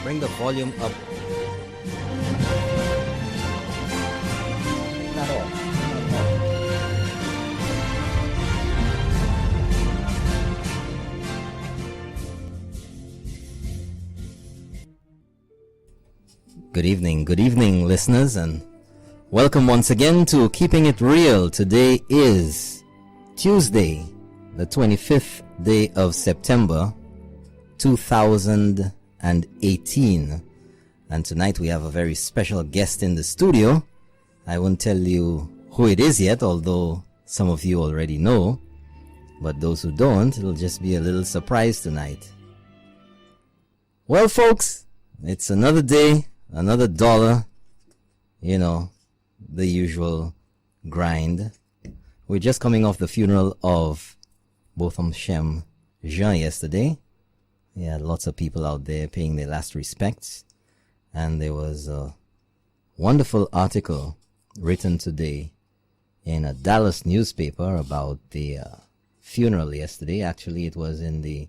Bring the volume up. Not all. Good evening, listeners, and welcome once again to Keeping It Real. Today is Tuesday, the 25th day of September, 2018. And tonight we have a very special guest in the studio. I won't tell you who it is yet, although some of you already know. But those who don't, it'll just be a little surprise tonight. Well, folks, it's another day. Another dollar, you know, the usual grind. We're just coming off the funeral of Botham Shem Jean yesterday. We had lots of people out there paying their last respects. And there was a wonderful article written today in a Dallas newspaper about the funeral yesterday. Actually, it was in the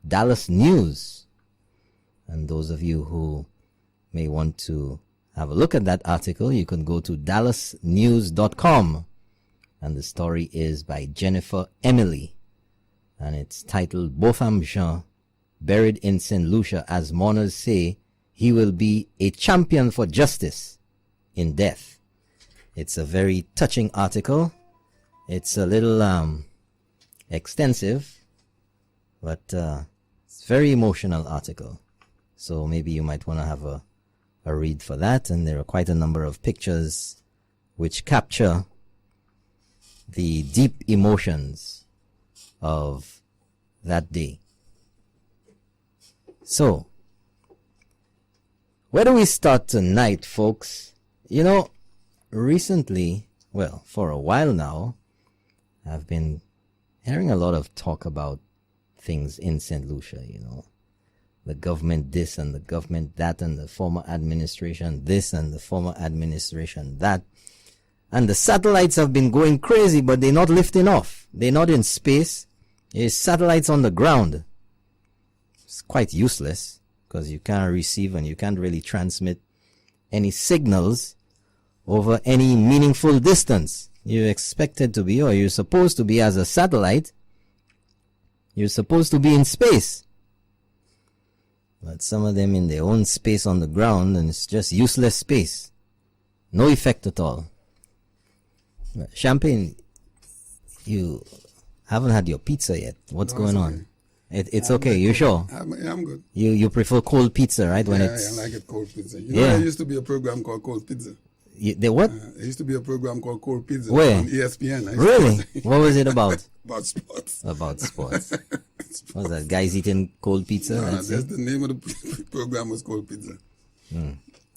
Dallas News. And those of you who may want to have a look at that article, you can go to dallasnews.com, and the story is by Jennifer Emily, and it's titled Botham Jean Buried in St. Lucia as Mourners Say He Will Be a Champion for Justice in Death. It's a very touching article. It's a little extensive, but it's a very emotional article, so maybe you might want to have a read for that. And there are quite a number of pictures which capture the deep emotions of that day. So, where do we start tonight, folks? You know, recently, well, for a while now, I've been hearing a lot of talk about things in St. Lucia, you know. The government this and the government that, and the former administration this and the former administration that. And the satellites have been going crazy, but they're not lifting off. They're not in space. There's satellites on the ground. It's quite useless because you can't receive and you can't really transmit any signals over any meaningful distance. You're expected to be, or you're supposed to be, as a satellite, you're supposed to be in space. But some of them in their own space on the ground, and it's just useless space. No effect at all. Champagne, you haven't had your pizza yet. What's going on? It's okay. You sure? I'm good. You prefer cold pizza, right? When I like it cold pizza. You know, there used to be a program called Cold Pizza. The what? There used to be a program called Cold Pizza. Where? On ESPN. Really? What was it about? About sports. About sports. What was that? Guys eating cold pizza? No, that's the name of the program was Cold Pizza.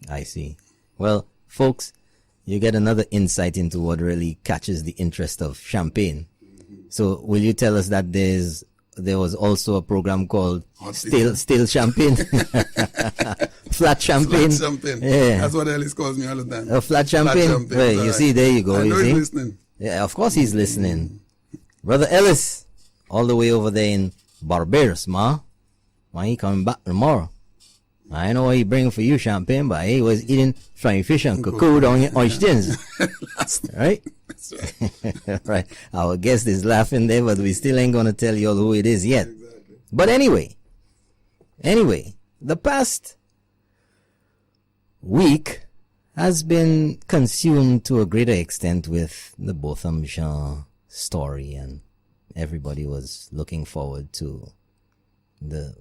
I see. Well, folks, you get another insight into what really catches the interest of Champagne. So, will you tell us that there was also a program called Stale Champagne? Flat Champagne. Flat Champagne. Yeah. That's what Ellis calls me all the time. Flat Champagne. Well, right. You see, there you go. I know you see? he's listening. Yeah, of course he's listening. Brother Ellis, all the way over there in Barbados, ma. Why he coming back tomorrow? I know what he bringing for you, Champagne, but he was eating frying fish and cocoa down your oysters. Right? That's right. Right. Our guest is laughing there, but we still ain't gonna tell you all who it is yet. Exactly. But anyway, the past week has been consumed to a greater extent with the Botham Jean story, and everybody was looking forward to the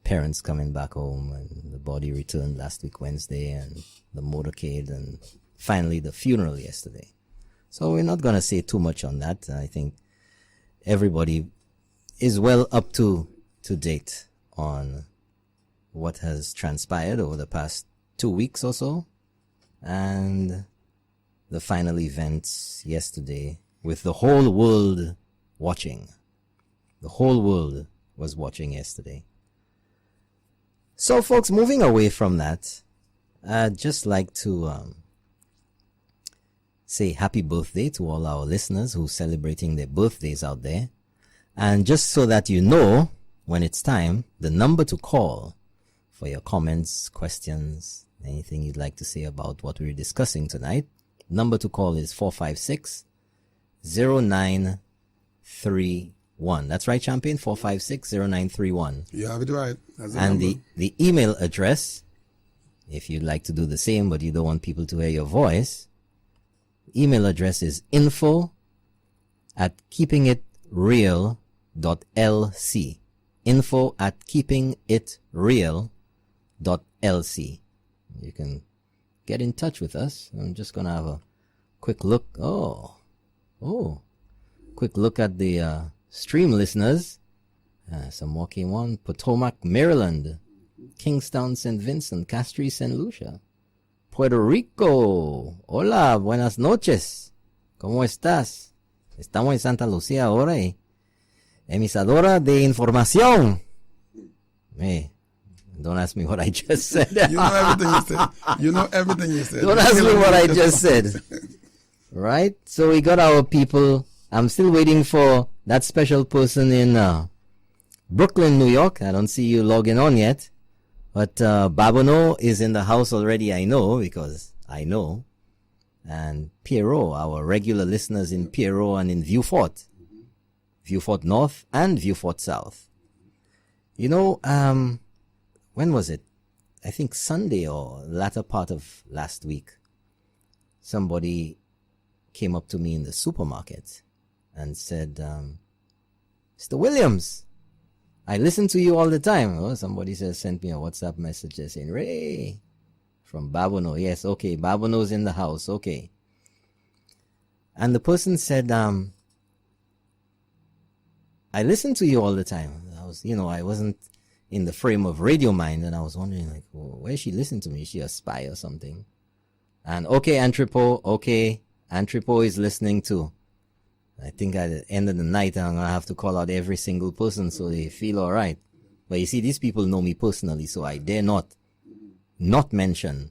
parents coming back home, and the body returned last week Wednesday, and the motorcade, and finally the funeral yesterday. So we're not going to say too much on that. I think everybody is well up to date on what has transpired over the past 2 weeks or so, and the final events yesterday, with the whole world watching. The whole world was watching yesterday. So, folks, moving away from that, I'd just like to say happy birthday to all our listeners who are celebrating their birthdays out there. And just so that you know, when it's time, the number to call for your comments, questions, anything you'd like to say about what we're discussing tonight. Number to call is 456-0931. That's right, Champion? 456-0931. You have it right. That's and the email address, if you'd like to do the same but you don't want people to hear your voice, email address is info@keepingitreal.lc. info@keepingitreal.lc. You can get in touch with us. I'm just going to have a quick look. Quick look at the stream listeners. Some walking one. Potomac, Maryland. Kingstown, St. Vincent. Castries, St. Lucia. Puerto Rico. Hola, buenas noches. ¿Cómo estás? Estamos en Santa Lucía ahora, emisadora de información. Don't ask me what I just said. You know everything you said. You know everything you said. Don't ask me what I just said. Right? So we got our people. I'm still waiting for that special person in Brooklyn, New York. I don't see you logging on yet. But Babono is in the house already, I know, because I know. And Pierrot, our regular listeners in Pierrot and in Vieux-Fort. Vieux-Fort North and Vieux-Fort South. You know, when was it? I think Sunday or latter part of last week. Somebody came up to me in the supermarket and said, Mr. Williams, I listen to you all the time. Oh, somebody sent me a WhatsApp message saying, Ray, from Babono. Yes, okay, Babono's in the house, okay. And the person said, I listen to you all the time. I wasn't in the frame of radio mind, and I was wondering, like, where is she listening to me? Is she a spy or something? And okay, Antripo is listening too. I think at the end of the night, I'm going to have to call out every single person so they feel all right. But you see, these people know me personally, so I dare not mention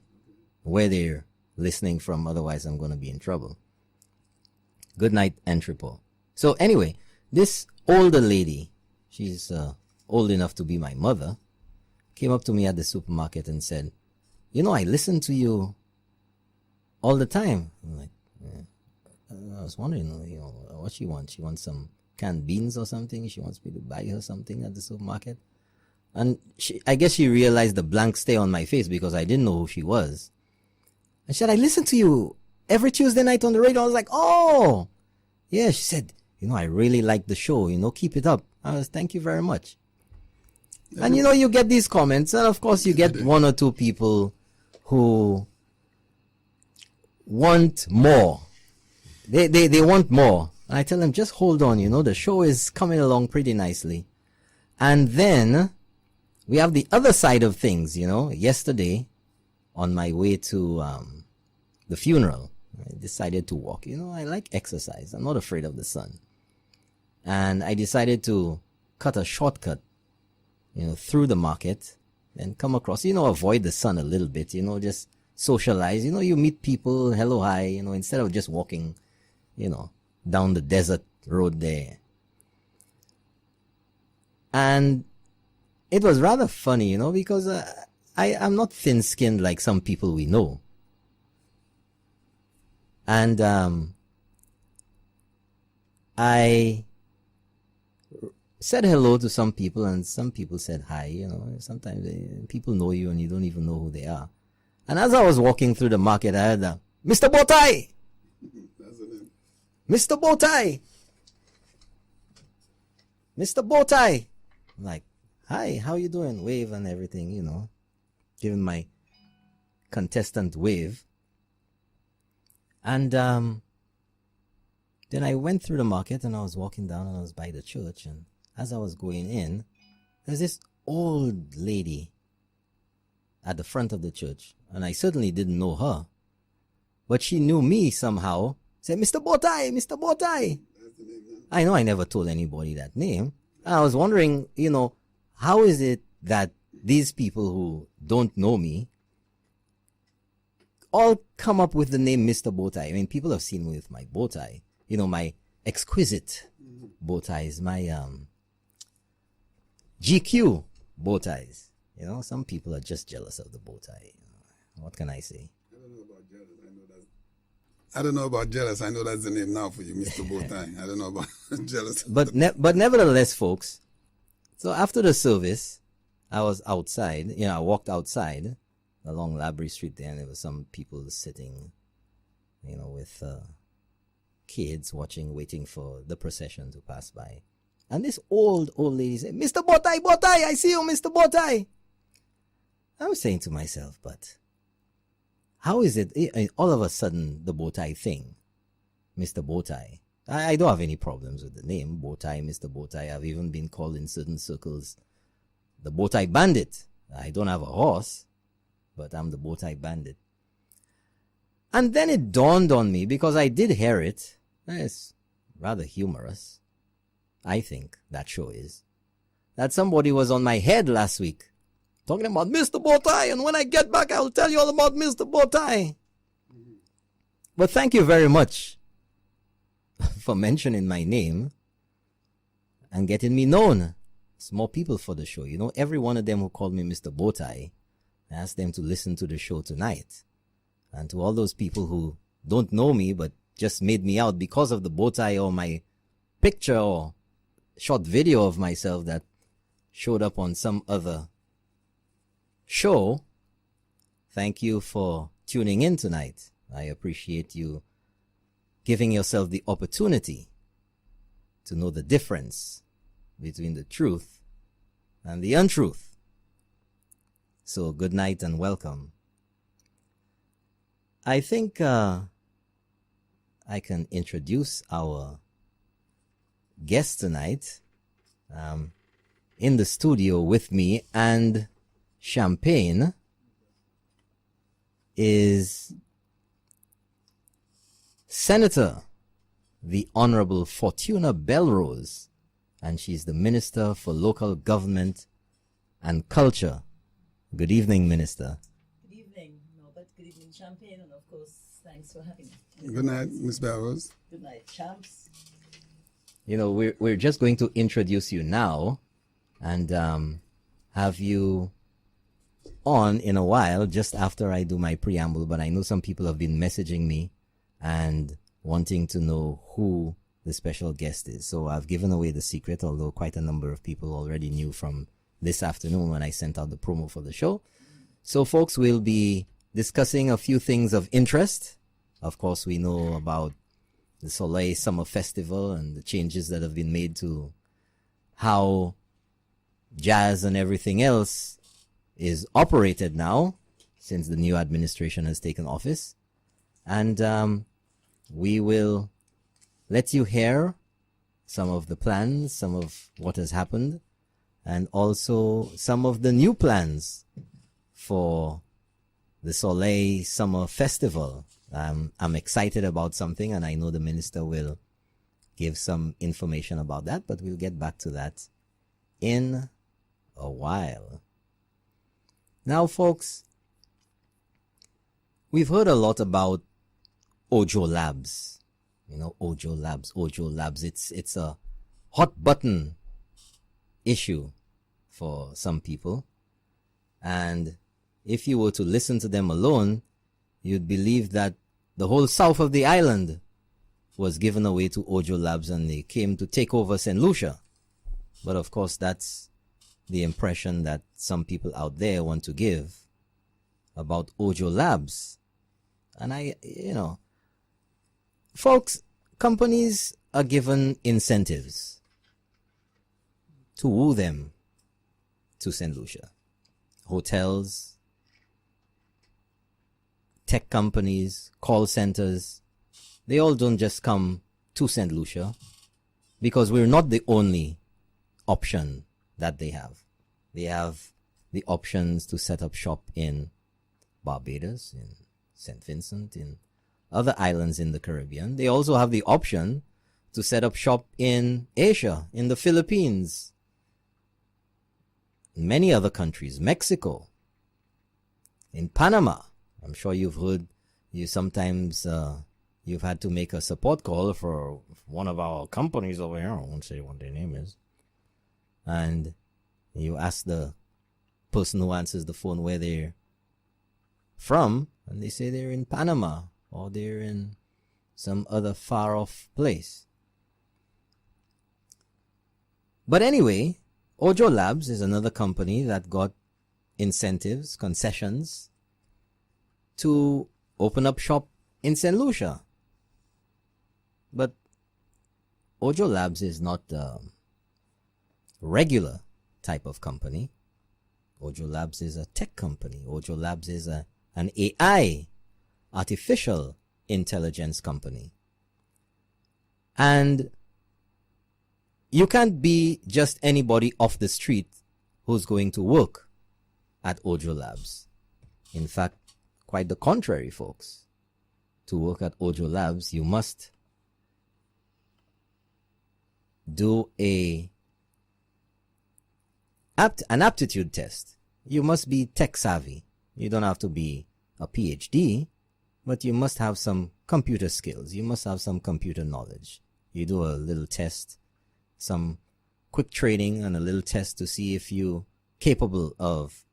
where they're listening from. Otherwise, I'm going to be in trouble. Good night, Antripo. So anyway, this older lady, she's old enough to be my mother, came up to me at the supermarket and said, I listen to you all the time. I'm like, yeah. I was wondering, what she wants. She wants some canned beans or something. She wants me to buy her something at the supermarket. And I guess she realized the blank stare on my face because I didn't know who she was. And she said, I listen to you every Tuesday night on the radio. I was like, oh, yeah. She said, I really like the show. Keep it up. I was, thank you very much. And you get these comments, and of course you get one or two people who want more. They want more. And I tell them, just hold on, the show is coming along pretty nicely. And then we have the other side of things, Yesterday, on my way to the funeral, I decided to walk. I like exercise. I'm not afraid of the sun. And I decided to cut a shortcut, through the market and come across, avoid the sun a little bit, just socialize. You meet people, hello, hi, instead of just walking, down the desert road there. And it was rather funny, because I'm not thin-skinned like some people we know. And I said hello to some people, and some people said hi. Sometimes people know you and you don't even know who they are. And as I was walking through the market, I heard Mr. Bowtie! Mr. Bowtie! Mr. Bowtie! I'm like, hi, how you doing? Wave and everything, giving my contestant wave. And then I went through the market and I was walking down and I was by the church, and as I was going in, there's this old lady at the front of the church, and I certainly didn't know her, but she knew me somehow. Said, Mr. Bowtie, Mr. Bowtie. I know I never told anybody that name. I was wondering, how is it that these people who don't know me all come up with the name Mr. Bowtie? I mean, people have seen me with my bow tie, my exquisite bow ties, my GQ bow ties, You know, some people are just jealous of the bow tie. What can I say? I don't know about jealous. I know that's the name now for you, Mr. Bowtie. I don't know about jealous. But nevertheless, folks, so after the service, I was outside. You know, I walked outside along Labrie Street there, and there were some people sitting, you know, with kids waiting for the procession to pass by. And this old lady said, "Mr. Bowtie, Bowtie, I see you, Mr. Bowtie." I was saying to myself, but how is it all of a sudden the Bowtie thing, Mr. Bowtie? I don't have any problems with the name Bowtie, Mr. Bowtie. I've even been called in certain circles the Bowtie Bandit. I don't have a horse, but I'm the Bowtie Bandit. And then it dawned on me, because I did hear it. It's rather humorous, I think that show is, that somebody was on my head last week talking about Mr. Bowtie, and when I get back, I'll tell you all about Mr. Bowtie. But thank you very much for mentioning my name and getting me known. It's more people for the show. You know, every one of them who called me Mr. Bowtie, I asked them to listen to the show tonight. And to all those people who don't know me but just made me out because of the bowtie or my picture or short video of myself that showed up on some other show, thank you for tuning in tonight. I appreciate you giving yourself the opportunity to know the difference between the truth and the untruth. So good night and welcome. I think I can introduce our guest tonight. In the studio with me and champagne is Senator, the Honorable Fortuna Belrose, and she's the Minister for Local Government and Culture. Good evening, Minister. Good evening, Norbert. Good evening, Champagne, and of course, thanks for having me. Good night, Miss Belrose. Good night, champs. You know, we're just going to introduce you now and have you on in a while, just after I do my preamble, but I know some people have been messaging me and wanting to know who the special guest is. So I've given away the secret, although quite a number of people already knew from this afternoon when I sent out the promo for the show. So folks, we'll be discussing a few things of interest. Of course, we know about the Soleil Summer Festival and the changes that have been made to how jazz and everything else is operated now since the new administration has taken office. And we will let you hear some of the plans, some of what has happened, and also some of the new plans for the Soleil Summer Festival. I'm excited about something, and I know the minister will give some information about that, but we'll get back to that in a while. Now, folks, we've heard a lot about OJO Labs. You know, OJO Labs. It's a hot button issue for some people. And if you were to listen to them alone, you'd believe that the whole south of the island was given away to OJO Labs and they came to take over St. Lucia. But of course, that's the impression that some people out there want to give about OJO Labs. And folks, companies are given incentives to woo them to St. Lucia. Hotels, tech companies, call centers, they all don't just come to St. Lucia because we're not the only option that they have. They have the options to set up shop in Barbados, in St. Vincent, in other islands in the Caribbean. They also have the option to set up shop in Asia, in the Philippines, many other countries, Mexico, in Panama. I'm sure you've heard, you've had to make a support call for one of our companies over here. I won't say what their name is. And you ask the person who answers the phone where they're from, and they say they're in Panama or they're in some other far off place. But anyway, OJO Labs is another company that got incentives, concessions to open up shop in St. Lucia. But OJO Labs is not a regular type of company. OJO Labs is a tech company. OJO Labs is an AI, artificial intelligence company. And you can't be just anybody off the street who's going to work at OJO Labs. In fact, quite the contrary, folks. To work at OJO Labs, you must do an aptitude test. You must be tech savvy. You don't have to be a PhD, but you must have some computer skills. You must have some computer knowledge. You do a little test, some quick training and a little test to see if you're capable of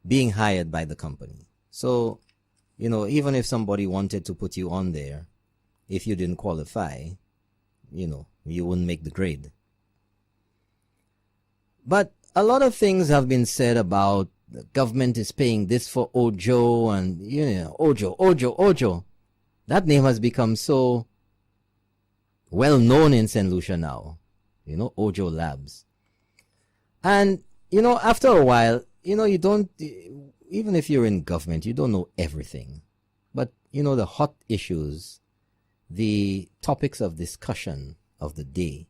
being hired by the company. So, you know, even if somebody wanted to put you on there, if you didn't qualify, you know, you wouldn't make the grade. But a lot of things have been said about the government is paying this for OJO and, you know, OJO. That name has become so well known in St. Lucia now. You know, OJO Labs. And, you know, after a while, you know, you don't, even if you're in government, you don't know everything. But, you know, the hot issues, the topics of discussion of the day,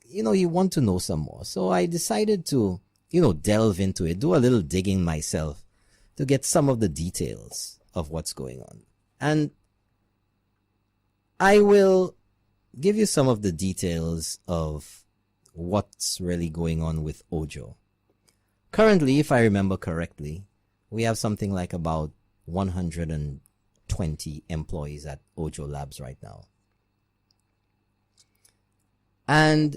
you know, you want to know some more. So I decided to, you know, delve into it, do a little digging myself to get some of the details of what's going on. And I will give you some of the details of what's really going on with OJO. Currently, if I remember correctly, we have something like about 120 employees at OJO Labs right now. And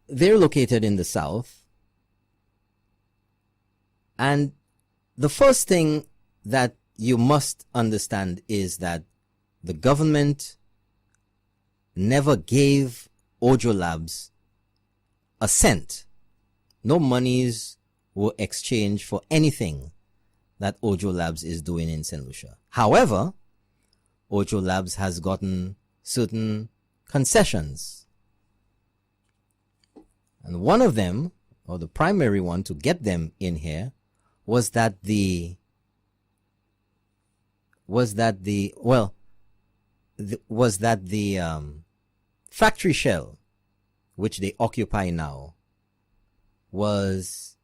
they're located in the south. And the first thing that you must understand is that the government never gave OJO Labs a cent. No monies were exchanged for anything that OJO Labs is doing in St. Lucia. However, OJO Labs has gotten certain concessions. And one of them, or the primary one to get them in here, was that the factory shell, which they occupy now, was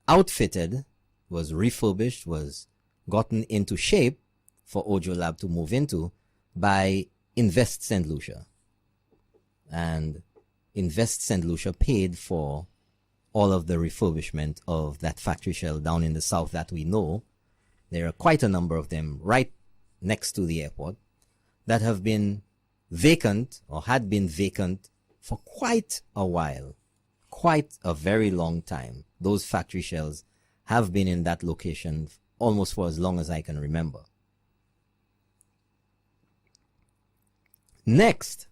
outfitted, was refurbished, was gotten into shape for OJO Lab to move into by Invest St. Lucia. And Invest St. Lucia paid for all of the refurbishment of that factory shell down in the south that we know. There are quite a number of them right next to the airport that have been vacant or had been vacant for quite a while, quite a very long time. Those factory shells have been in that location almost for as long as I can remember. Next,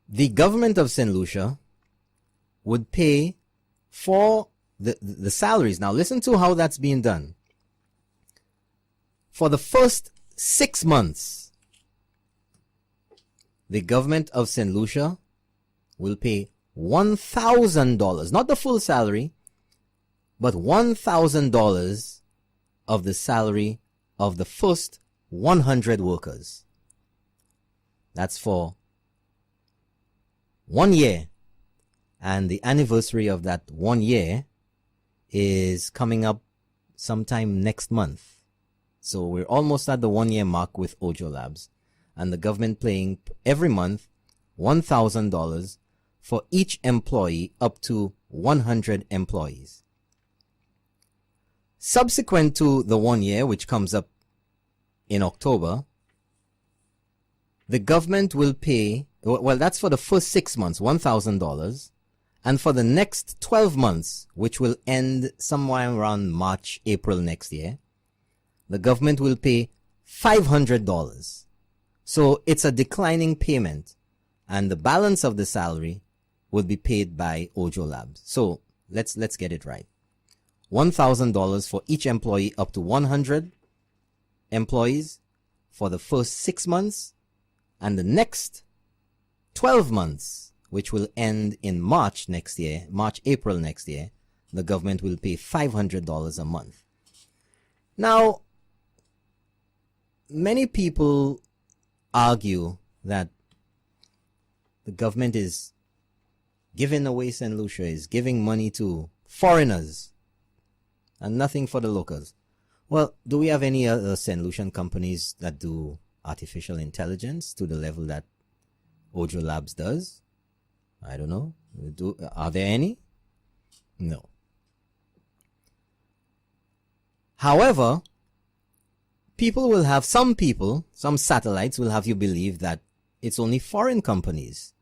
the government of St. Lucia would pay for the salaries. Now listen to how that's being done. For the first 6 months, the government of St. Lucia will pay $1,000, not the full salary, but $1,000 of the salary of the first 100 workers. That's for 1 year. And the anniversary of that 1 year is coming up sometime next month. So we're almost at the 1 year mark with OJO Labs. And the government paying every month $1,000 for each employee up to 100 employees. Subsequent to the 1 year, which comes up in October, the government will pay well, that's for the first 6 months, $1,000. And for the next 12 months, which will end somewhere around March, April next year, the government will pay $500. So it's a declining payment, and the balance of the salary will be paid by OJO Labs. So let's get it right. $1,000 for each employee up to 100 employees for the first 6 months, and the next 12 months, which will end in March next year, March, April next year, the government will pay $500 a month. Now, many people argue that the government is giving away St. Lucia, is giving money to foreigners and nothing for the locals. Well, do we have any other St. Lucian companies that do artificial intelligence to the level that OJO Labs does? I don't know. Are there any? No. However, some satellites will have you believe that it's only foreign companies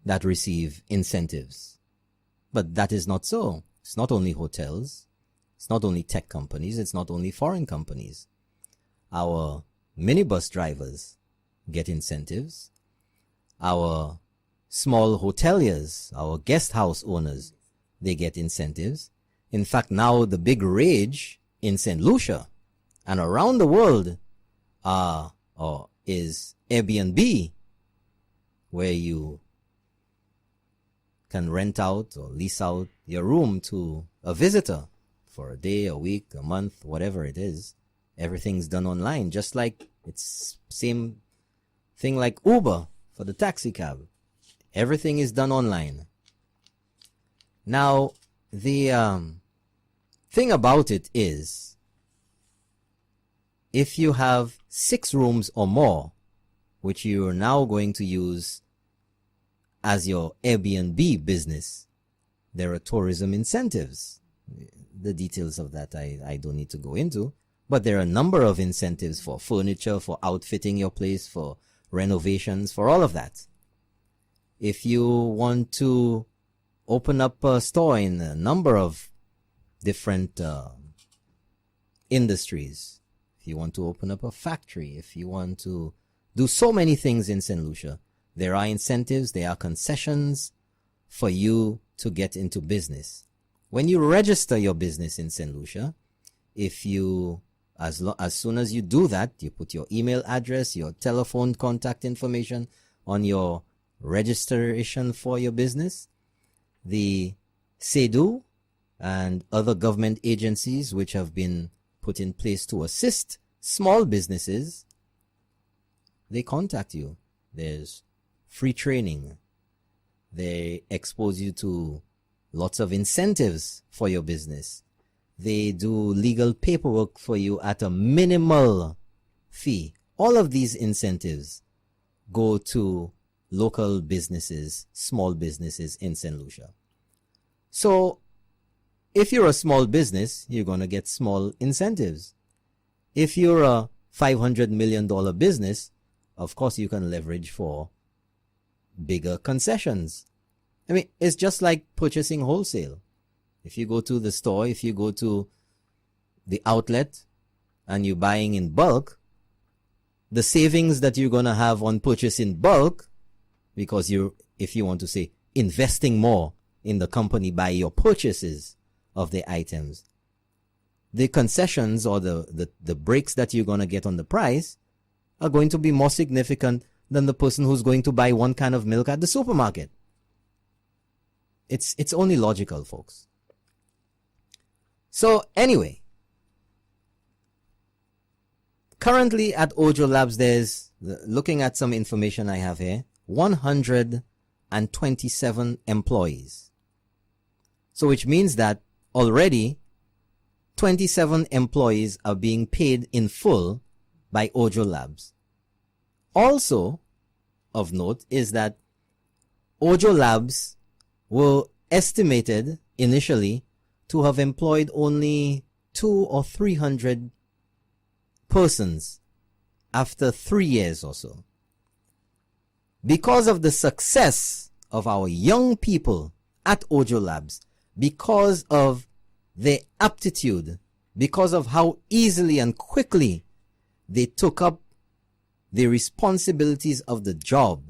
that receive incentives. But that is not so. It's not only hotels. It's not only tech companies. It's not only foreign companies. Our minibus drivers get incentives. Our small hoteliers, our guest house owners, they get incentives. In fact, now the big rage in St. Lucia and around the world is Airbnb, where you can rent out or lease out your room to a visitor for a day, a week, a month, whatever it is. Everything's done online, just like it's same thing like Uber for the taxi cab. Everything is done online. Now, the thing about it is, if you have 6 rooms or more, which you are now going to use as your Airbnb business, there are tourism incentives. The details of that I don't need to go into, but there are a number of incentives for furniture, for outfitting your place, for renovations, for all of that. If you want to open up a store in a number of different industries, if you want to open up a factory, if you want to do so many things in St. Lucia, there are incentives, there are concessions for you to get into business. When you register your business in St. Lucia, if you, as soon as you do that, you put your email address, your telephone contact information on your registration for your business, the SEDU and other government agencies which have been put in place to assist small businesses, they contact you. There's free training. They expose you to lots of incentives for your business. They do legal paperwork for you at a minimal fee. All of these incentives go to local businesses, small businesses in St. Lucia. So, if you're a small business, you're going to get small incentives. If you're a $500 million business, of course you can leverage for bigger concessions. I mean, it's just like purchasing wholesale. If you go to the store, if you go to the outlet and you're buying in bulk, the savings that you're going to have on purchase in bulk, because if you want to say, investing more in the company by your purchases of the items, the concessions or the breaks that you're going to get on the price are going to be more significant than the person who's going to buy one can of milk at the supermarket. It's only logical, folks. So anyway, currently at OJO Labs, there's, looking at some information I have here, 127 employees. So which means that already 27 employees are being paid in full by OJO Labs. Also of note is that OJO Labs were estimated initially to have employed only 200 or 300 persons after 3 years or so. because of the success of our young people at OJO Labs, because of their aptitude, because of how easily and quickly they took up the responsibilities of the job,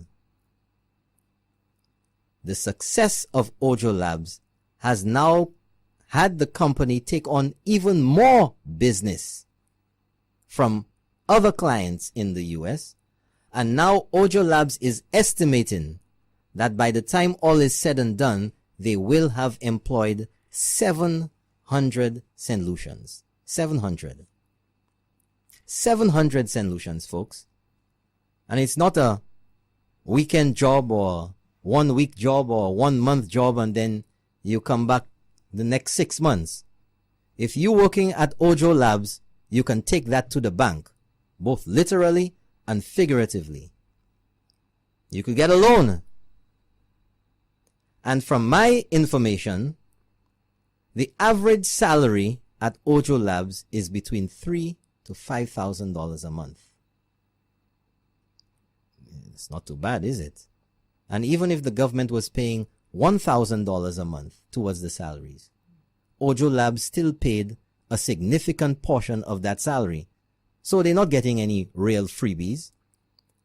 the success of OJO Labs has now had the company take on even more business from other clients in the US. And now OJO Labs is estimating that by the time all is said and done, they will have employed 700 St. Lucians. 700. 700 St. Lucians, folks. And it's not a weekend job or 1 week job or 1 month job and then you come back the next 6 months. If you're working at OJO Labs, you can take that to the bank, both literally and figuratively. You could get a loan. And from my information, the average salary at OJO Labs is between $3,000 to $5,000 a month. It's not too bad, is it? And even if the government was paying $1,000 a month towards the salaries, OJO Labs still paid a significant portion of that salary. So they're not getting any real freebies.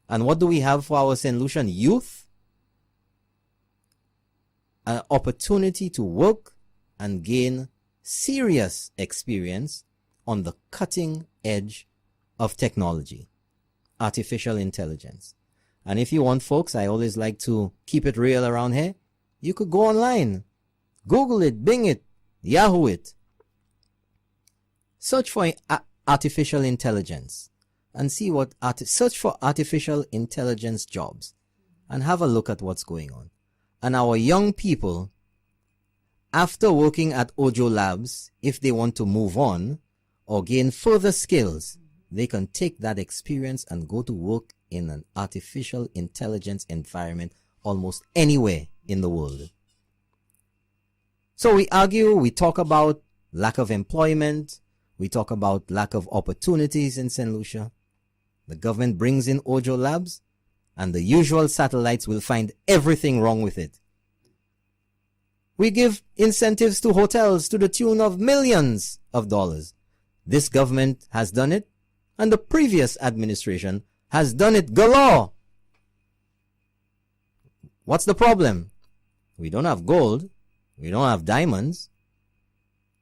And what do we have for our St. Lucian youth? An opportunity to work and gain serious experience on the cutting edge of technology, artificial intelligence. And if you want, folks, I always like to keep it real around here. You could go online, Google it, Bing it, Yahoo it. Search for artificial intelligence and see what search for artificial intelligence jobs and have a look at what's going on. And our young people, after working at OJO Labs, if they want to move on or gain further skills, they can take that experience and go to work in an artificial intelligence environment almost anywhere in the world. So we argue, we talk about lack of employment, we talk about lack of opportunities in St. Lucia. The government brings in OJO Labs, and the usual satellites will find everything wrong with it. We give incentives to hotels to the tune of millions of dollars. This government has done it, and the previous administration has done it galore. What's the problem? We don't have gold. We don't have diamonds.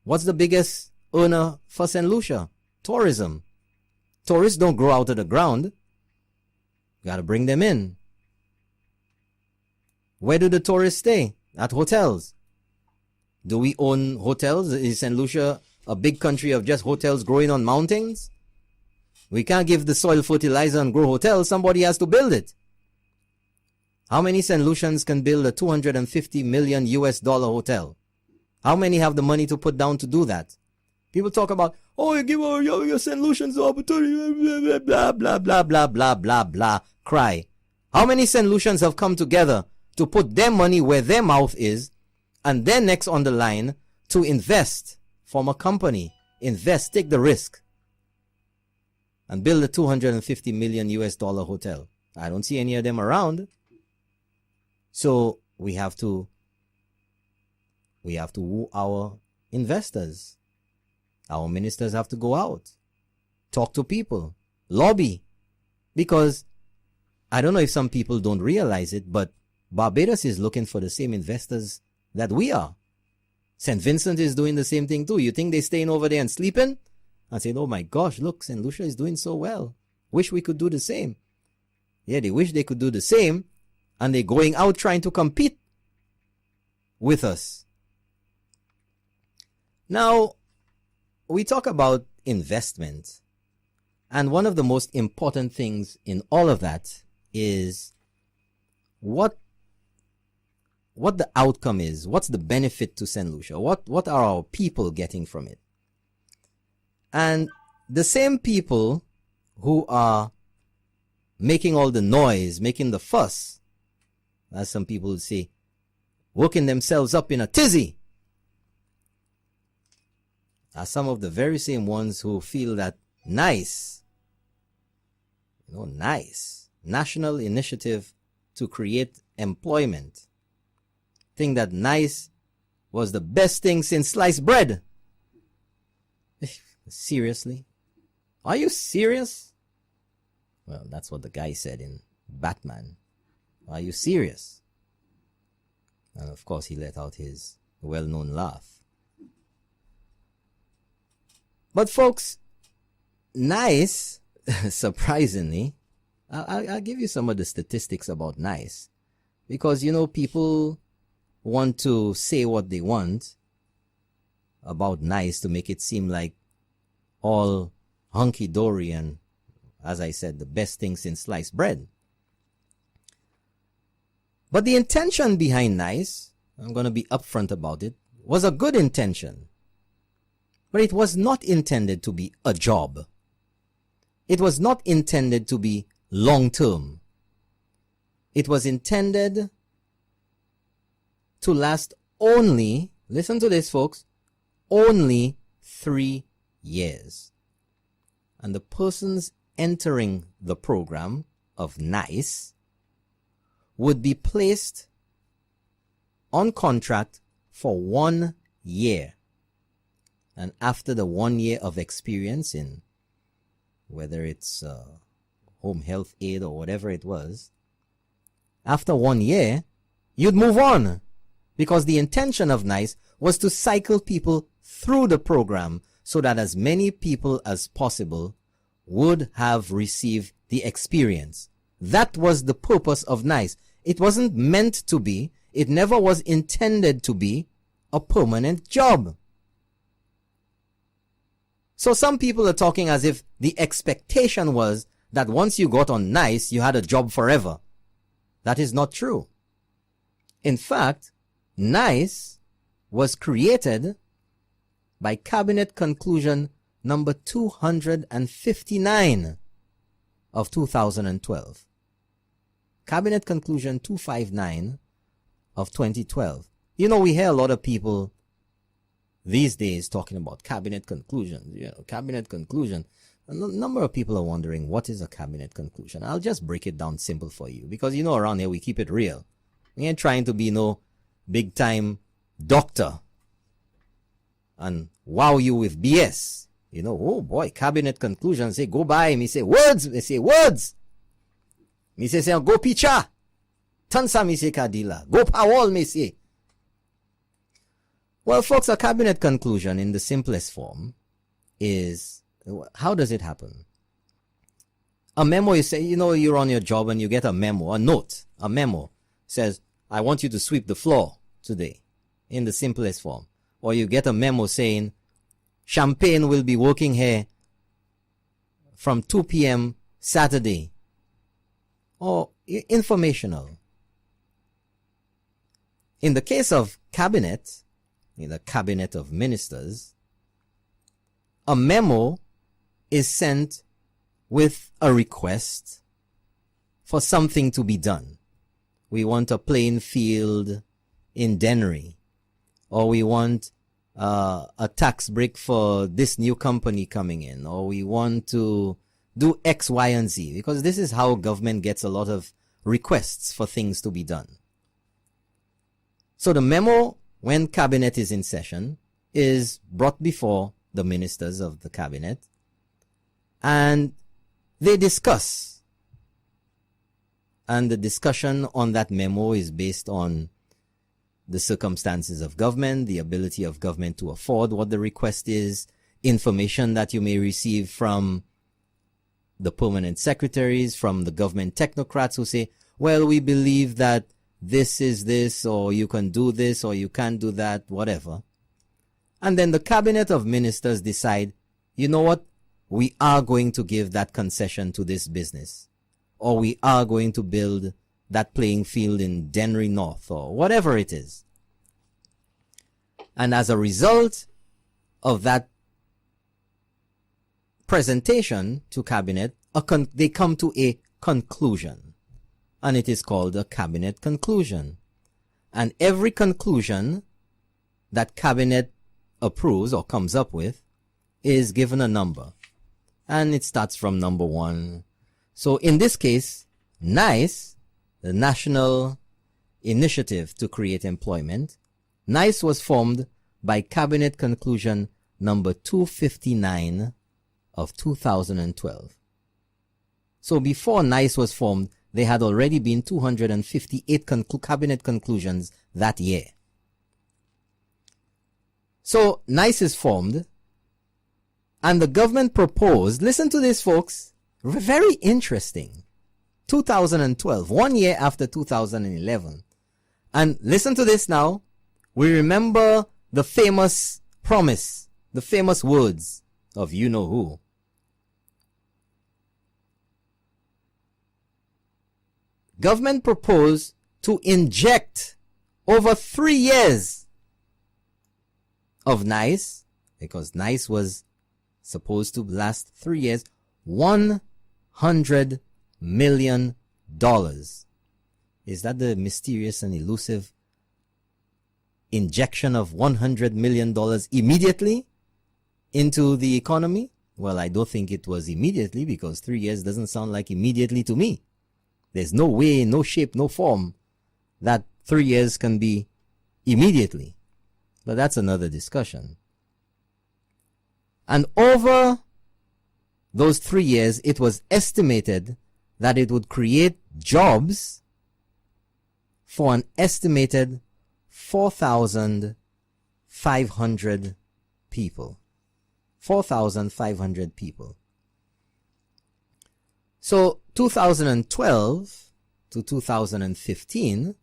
What's the biggest earner for St. Lucia? Tourism. Tourists don't grow out of the ground. You gotta bring them in. Where do the tourists stay? At hotels. Do we own hotels? Is St. Lucia a big country of just hotels growing on mountains? We can't give the soil fertilizer and grow hotels. Somebody has to build it. How many St. Lucians can build a $250 million hotel? How many have the money to put down to do that? People talk about, oh, you give your St. Lucians the opportunity, blah, blah, blah, blah, blah, blah, blah, cry. How many St. Lucians have come together to put their money where their mouth is and then next on the line to invest, form a company, invest, take the risk, and build a $250 million hotel? I don't see any of them around. So we have to woo our investors. Our ministers have to go out, talk to people, lobby, because I don't know if some people don't realize it, but Barbados is looking for the same investors that we are. St. Vincent is doing the same thing too. You think they're staying over there and sleeping? And saying, oh my gosh, look, St. Lucia is doing so well. Wish we could do the same. Yeah, they wish they could do the same, and they're going out trying to compete with us. Now, we talk about investment, and one of the most important things in all of that is what the outcome is. What's the benefit to St. Lucia? What are our people getting from it? And the same people who are making all the noise, making the fuss, as some people would say, working themselves up in a tizzy, are some of the very same ones who feel that NICE, National Initiative to create employment, think that NICE was the best thing since sliced bread. Seriously? Are you serious? Well, that's what the guy said in Batman. Are you serious? And of course, he let out his well-known laugh. But folks, NICE, surprisingly, I'll give you some of the statistics about NICE. Because, you know, people want to say what they want about NICE to make it seem like all hunky-dory and, as I said, the best thing since sliced bread. But the intention behind NICE, I'm going to be upfront about it, was a good intention. But it was not intended to be a job. It was not intended to be long-term. It was intended to last only, listen to this folks, only 3 years. And the persons entering the program of NICE would be placed on contract for 1 year. And after the 1 year of experience in whether it's home health aid or whatever it was, after 1 year, you'd move on. Because the intention of NICE was to cycle people through the program so that as many people as possible would have received the experience. That was the purpose of NICE. It wasn't meant to be, it never was intended to be a permanent job. So some people are talking as if the expectation was that once you got on NICE, you had a job forever. That is not true. In fact, NICE was created by Cabinet Conclusion number 259 of 2012. Cabinet Conclusion 259 of 2012. You know, we hear a lot of people these days talking about cabinet conclusions, cabinet conclusion. A number of people are wondering, what is a cabinet conclusion? I'll just break it down simple for you, because around here we keep it real. We ain't trying to be no big time doctor and wow you with BS. Oh boy, cabinet conclusion, say go by, me say words, me say words. Me say go picha. Tansa me say kadila. Go pawol me say. Well, folks, a cabinet conclusion in the simplest form is, how does it happen? A memo, you say, you're on your job and you get a memo, a note, a memo says, I want you to sweep the floor today, in the simplest form. Or you get a memo saying, Champagne will be working here from 2 p.m. Saturday. Or informational. In the case of cabinet, in the cabinet of ministers, a memo is sent with a request for something to be done. We want a playing field in Dennery, or we want a tax break for this new company coming in, or we want to do X, Y, and Z, because this is how government gets a lot of requests for things to be done. So the memo, when cabinet is in session, is brought before the ministers of the cabinet, and they discuss. And the discussion on that memo is based on the circumstances of government, the ability of government to afford what the request is, information that you may receive from the permanent secretaries, from the government technocrats who say, well, we believe that this is this, or you can do this, or you can't do that, whatever. And then the cabinet of ministers decide, you know what, we are going to give that concession to this business, or we are going to build that playing field in Dennery North, or whatever it is. And as a result of that presentation to cabinet, they come to a conclusion. And it is called a cabinet conclusion. And every conclusion that cabinet approves or comes up with is given a number. And it starts from number 1. So in this case, NICE, the National Initiative to Create Employment, NICE was formed by Cabinet Conclusion number 259 of 2012. So before NICE was formed, there had already been 258 cabinet conclusions that year. So NICE is formed, and the government proposed, listen to this folks, very interesting, 2012, 1 year after 2011. And listen to this now, we remember the famous promise, the famous words of you-know-who. Government proposed to inject over 3 years of NICE, because NICE was supposed to last 3 years, $100 million. Is that the mysterious and elusive injection of $100 million immediately into the economy? Well, I don't think it was immediately, because 3 years doesn't sound like immediately to me. There's no way, no shape, no form that 3 years can be immediately. But that's another discussion. And over those 3 years, it was estimated that it would create jobs for an estimated 4,500 people. 4,500 people. So 2012 to 2015,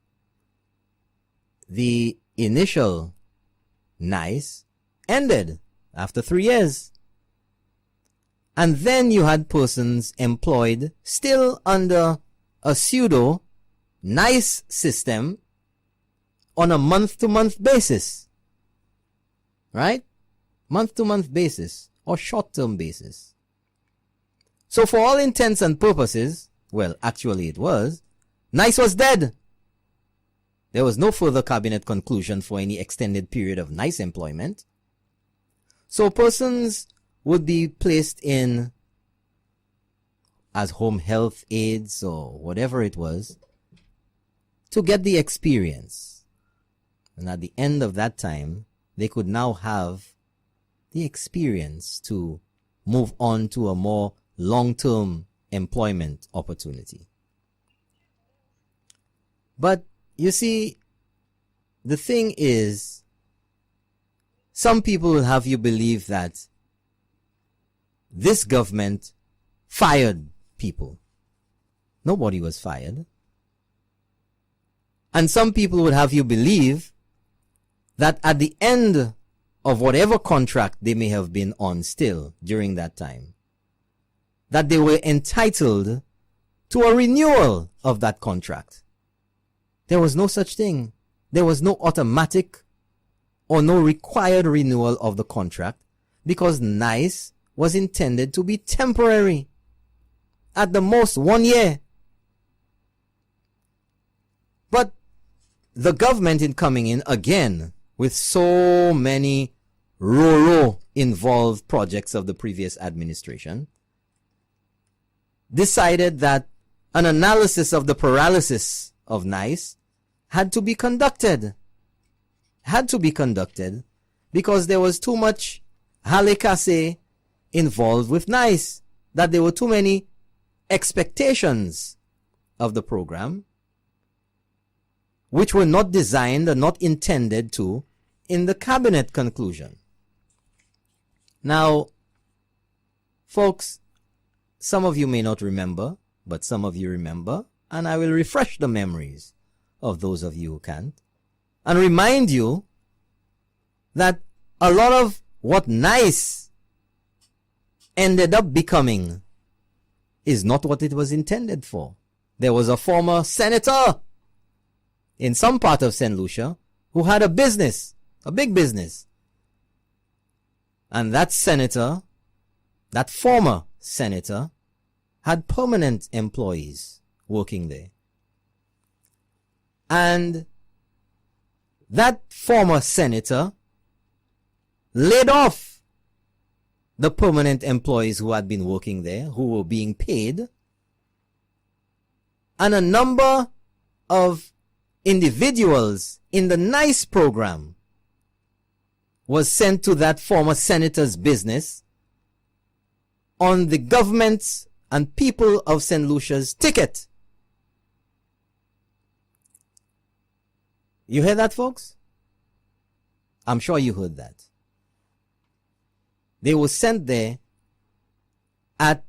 the initial NICE ended after 3 years. And then you had persons employed still under a pseudo NICE system on a month-to-month basis. Right? Month-to-month basis or short-term basis. So for all intents and purposes, well, actually it was, NICE was dead. There was no further cabinet conclusion for any extended period of NICE employment. So persons would be placed in as home health aides or whatever it was to get the experience. And at the end of that time, they could now have the experience to move on to a more long-term employment opportunity. But you see, the thing is, some people will have you believe that this government fired people. Nobody was fired. And some people would have you believe that at the end of whatever contract they may have been on still during that time, that they were entitled to a renewal of that contract. There was no such thing. There was no automatic or no required renewal of the contract, because NICE was intended to be temporary. At the most 1 year. But the government, in coming in again with so many involved projects of the previous administration, decided that an analysis of the paralysis of NICE had to be conducted. Had to be conducted because there was too much halekase involved with NICE, that there were too many expectations of the program which were not designed or not intended to in the cabinet conclusion. Now, folks, some of you may not remember, but some of you remember, and I will refresh the memories of those of you who can't, and remind you that a lot of what NICE ended up becoming is not what it was intended for. There was a former senator in some part of St. Lucia who had a business, a big business. And that senator, that former senator, had permanent employees working there. And that former senator laid off the permanent employees who had been working there, who were being paid, and a number of individuals in the NICE program was sent to that former senator's business on the government's and people of St. Lucia's ticket. You heard that, folks? I'm sure you heard that. They were sent there at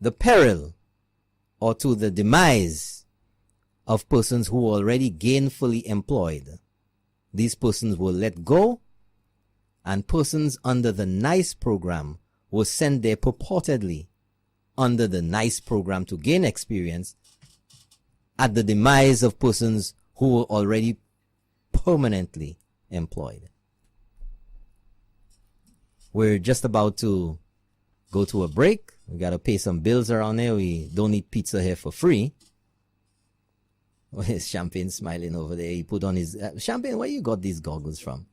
the peril or to the demise of persons who were already gainfully employed. These persons were let go, and persons under the NICE program were sent there purportedly under the NICE program to gain experience at the demise of persons who were already permanently employed. We're just about to go to a break. We got to pay some bills around here. We don't eat pizza here for free. Well, is Champagne smiling over there? He put on his... Champagne, where you got these goggles from?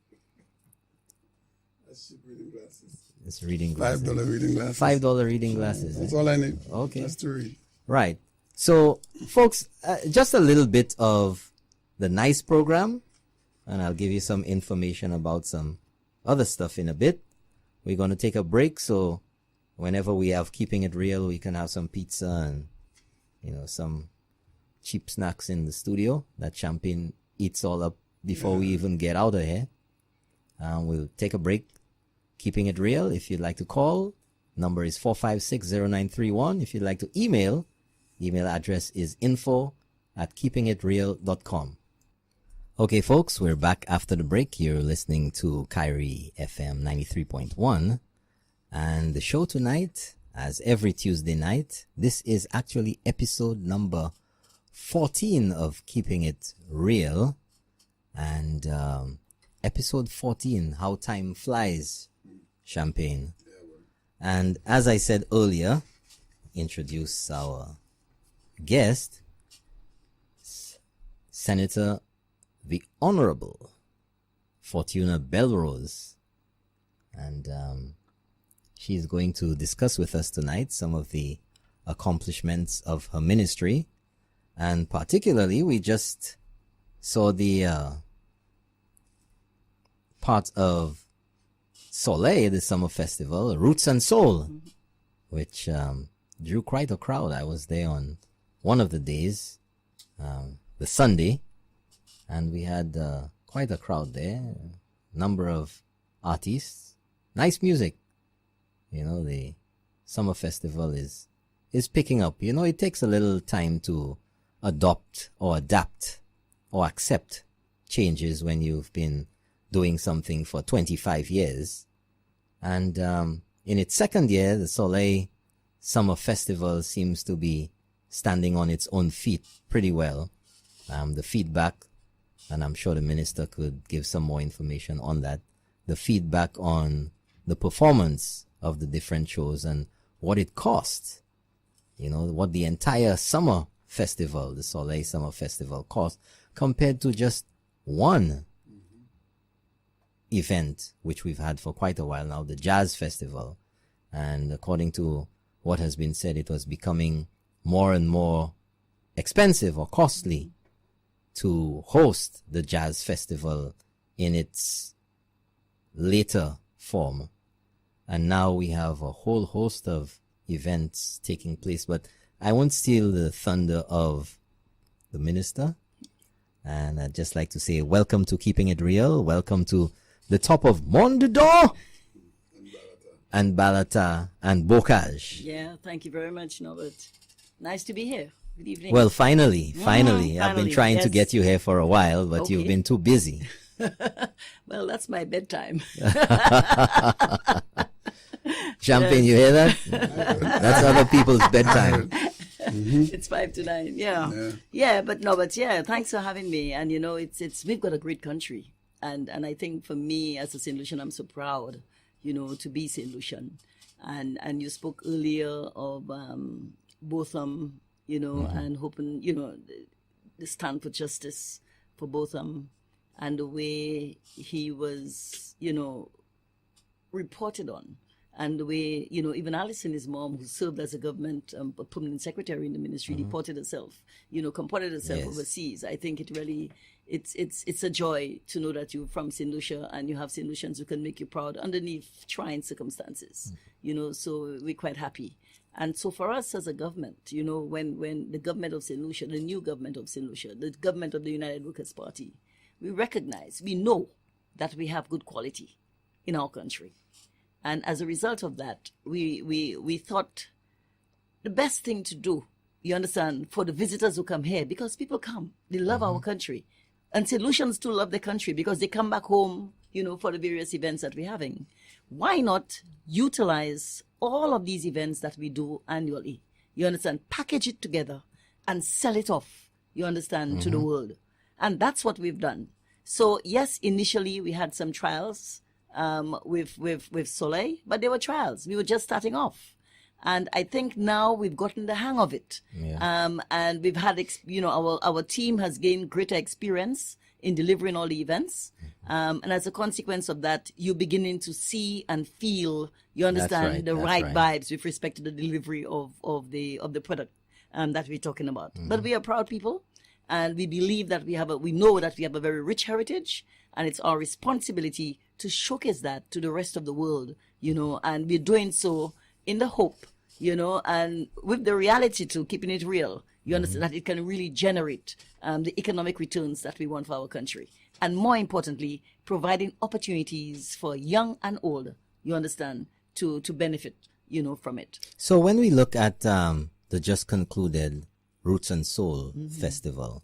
That's cheap reading glasses. It's reading glasses. $5 reading glasses. $5 reading glasses. That's all I need. Okay. Just to read. Right. So, folks, just a little bit of the NICE program, and I'll give you some information about some other stuff in a bit. We're going to take a break, so whenever we have Keeping It Real, we can have some pizza and, you know, some cheap snacks in the studio that Champagne eats all up before we even get out of here. We'll take a break. Keeping It Real. If you'd like to call, number is 456-0931. If you'd like to email address is info@keepingitreal.com. Okay, folks, we're back after the break. You're listening to Kyrie FM 93.1. And the show tonight, as every Tuesday night, this is actually episode number 14 of Keeping It Real. And episode 14, How Time Flies, Champagne. And as I said earlier, introduce our guest, Senator the Honorable Fortuna Belrose. And she's going to discuss with us tonight some of the accomplishments of her ministry. And particularly, we just saw the part of Soleil, the Summer Festival, Roots and Soul, which drew quite a crowd. I was there on one of the days, the Sunday, and we had quite a crowd there, number of artists, nice music. You know, the Summer Festival is picking up. You know, it takes a little time to adopt or adapt or accept changes when you've been doing something for 25 years. And in its second year, the Soleil Summer Festival seems to be standing on its own feet pretty well. The feedback, and I'm sure the minister could give some more information on that, the feedback on the performance of the different shows and what it costs, you know, what the entire summer festival, the Soleil Summer Festival, cost compared to just one event, which we've had for quite a while now, the Jazz Festival. And according to what has been said, it was becoming more and more expensive or costly to host the Jazz Festival in its later form. And now we have a whole host of events taking place. But I won't steal the thunder of the minister. And I'd just like to say welcome to Keeping It Real. Welcome to the top of Mondador and Balata and Bocage. Yeah, thank you very much, Norbert. Nice to be here. Good evening. Well, finally. I've been trying to get you here for a while, but you've been too busy. Well, that's my bedtime. Champagne, you hear that? That's other people's bedtime. It's 5 to 9. Yeah. But thanks for having me. And you know, it's we've got a great country. And I think for me as a St. Lucian, I'm so proud, you know, to be St. Lucian. And you spoke earlier of Botham, you know, and hoping, you know, the stand for justice for Botham and the way he was, you know, reported on. And the way, even Alison, his mom, who served as a government a permanent secretary in the ministry, deported herself, comported herself overseas. I think it really, it's a joy to know that you're from St. Lucia and you have St. Lucians who can make you proud underneath trying circumstances, so we're quite happy. And so for us as a government, when the government of St. Lucia, the new government of St. Lucia, the government of the United Workers' Party, we know that we have good quality in our country. And as a result of that, we thought the best thing to do, you understand, for the visitors who come here, because people come, they love our country. And St. Lucians too love the country because they come back home, for the various events that we're having. Why not utilize all of these events that we do annually, you understand, package it together and sell it off, you understand, to the world. And that's what we've done. So yes, initially we had some trials with Soleil, but they were trials. We were just starting off. And I think now we've gotten the hang of it. Yeah. And we've had, our team has gained greater experience in delivering all the events. And as a consequence of that, you're beginning to see and feel, you understand, the right vibes with respect to the delivery of the product that we're talking about. But we are proud people, and we believe that we know that we have a very rich heritage, and it's our responsibility to showcase that to the rest of the world, and we're doing so in the hope, and with the reality to keeping it real, you understand, that it can really generate the economic returns that we want for our country. And more importantly, providing opportunities for young and old, you understand, to benefit, from it. So when we look at the just concluded Roots and Soul Festival,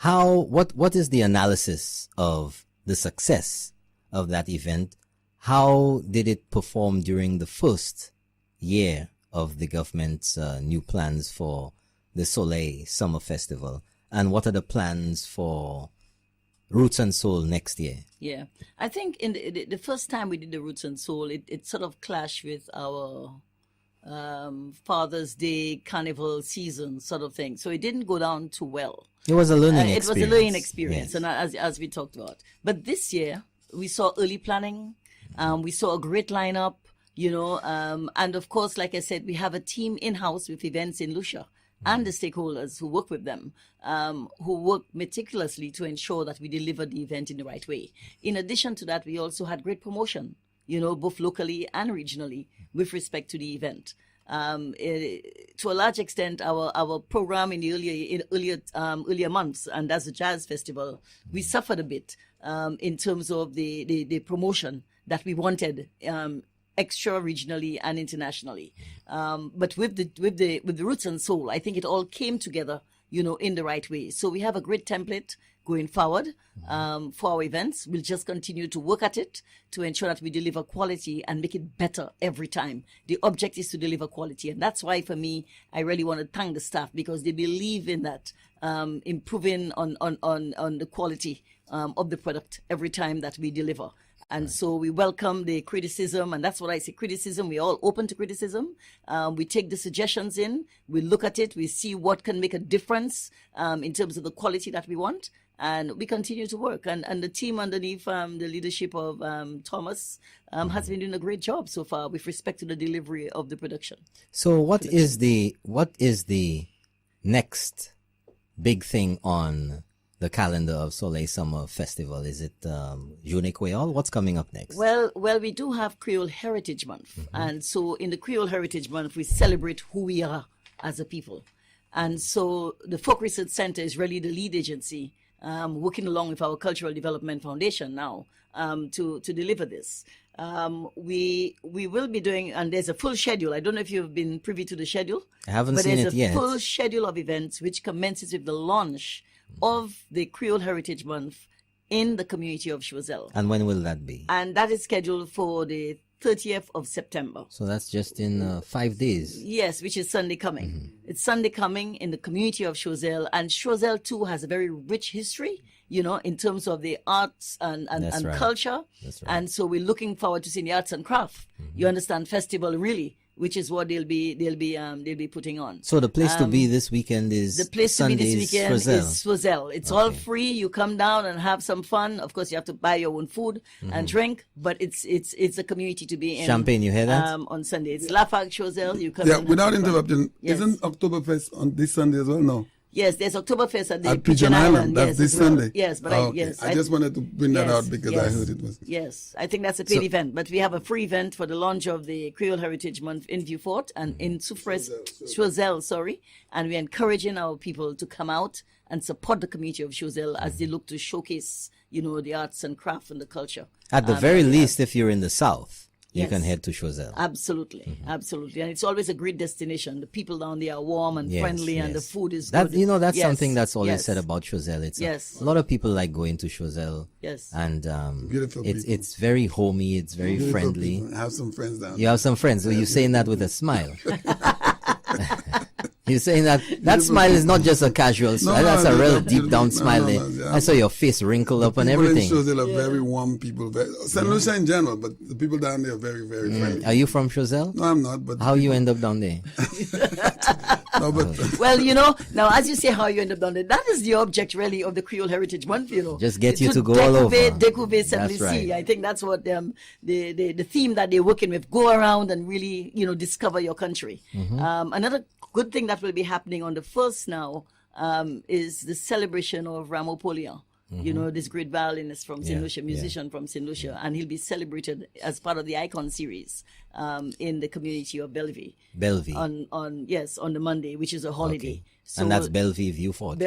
what is the analysis of the success of that event? How did it perform during the first year of the government's new plans for the Soleil Summer Festival? And what are the plans for Roots and Soul next year? Yeah, I think in the first time we did the Roots and Soul, it sort of clashed with our Father's Day carnival season sort of thing. So it didn't go down too well. It was a learning experience. It was a learning experience, yes. And as we talked about. But this year, we saw early planning. We saw a great lineup, and of course, like I said, we have a team in-house with Events in Lucia and the stakeholders who work with them, who work meticulously to ensure that we deliver the event in the right way. In addition to that, we also had great promotion, both locally and regionally with respect to the event. To a large extent, our program in the earlier months, and as a jazz festival, we suffered a bit in terms of the promotion that we wanted extra regionally and internationally. But with the Roots and Soul, I think it all came together, in the right way. So we have a great template going forward for our events. We'll just continue to work at it to ensure that we deliver quality and make it better every time. The object is to deliver quality. And that's why, for me, I really want to thank the staff, because they believe in that, improving on the quality of the product every time that we deliver. And so we welcome the criticism, and that's what I say, criticism. We're all open to criticism. We take the suggestions in, we look at it, we see what can make a difference in terms of the quality that we want, and we continue to work. And the team underneath the leadership of Thomas has been doing a great job so far with respect to the delivery of the production. So what is the next big thing on the calendar of Soleil Summer Festival? Is it Journay Kweyol? What's coming up next? Well, we do have Creole Heritage Month. And so in the Creole Heritage Month, we celebrate who we are as a people. And so the Folk Research Center is really the lead agency, working along with our Cultural Development Foundation now to deliver this. We will be doing, and there's a full schedule. I don't know if you've been privy to the schedule. I haven't seen it yet. But there's a full schedule of events which commences with the launch of the Creole Heritage Month in the community of Choiseul. And when will that be? And that is scheduled for the 30th of September. So that's just in 5 days. Yes, which is Sunday coming. It's Sunday coming in the community of Choiseul. And Choiseul too has a very rich history, in terms of the arts and culture. That's right. And so we're looking forward to seeing the arts and craft, you understand, festival really which is what they'll be putting on. So the place to be this weekend is Sunday's Choiseul. It's all free. You come down and have some fun. Of course, you have to buy your own food and drink, but it's a community to be in. Champagne, you hear that? On Sunday, it's Lafargue Choiseul. You come. Yeah, without interrupting, isn't Oktoberfest on this Sunday as well? No. Yes, there's Oktoberfest at the Pigeon Island. That's this Sunday. Yes, but I just wanted to bring that out because I heard it was. Yes, I think that's a paid event. But we have a free event for the launch of the Creole Heritage Month in Vieux Fort and in Choiseul, and we're encouraging our people to come out and support the community of Choiseul as they look to showcase, the arts and craft and the culture. At the very least, if you're in the South, you can head to Choiseul. Absolutely. And it's always a great destination. The people down there are warm and friendly, and the food is good. That's something that's always said about Choiseul. It's a lot of people like going to Choiseul. Yes. And beautiful it's very homey. It's very beautiful friendly. People. I have some friends down there. You have some friends. So you're saying that with a smile. You're saying that smile is not just a casual smile. That's a real deep down smile. I saw your face wrinkle up and everything. People in Choiseul are very warm people. St. Lucia in general, but the people down there are very, very friendly. Are you from Choiseul? No, I'm not. But how you end up down there? Well, now as you say how you end up down there, that is the object really of the Creole Heritage Month, Just get you to go all over. Découvrir Saint-Lucie. I think that's what the theme that they're working with. Go around and really, discover your country. Another good thing that will be happening on the 1st now is the celebration of Rameau-Poulin. This great violinist from St. Lucia, musician from St. Lucia, and he'll be celebrated as part of the Icon series in the community of Bellevue. On the Monday, which is a holiday. Okay. So, and that's Bellevue Vieux Fort.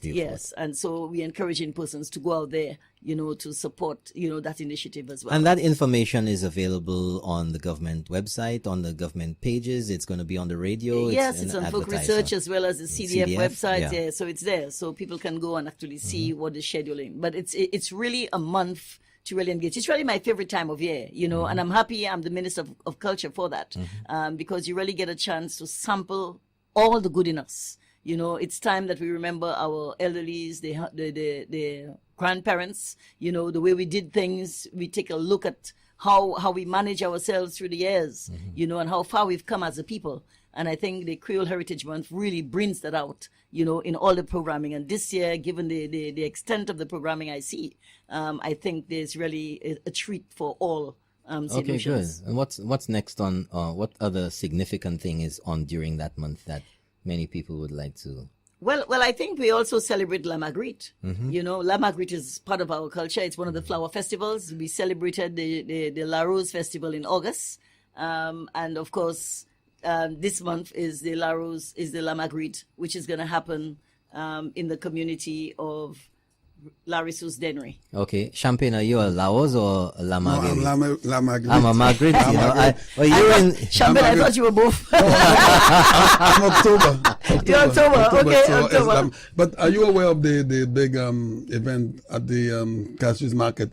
Yes. And so we're encouraging persons to go out there, to support, that initiative as well. And that information is available on the government website, on the government pages. It's going to be on the radio. Yes, it's on Folk Research as well as the CDF website. Yeah, so it's there. So people can go and actually see what is scheduling. But it's really a month to really engage. It's really my favorite time of year, and I'm happy I'm the Minister of Culture for that, because you really get a chance to sample all the good in us. It's time that we remember our elderlies, the grandparents, the way we did things. We take a look at how we manage ourselves through the years, and how far we've come as a people. And I think the Creole Heritage Month really brings that out, in all the programming. And this year, given the extent of the programming I see, I think there's really a treat for all. Okay, good. And what's next on? What other significant thing is on during that month that many people would like to? Well, I think we also celebrate La Marguerite. La Marguerite is part of our culture. It's one of the flower festivals. We celebrated the La Rose Festival in August, and of course, this month is the La Rose, is the La Marguerite, which is going to happen in the community of La Ressource Dennery. Okay. Champagne, are you a Laos or a La Marguerite? No, I'm La Marguerite. I'm a Marguerite. Champagne, I thought you were both. I'm October. You're October. Okay, so October. But are you aware of the big event at the Castries Market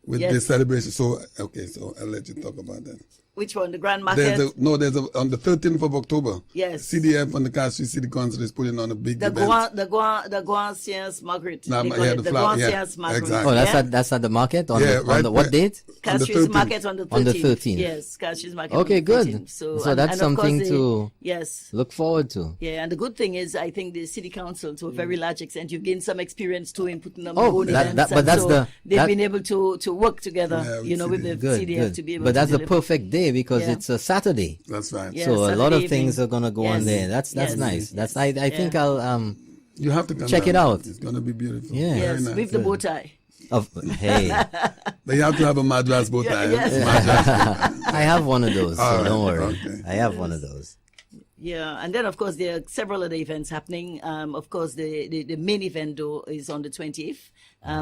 with the celebration? So I'll let you talk about that. Which one? The Grand Market? There's on the 13th of October. Yes. CDF and the Castries City Council is putting on a big event. The Guan Science Margaret. The flower. Margaret. Exactly. Oh, that's at the market on what date? Castries Market on the 13th. On the 13th. Yes, Castries Market. Okay, good. 13th. So that's something to look forward to. Yeah, and the good thing is, I think the City Council, to a very large extent, you've gained some experience too in putting on own events. They've been able to work together, with the CDF to be able to. But that's the perfect day because it's a Saturday. That's right. Yeah, so Saturday a lot of evening. Things are gonna go on there. That's nice. That's I think I'll you have to come check it out. It's gonna be beautiful. Yeah. Yes, nice. with the bow tie. Hey. But you have to have a Madras bow tie. I have one of those, so don't worry. Okay. I have one of those. Yeah, and then of course there are several other events happening. Of course, the main event though is on the 20th.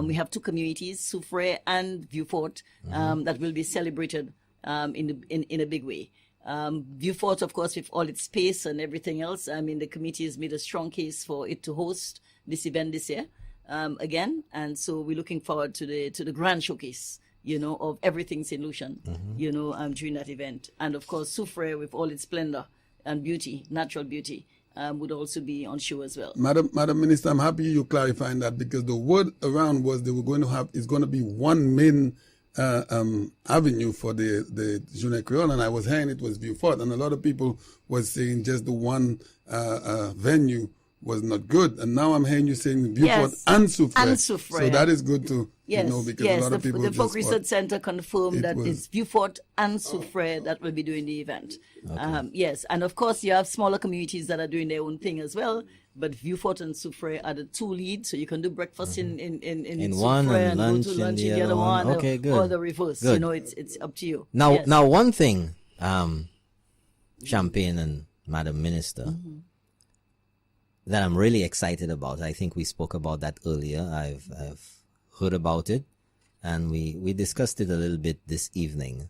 We have two communities, Soufrière and Vieux Fort, that will be celebrated in a big way. Vieux Fort, of course, with all its space and everything else. The committee has made a strong case for it to host this event this year again, and so we're looking forward to the grand showcase, of everything St. Lucian, during that event. And of course, Soufrière with all its splendor and beauty, natural beauty, would also be on show as well. Madam Minister, I'm happy you clarifying that because the word around was they were going to have, it's going to be one main avenue for the Journay Kweyol, and I was hearing it was Vieux Fort, and a lot of people was saying just the one venue was not good, and now I'm hearing you saying Vieux Fort and Soufrière. So that is good to know, because a lot of people the Folk Research Center confirmed that it's Vieux Fort and Soufrière that will be doing the event. Okay. Yes, and of course you have smaller communities that are doing their own thing as well. But Vieux Fort and Soufrière are the two leads, so you can do breakfast in one and lunch go to lunch in the other one. Okay, good. Or the reverse. Good. You know, it's up to you. Now one thing, Champagne and Madam Minister, that I'm really excited about. I think we spoke about that earlier. I've heard about it, and we discussed it a little bit this evening.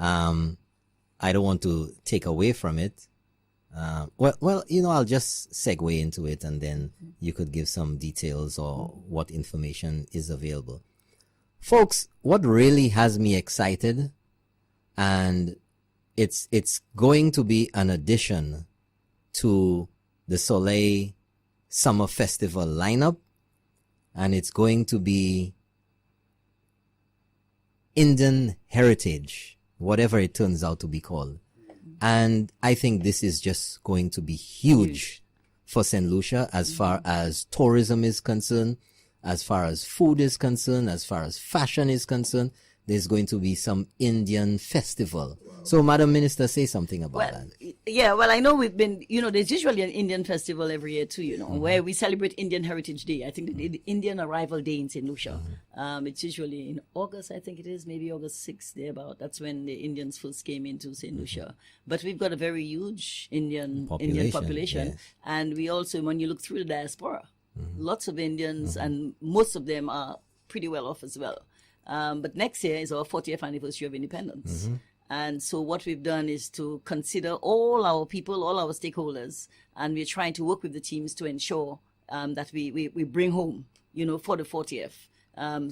I don't want to take away from it. Well, I'll just segue into it, and then you could give some details or what information is available. Folks, what really has me excited, and it's going to be an addition to the Soleil Summer Festival lineup, and it's going to be Indian Heritage, whatever it turns out to be called. And I think this is just going to be huge for St. Lucia as far as tourism is concerned, as far as food is concerned, as far as fashion is concerned. There's going to be some Indian festival. Wow. So, Madam Minister, say something about that. Yeah, well, I know we've been, there's usually an Indian festival every year too, where we celebrate Indian Heritage Day. I think the Indian Arrival Day in St. Lucia. It's usually in August, I think it is, maybe August 6th, thereabout. That's when the Indians first came into St. Lucia. But we've got a very huge Indian population. Yes. And we also, when you look through the diaspora, lots of Indians, and most of them are pretty well off as well. But next year is our 40th anniversary of independence. And so what we've done is to consider all our people, all our stakeholders, and we're trying to work with the teams to ensure that we bring home, for the 40th,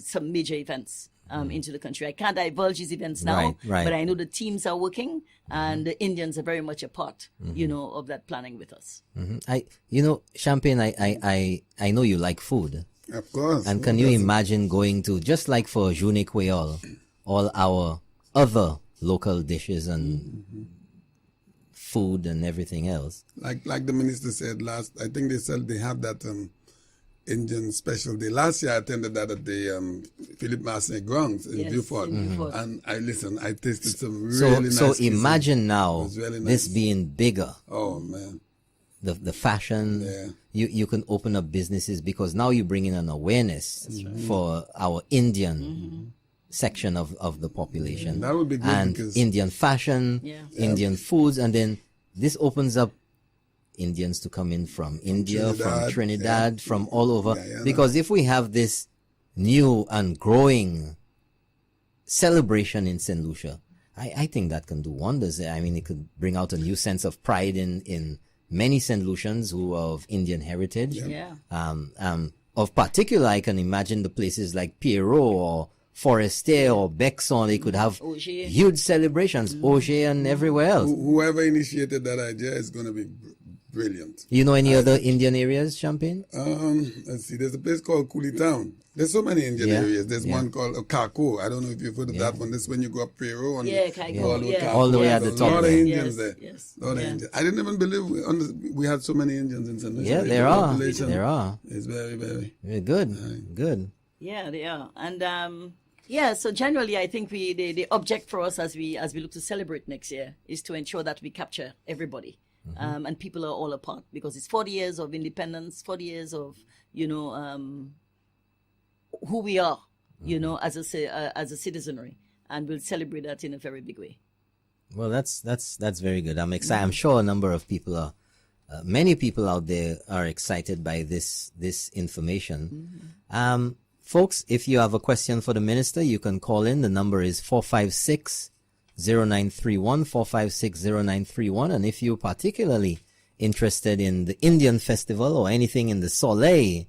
some major events into the country. I can't divulge these events now, right. But I know the teams are working, and the Indians are very much a part, of that planning with us. Champagne, I know you like food. Of course. And can you imagine going to, just like for Journay Kweyol, all our other local dishes and food and everything else? Like the minister said I think they have that Indian special day. Last year I attended that at the Philippe Marcinq grounds in Vieux Fort. And I tasted some really nice So cuisine. Imagine now really nice. This being bigger. Oh, man. The fashion, you can open up businesses, because now you bring in an awareness for our Indian section of the population. That would be good. And Indian fashion, Indian foods, and then this opens up Indians to come in from India, from Trinidad, from all over. Because if we have this new and growing celebration in St. Lucia, I think that can do wonders. I mean, it could bring out a new sense of pride in many St. Lucians who are of Indian heritage. Of particular, I can imagine the places like Pierrot or Forestier or Bexon. They could have huge celebrations, OJO and everywhere else. Whoever initiated that idea is going to be brilliant. You know any other Indian areas, Champagne? Let's see. There's a place called Coolie Town. There's so many Indian areas. There's one called Kako. I don't know if you've heard of that one. This is when you go up Pierrot. All the way at the top. A lot of Indians there. Indians. I didn't even believe we had so many Indians in St. Lucia. Yeah, there are. It's very, very good. Good. Yeah, they are. And so generally I think the object for us as we look to celebrate next year is to ensure that we capture everybody. And people are all a part, because it's 40 years of independence, 40 years of, who we are, as a citizenry, and we'll celebrate that in a very big way. Well, that's very good. I'm excited. I'm sure a number of people many people out there are excited by this information. Folks, if you have a question for the minister, you can call in. The number is 456-0931, 456-0931. And if you're particularly interested in the Indian festival or anything in the Soleil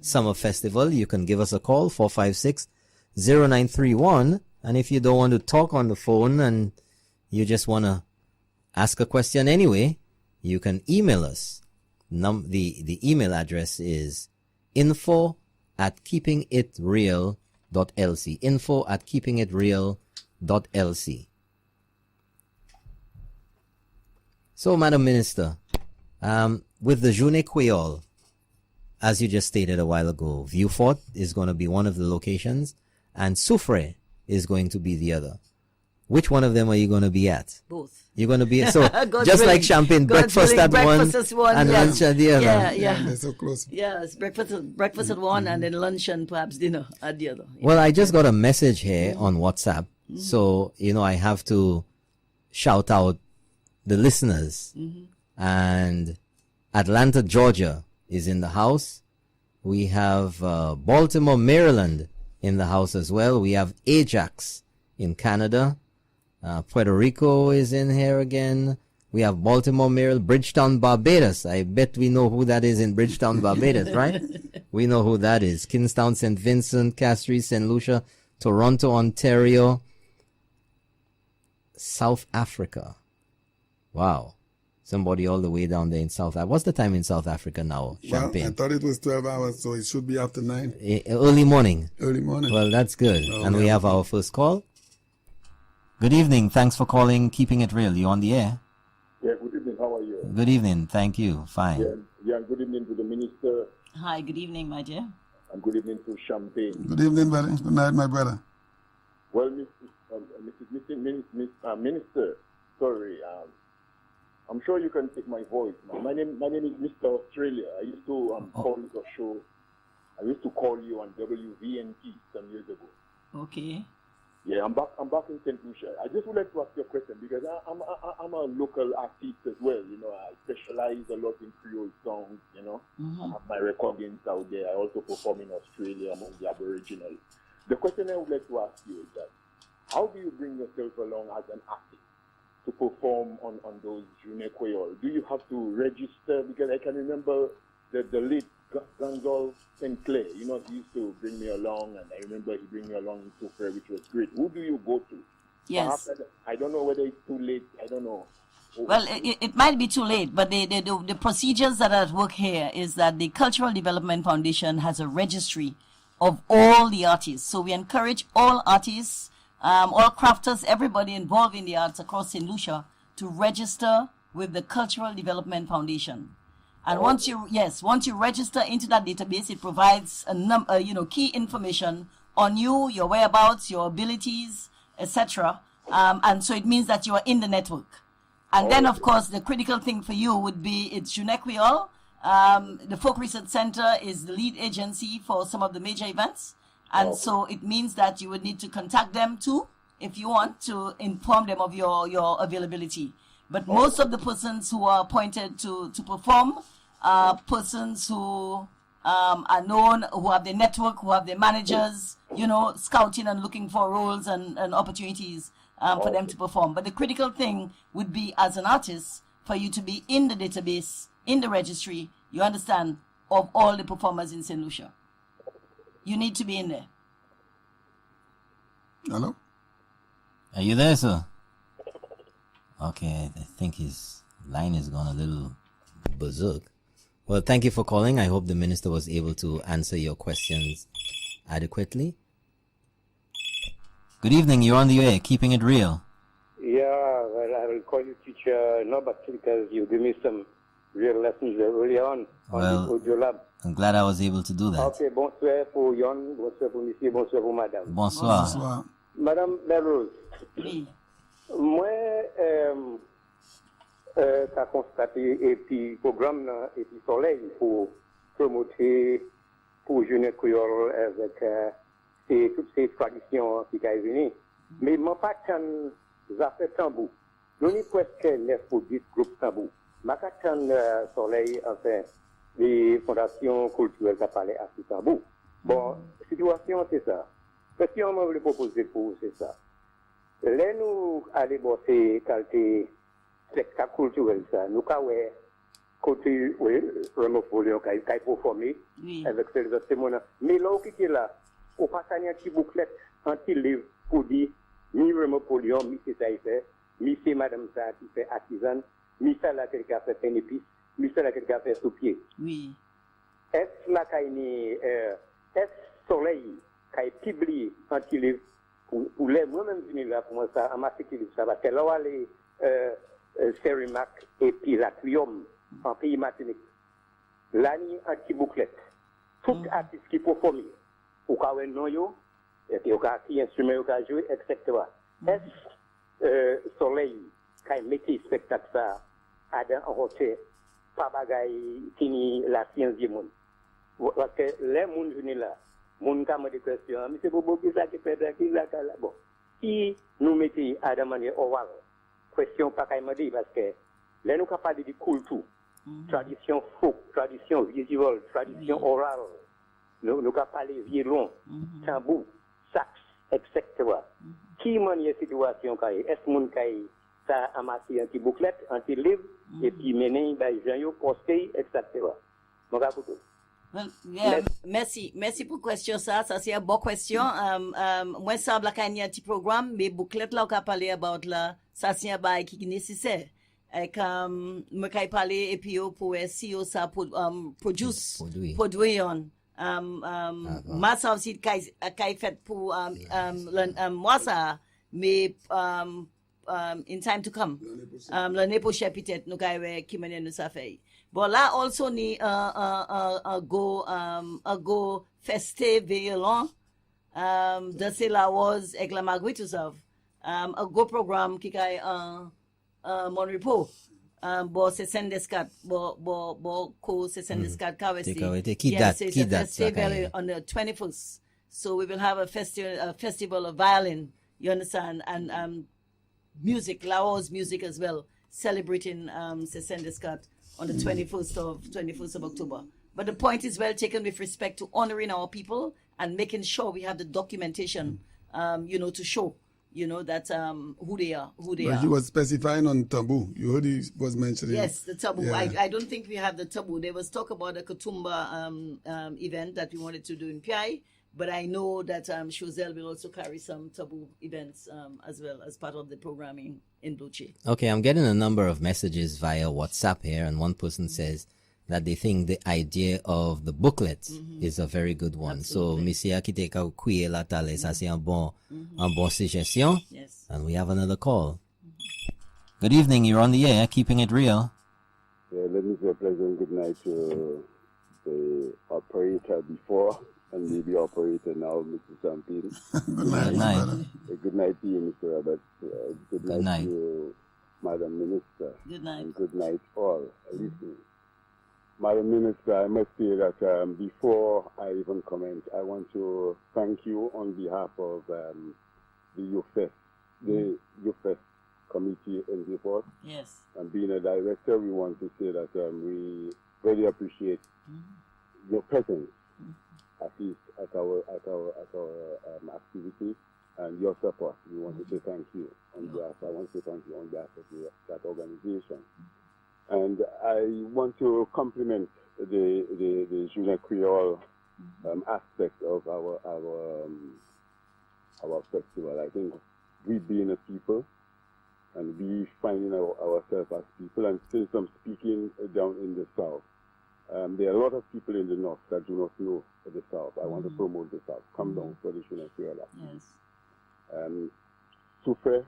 Summer Festival, you can give us a call, 456-0931. And if you don't want to talk on the phone and you just want to ask a question anyway, you can email us. The email address is info@keepingitreal.org. info@keepingitreal.lc. info@keepingitreal.lc. So, Madam Minister, with the Journay Kweyol, as you just stated a while ago, Vieux Fort is going to be one of the locations, and Soufre is going to be the other. Which one of them are you going to be at? Both. You're going to be so just willing. like champagne, breakfast at one, and lunch at the other. Yeah. They're so close. Yes, breakfast at one, and then lunch and perhaps dinner at the other. Well, I just got a message here on WhatsApp, so I have to shout out the listeners. And Atlanta, Georgia is in the house. We have Baltimore, Maryland in the house as well. We have Ajax in Canada. Puerto Rico is in here again. We have Baltimore, Maryland, Bridgetown, Barbados. I bet we know who that is in Bridgetown, Barbados, right? We know who that is. Kingstown, St. Vincent, Castries, St. Lucia, Toronto, Ontario, South Africa. Wow. Somebody all the way down there in South Africa. What's the time in South Africa now, Champagne? Well, I thought it was 12 hours, so it should be after 9. Early morning. Early morning. Well, that's good. Oh, and we have our first call. Good evening. Thanks for calling Keeping It Real. You on the air? Yeah, good evening. How are you? Good evening. Thank you. Fine. Yeah, good evening to the minister. Hi, good evening, my dear. And good evening to Champagne. Good evening, buddy. Good night, my brother. Well, Minister, sorry, I'm sure you can take my voice now. My name is Mr. Australia. I used to call the show. I used to call you on WVNT some years ago. Okay. Yeah, I'm back in St. Lucia. I just would like to ask you a question because I'm a local artist as well. I specialize a lot in Creole songs. I have my recordings out there. I also perform in Australia among the Aboriginal. The question I would like to ask you is that how do you bring yourself along as an artist to perform on those Journay Kweyol? Do you have to register? Because I can remember the late Gonzalo St. Clair, he used to bring me along, and I remember he bring me along to fair, which was great. Who do you go to? Yes. I don't know whether it's too late. I don't know. Well, it might be too late, but the procedures that are at work here is that the Cultural Development Foundation has a registry of all the artists. So we encourage all artists, all crafters, everybody involved in the arts across St. Lucia to register with the Cultural Development Foundation. And once you register into that database, it provides key information on you, your whereabouts, your abilities, etc. And so it means that you are in the network. And then, of course, the critical thing for you would be it's Journay Kweyol. The Folk Research Center is the lead agency for some of the major events. And so it means that you would need to contact them too, if you want to inform them of your availability. But most of the persons who are appointed to perform are persons who are known, who have their network, who have their managers, scouting and looking for roles and opportunities for them to perform. But the critical thing would be, as an artist, for you to be in the database, in the registry, you understand, of all the performers in St. Lucia. You need to be in there. Hello? Are you there, sir? Okay, I think his line is gone a little berserk. Well, thank you for calling. I hope the minister was able to answer your questions adequately. Good evening. You're on the air, Keeping It Real. Yeah, well, I will call you teacher, no, but because you give me some real lessons early on the OJO Labs. I'm glad I was able to do that. Ok, bonsoir pour Yon, bonsoir pour monsieur, bonsoir pour madame. Bonsoir. Bonsoir. Madame Belrose, Oui. moi, t'as constaté et puis programme et puis Soleil pour promouvoir pour Journay Kweyol avec toutes ces traditions qui sont venues. Mais moi pas quand ça fait tambour. Nous avons presque 9 ou 10 groupes tambour. Ma quand Soleil enfin les fondations culturelles qui parlé à ce tambour. Bon, situation c'est ça. Question que je voulais proposer pour vous, c'est ça. Là, nous allons bosser qualité spectacle culturel, ça. Nous avons côté, Remofolio, qui a performé avec ces autres témoins. Mais là, qui est là, on passe à un petit bouclette, un petit livre pour dire, mi Remofolio, mi c'est ça, il fait, mi c'est madame ça qui fait artisan, mi ça là, quelqu'un fait pain épice, mi ça là, quelqu'un fait sous pied. Oui. Est-ce là, est-ce Soleil, qui publie un petit livre pour les moi-même venir là pour moi ça amasser qui livre ça parce que là les Cérimac et puis la Trium en pays Martinique là ni un petit bouclette tout artiste qui performe ou ka wen non yo et puis au cas qui instrument au cas jouer etc. Est Soleil qui mettait spectacle ça à dans hôtel pas bagaille fini la science du monde parce que les monde venir là monde ka me des questions monsieur Bobo qui ça qui fait qui là bon si nous mettons à de manière orale question pas qu'à me dire parce que là nous capable de cool tout tradition folk tradition visuelle tradition orale nous capable de violon tambour sax etc. qui manière situation kay est monde kay ça amasser un petit bouclette un petit livre et puis mener ben gens poster etc. mon gars Well, yeah, merci pour question ça c'est une bonne question moi semble qu'il y a un petit programme mais bouclette là on a parlé about là ça c'est un bail qui est nécessaire et comme moi kay parler et puis pour si ça produce on massa aussi kay fait pour moi ça mais in time to come l'année prochaine peut-être nous kay qui mener nous ça fait. Bon là also ni a go festival de c'est la was avec la Marguerite a go programme qui kay mon repos bo c'est Sendescat bo ko c'est Sendescat kawesi qui date on the 21st so we will have a festival of violin you understand and music Laos music as well celebrating c'est Sendescat on the 21st of October. But the point is well taken with respect to honoring our people and making sure we have the documentation, to show, that who they are. He was specifying on taboo. You heard he was mentioning. Yes, the taboo. Yeah. I don't think we have the taboo. There was talk about a Katumba event that we wanted to do in PI, but I know that Choselle will also carry some taboo events as well as part of the programming in Bluche. Okay, I'm getting a number of messages via WhatsApp here, and one person says that they think the idea of the booklet is a very good one. Absolutely. So, Monsieur Kiteka Kweyol Atale, ça c'est un bon suggestion. Yes. And we have another call. Good evening, you're on the air, keeping it real. Yeah, let me say a pleasant good night to the operator before and the operator now, Mr. Champagne. Good night. Good night. Good night to you, Mr. Robert. Good night to you, Madam Minister. Good night. And good night all listening. Madam Minister, I must say that before I even comment, I want to thank you on behalf of the Youth Fest, the Youth Fest Committee in Newport. Yes. And being a director, we want to say that we really appreciate your presence, at least at our activity, and your support. We want to say thank you on behalf. I want to say thank you on behalf of that organization. And I want to compliment the Journay Kweyol aspect of our festival. I think we being a people, and we finding ourselves as people, and since I'm speaking down in the south, there are a lot of people in the north that do not know the south. I want to promote the south. Come down for the Journay Kweyol. Yes. Souffre,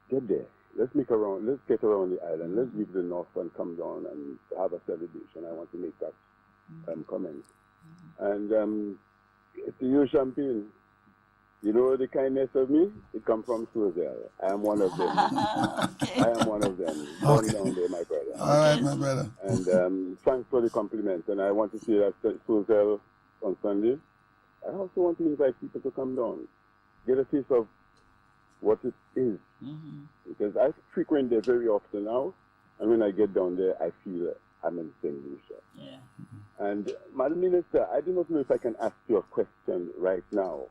get there. Let's get around the island. Let's leave the north and come down and have a celebration. I want to make that comment. And to you, Champagne, you know the kindness of me? It comes from Soleil. I am one of them. Okay. I am one of them. Born down there, my brother. All right, my brother. And thanks for the compliment. And I want to say that Soleil on Sunday, I also want to invite people to come down, get a taste of what it is. Because I frequent there very often now, and when I get down there, I feel I'm in St. Lucia. Yeah. And Madam Minister, I do not know if I can ask you a question right now.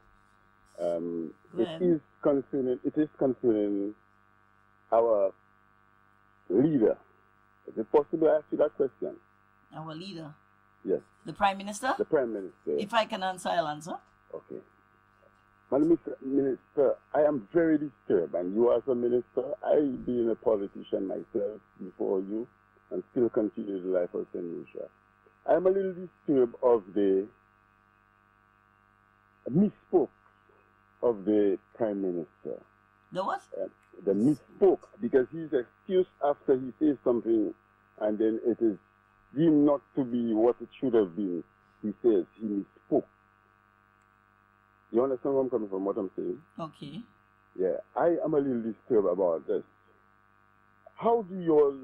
It is concerning our leader. Is it possible to ask you that question? Our leader? Yes. The Prime Minister? The Prime Minister. If I can answer, I'll answer. Okay. Madam Minister, I am very disturbed, and you as a minister, I being a politician myself before you, and still continue the life of St. Lucia. I am a little disturbed of the misspoke of the Prime Minister. The what? The misspoke, because he's excused after he says something and then it is deemed not to be what it should have been. He says he misspoke. You understand where I'm coming from, what I'm saying? Okay. Yeah, I am a little disturbed about this. How do you all,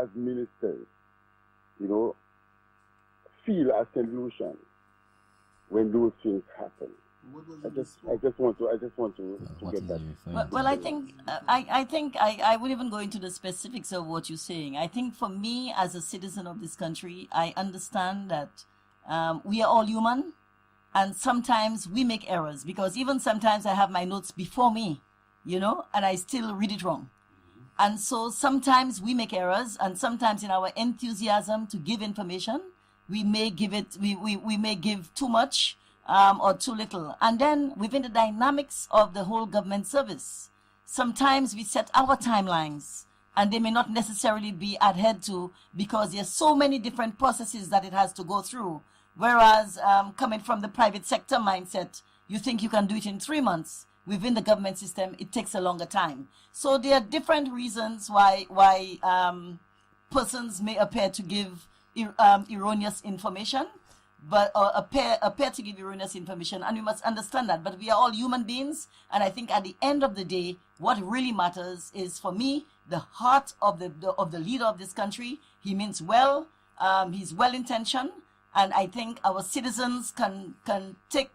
as ministers, you know, feel as St. Lucian when those things happen? I just want to get that. Well, I think I would even go into the specifics of what you're saying. I think for me, as a citizen of this country, I understand that we are all human, and sometimes we make errors, because even sometimes I have my notes before me, you know, and I still read it wrong. And so sometimes we make errors, and sometimes in our enthusiasm to give information, we may give we may give too much or too little. And then within the dynamics of the whole government service, sometimes we set our timelines and they may not necessarily be adhered to, because there's so many different processes that it has to go through. Whereas coming from the private sector mindset, you think you can do it in 3 months. Within the government system, it takes a longer time. So there are different reasons why persons may appear to give erroneous information, but appear to give erroneous information, and we must understand that. But we are all human beings, and I think at the end of the day, what really matters is, for me, the heart of the leader of this country. He means well. He's well intentioned, and I think our citizens can take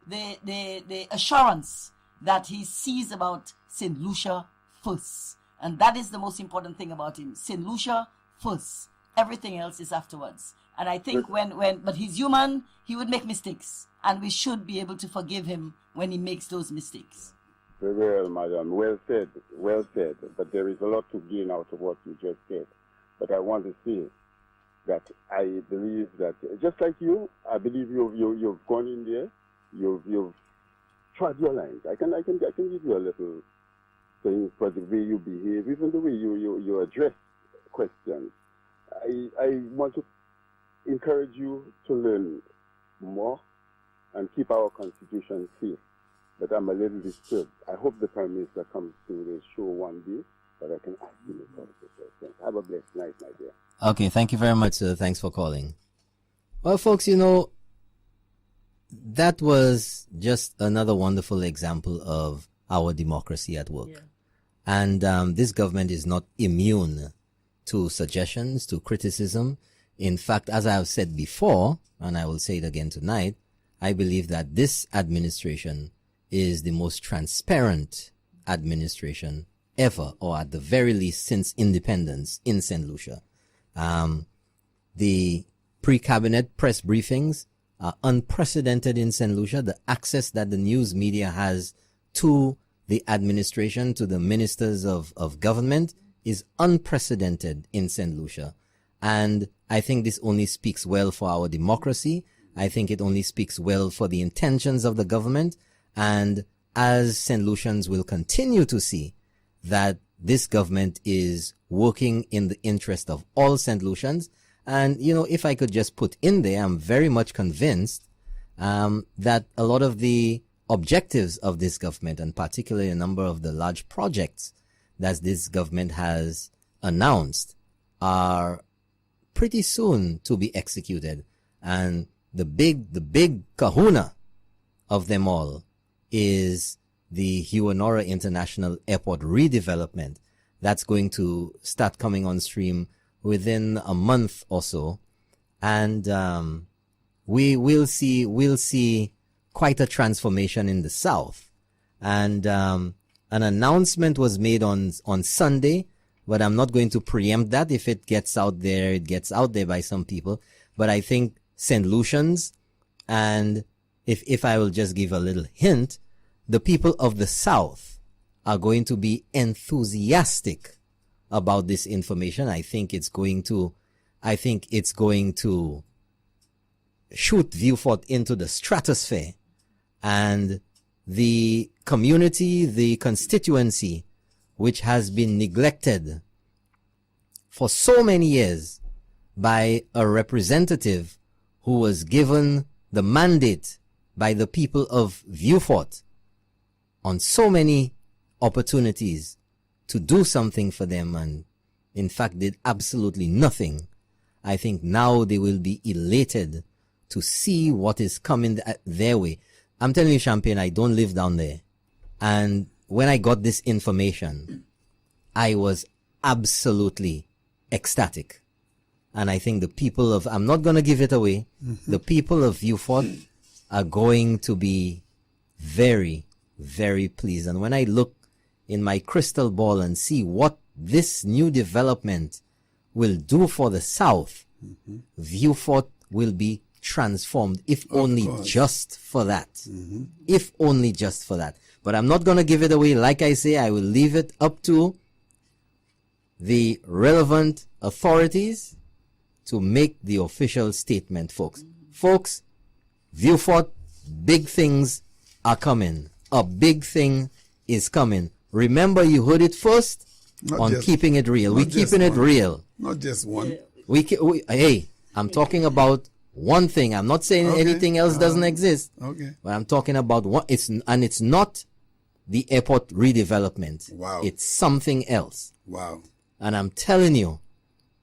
the assurance that he sees about St. Lucia first. And that is the most important thing about him. St. Lucia first. Everything else is afterwards. And I think but he's human, he would make mistakes. And we should be able to forgive him when he makes those mistakes. Very well, madam. Well said. Well said. But there is a lot to gain out of what you just said. But I want to say that I believe that, just like you, I believe you've gone in there, you've tried your lines. I can give you a little thing for the way you behave, even the way you address questions. I want to encourage you to learn more and keep our Constitution safe. But I'm a little disturbed. I hope the Prime Minister comes to the show one day, but I can ask him a couple of questions. Have a blessed night, my dear. Okay, thank you very much, sir. Thanks for calling. Well, folks, you know, that was just another wonderful example of our democracy at work. Yeah. And this government is not immune to suggestions, to criticism. In fact, as I have said before, and I will say it again tonight, I believe that this administration is the most transparent administration ever, or at the very least since independence in St. Lucia. The pre-cabinet press briefings are unprecedented in St. Lucia. The access that the news media has to the administration, to the ministers of government, is unprecedented in St. Lucia. And I think this only speaks well for our democracy. I think it only speaks well for the intentions of the government. And as St. Lucians will continue to see that this government is working in the interest of all St. Lucians. And, you know, if I could just put in there, I'm very much convinced that a lot of the objectives of this government, and particularly a number of the large projects that this government has announced, are pretty soon to be executed. And the big kahuna of them all is the Huonora International Airport redevelopment. That's going to start coming on stream within a month or so. And we'll see quite a transformation in the South. And an announcement was made on Sunday, but I'm not going to preempt that. If it gets out there, it gets out there by some people. But I think St. Lucians, and if I will just give a little hint, the people of the South are going to be enthusiastic about this information. I think it's going to shoot Viewfort into the stratosphere, and the community, the constituency, which has been neglected for so many years by a representative who was given the mandate by the people of Vieux Fort on so many opportunities to do something for them, and in fact did absolutely nothing, I think now they will be elated to see what is coming their way. I'm telling you, Champagne, I don't live down there. And when I got this information, I was absolutely ecstatic. And I think the people of, I'm not going to give it away, the people of Vieux Fort are going to be very, very pleased. And when I look in my crystal ball and see what this new development will do for the South, Vieux Fort will be transformed, if only just for that. If only just for that. But I'm not going to give it away. Like I say, I will leave it up to the relevant authorities to make the official statement, folks. Folks, Vieux Fort, big things are coming. A big thing is coming. Remember, you heard it first on Keeping It Real. We're keeping it real. Not just one. Hey, I'm talking about one thing. I'm not saying anything else doesn't exist. Okay. But I'm talking about one. It's not the airport redevelopment. Wow. It's something else. Wow. And I'm telling you,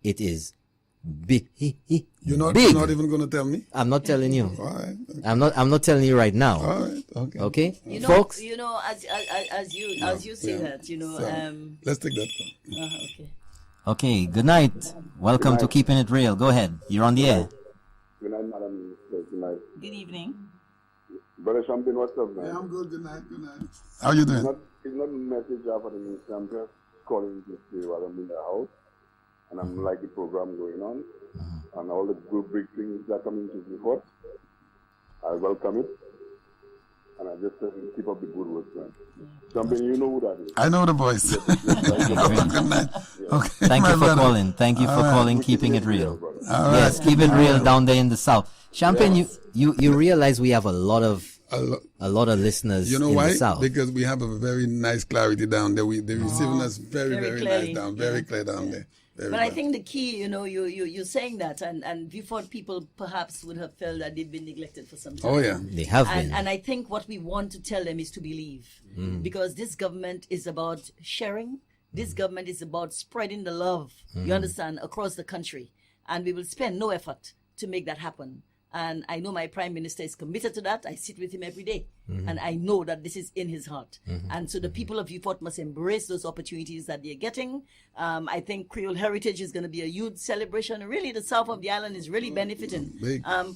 it is big. You're not even going to tell me? I'm not telling you. All right. Okay. I'm not telling you right now. All right. Okay. Okay? Folks. You As you say that, So, let's take that one. Okay. Okay, good night. Welcome to Keeping It Real. Go ahead. You're on the air. Good night, madam. Good night. Good evening. Brother Champagne, what's up, man? Yeah, I'm good. Good night. Good night. How you doing? It's not a message for the minister. I'm just calling to see what I'm in the house. And I'm like the program going on. And all the good big things that are coming to the court. I welcome it. And I just keep up the good work, man. Champagne, you know who that is. I know the voice. Good night. Okay. Thank you for brother. calling. Thank you for calling, Keeping It Real. All Yes, right. keep it real down there in the South. Champagne, you realize we have a lot of listeners You know in why? the South. Because we have a very nice clarity down there. They're receiving us very, Very very clearly. nice down, very clear down there. Very But I well. think the key, you're saying that, and Vieux Fort people perhaps would have felt that they've been neglected for some time. Oh yeah. They have been. And I think what we want to tell them is to believe, because this government is about sharing. This government is about spreading the love, you understand, across the country. And we will spend no effort to make that happen. And I know my prime minister is committed to that. I sit with him every day. And I know that this is in his heart. And so the people of Vieux Fort must embrace those opportunities that they're getting. I think Creole Heritage is going to be a huge celebration. Really, the south of the island is really benefiting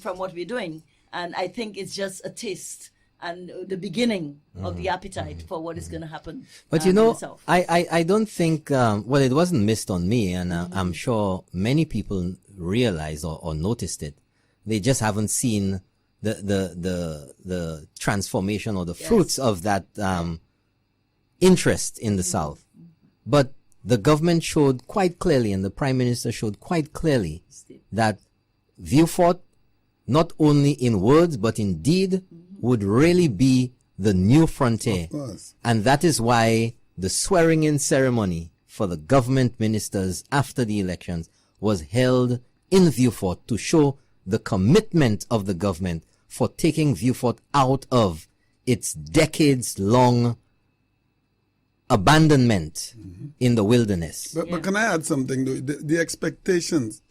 from what we're doing. And I think it's just a taste and the beginning of the appetite for what is going to happen. But in the south. I don't think, well, it wasn't missed on me, and I'm sure many people realized or noticed it. They just haven't seen the transformation or the fruits of that interest in the South. But the government showed quite clearly, and the Prime Minister showed quite clearly, that Vieux Fort, not only in words but in deed, would really be the new frontier. Of course. And that is why the swearing-in ceremony for the government ministers after the elections was held in Vieux Fort to show the commitment of the government for taking Vieux Fort out of its decades-long abandonment in the wilderness. But can I add something? The expectations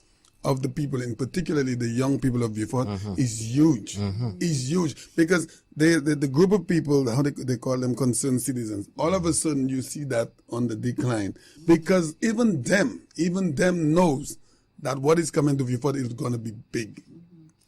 of the people, and particularly the young people of Vieux Fort, is huge. Is huge because the group of people, how they call them, concerned citizens. All of a sudden, you see that on the decline because even them knows that what is coming to Vieux Fort is going to be big.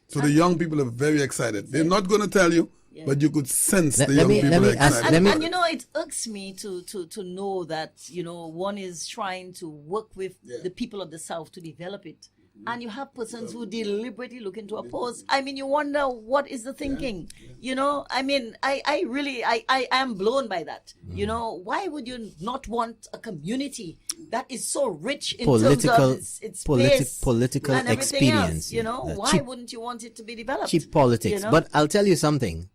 So the young people are very excited. They're not going to tell you, but you could sense the young people are excited. And it irks me to know that, one is trying to work with the people of the South to develop it. And you have persons who deliberately looking to oppose. I mean, you wonder what is the thinking. I mean, I am blown by that. Why would you not want a community that is so rich in terms of its space political and everything experience? Else, why wouldn't you want it to be developed? Cheap politics. But I'll tell you something.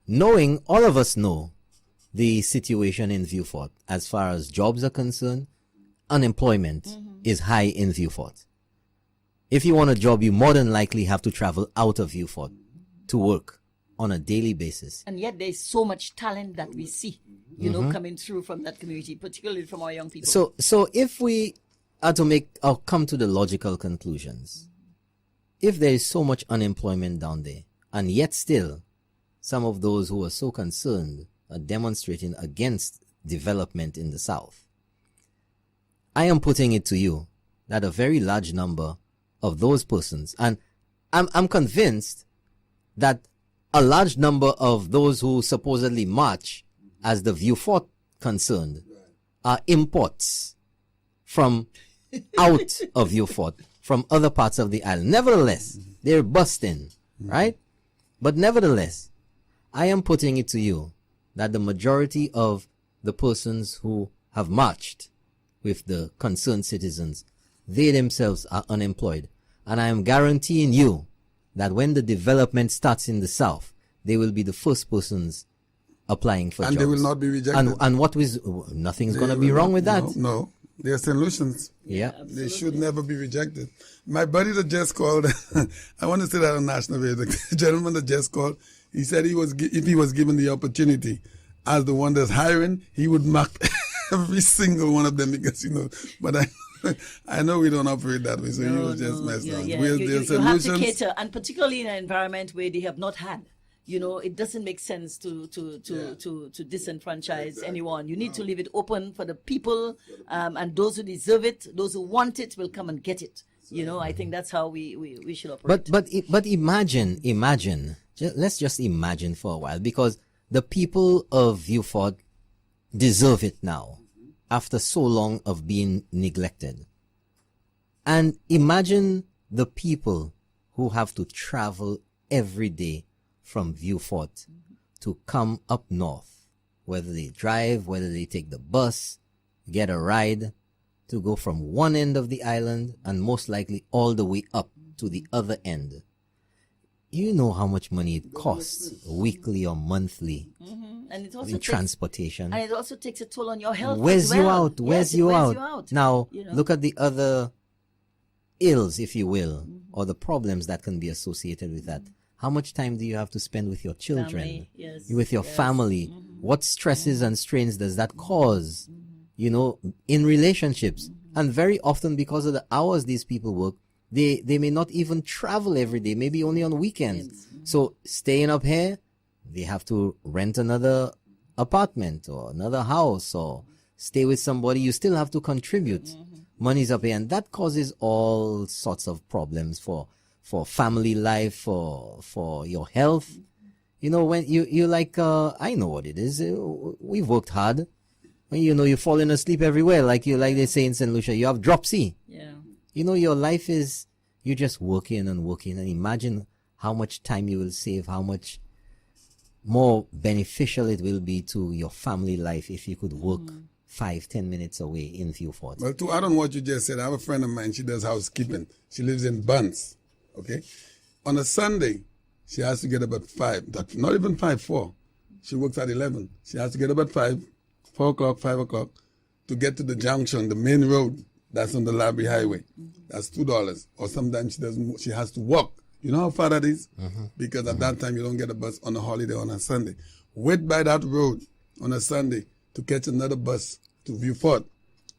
Knowing, all of us know the situation in Vieux Fort as far as jobs are concerned, unemployment is high in Vieux Fort. If you want a job, you more than likely have to travel out of Vieux Fort to work on a daily basis. And yet there's so much talent that we see, you know, coming through from that community, particularly from our young people. So if we are to make or come to the logical conclusions, if there is so much unemployment down there, and yet still some of those who are so concerned are demonstrating against development in the South, I am putting it to you that a very large number of those persons, and I'm convinced that a large number of those who supposedly march as the Vieux Fort concerned are imports from out of Vieux Fort, from other parts of the island. Nevertheless, they're busting, right? But nevertheless, I am putting it to you that the majority of the persons who have marched with the concerned citizens, they themselves are unemployed. And I am guaranteeing you that when the development starts in the South, they will be the first persons applying for jobs. And they will not be rejected. And what was, nothing's going to be wrong with that. No, there are solutions. Yeah. They should never be rejected. My buddy that just called, I want to say that on national radio, the gentleman that just called, he said if he was given the opportunity as the one that's hiring, he would mark every single one of them because, you know, but I know we don't operate that way, so he was just messed around. You have to cater, and particularly in an environment where they have not had. You know, it doesn't make sense to disenfranchise anyone. You need to leave it open for the people, and those who deserve it, those who want it, will come and get it. You know, I think that's how we should operate. But imagine. Let's just imagine for a while, because the people of Vieux Fort deserve it now, after so long of being neglected. And imagine the people who have to travel every day from Vieux Fort to come up north, whether they drive, whether they take the bus, get a ride, to go from one end of the island and most likely all the way up to the other end. You know how much money it costs weekly or monthly and it also in transportation. And it also takes a toll on your health. Wears as well. you out. Wears you you out. Now, you know. look at the other ills, if you will, or the problems that can be associated with that. How much time do you have to spend with your children, with your family? What stresses and strains does that cause, you know, in relationships? And very often, because of the hours these people work, they may not even travel every day, maybe only on weekends. So staying up here, they have to rent another apartment or another house or stay with somebody. You still have to contribute. Money's up here, and that causes all sorts of problems for family life, for your health. You know, when you like, I know what it is. We've worked hard. When, you know, you're falling asleep everywhere, like they say in St. Lucia, you have dropsy. Yeah. You know, your life is, you're just working and working, and imagine how much time you will save, how much more beneficial it will be to your family life if you could work 5-10 minutes away in Vieux Fort. Well, to add on what you just said, I have a friend of mine, she does housekeeping. She lives in Bunce, okay? On a Sunday, she has to get up at 5, not even 4. She works at 11. She has to get up at 4 o'clock, 5 o'clock, to get to the junction, the main road that's on the Library Highway. That's $2. Or sometimes she has to walk. You know how far that is? Because at that time, you don't get a bus on a holiday on a Sunday. Wait by that road on a Sunday to catch another bus to Vieux Fort.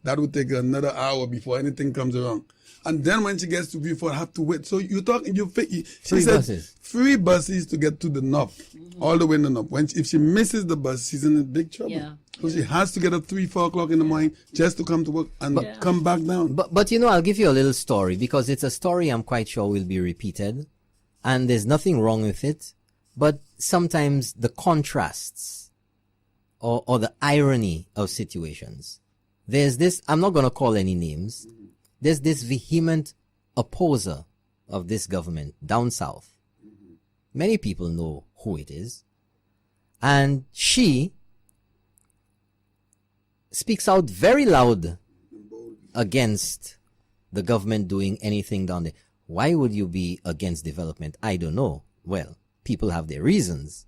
That would take another hour before anything comes around. And then when she gets to Vieux Fort, have to wait. So she said free buses to get to the north, all the way in the north. If she misses the bus, she's in big trouble. Yeah. So she has to get up 3-4 o'clock in the morning just to come to work and come back down. But you know, I'll give you a little story, because it's a story I'm quite sure will be repeated, and there's nothing wrong with it. But sometimes the contrasts or the irony of situations. There's this, I'm not going to call any names. There's this vehement opposer of this government down south. Many people know who it is. And she speaks out very loud against the government doing anything down there. Why would you be against development? I don't know. Well, people have their reasons.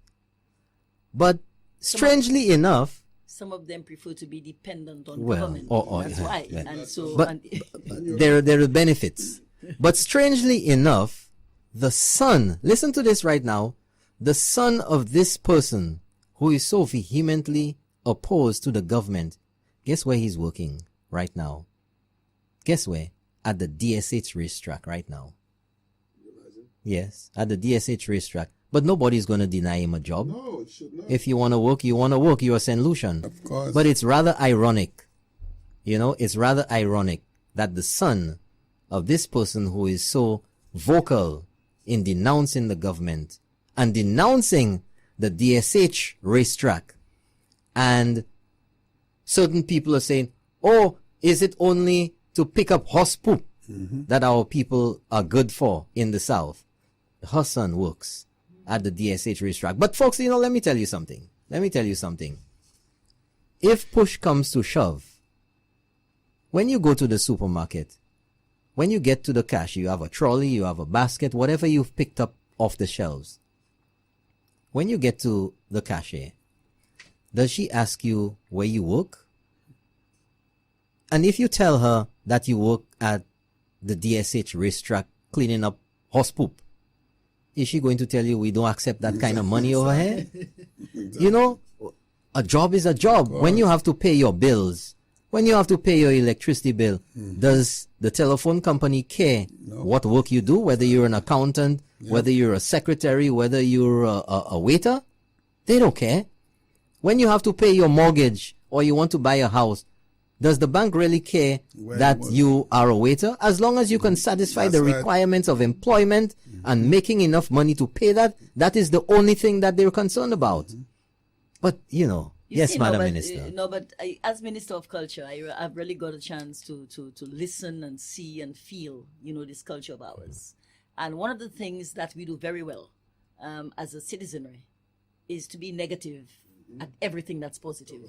But strangely enough, some of them prefer to be dependent on government. That's why. Yeah. And so, but there are benefits. But strangely enough, the son, listen to this right now, the son of this person who is so vehemently opposed to the government, guess where he's working right now? Guess where? At the DSH racetrack right now. Yes, at the DSH racetrack. But nobody's going to deny him a job. No, it should not. If you want to work, you want to work. You're a St. Lucian. Of course. But it's rather ironic. You know, it's rather ironic that the son of this person who is so vocal in denouncing the government and denouncing the DSH racetrack, and certain people are saying, oh, is it only to pick up horse poop that our people are good for in the South? Her son works at the DSH racetrack. But folks, you know, let me tell you something. If push comes to shove, when you go to the supermarket, when you get to the cash, you have a trolley, you have a basket, whatever you've picked up off the shelves. When you get to the cashier, does she ask you where you work? And if you tell her that you work at the DSH racetrack cleaning up horse poop, is she going to tell you we don't accept that kind of money over here? You know, a job is a job. When you have to pay your bills, when you have to pay your electricity bill, does the telephone company care what work you do, whether you're an accountant, whether you're a secretary, whether you're a waiter? They don't care. When you have to pay your mortgage or you want to buy a house, does the bank really care that you are a waiter? As long as you can satisfy the requirements of employment and making enough money to pay that, that is the only thing that they're concerned about. But, you know, yes, Madam Minister. As Minister of Culture, I've really got a chance to listen and see and feel, you know, this culture of ours. And one of the things that we do very well as a citizenry is to be negative at everything that's positive.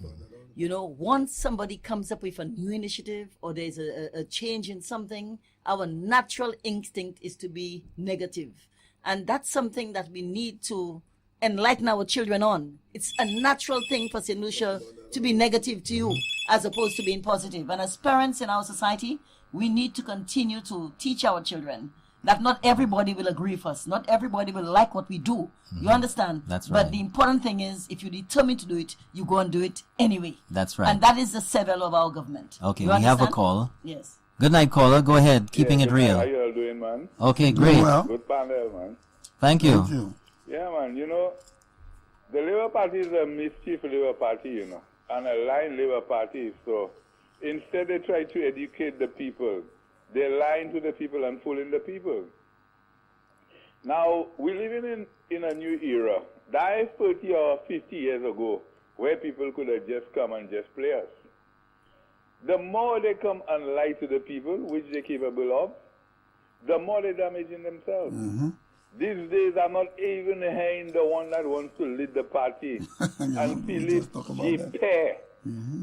You know, once somebody comes up with a new initiative or there's a change in something, our natural instinct is to be negative. And that's something that we need to enlighten our children on. It's a natural thing for St. Lucia to be negative to you as opposed to being positive. And as parents in our society, we need to continue to teach our children that not everybody will agree with us. Not everybody will like what we do. You understand? That's right. But the important thing is, if you're determined to do it, you go and do it anyway. That's right. And that is the level of our government. Okay, you we understand? have a call. Yes. Good night, caller. Go ahead. Keeping it real. How you all doing, man? Okay, great. Well. Good panel, man. Thank you. Thank you. Yeah, man. You know, the Labour Party is a mischief Labour Party, you know, and a lying Labour Party. So instead they try to educate the people, they're lying to the people and fooling the people. Now, we're living in a new era. That is 30 or 50 years ago, where people could have just come and just play us. The more they come and lie to the people, which they're capable of, the more they're damaging themselves. These days, I'm not even hearing the one that wants to lead the party and Philip Pair,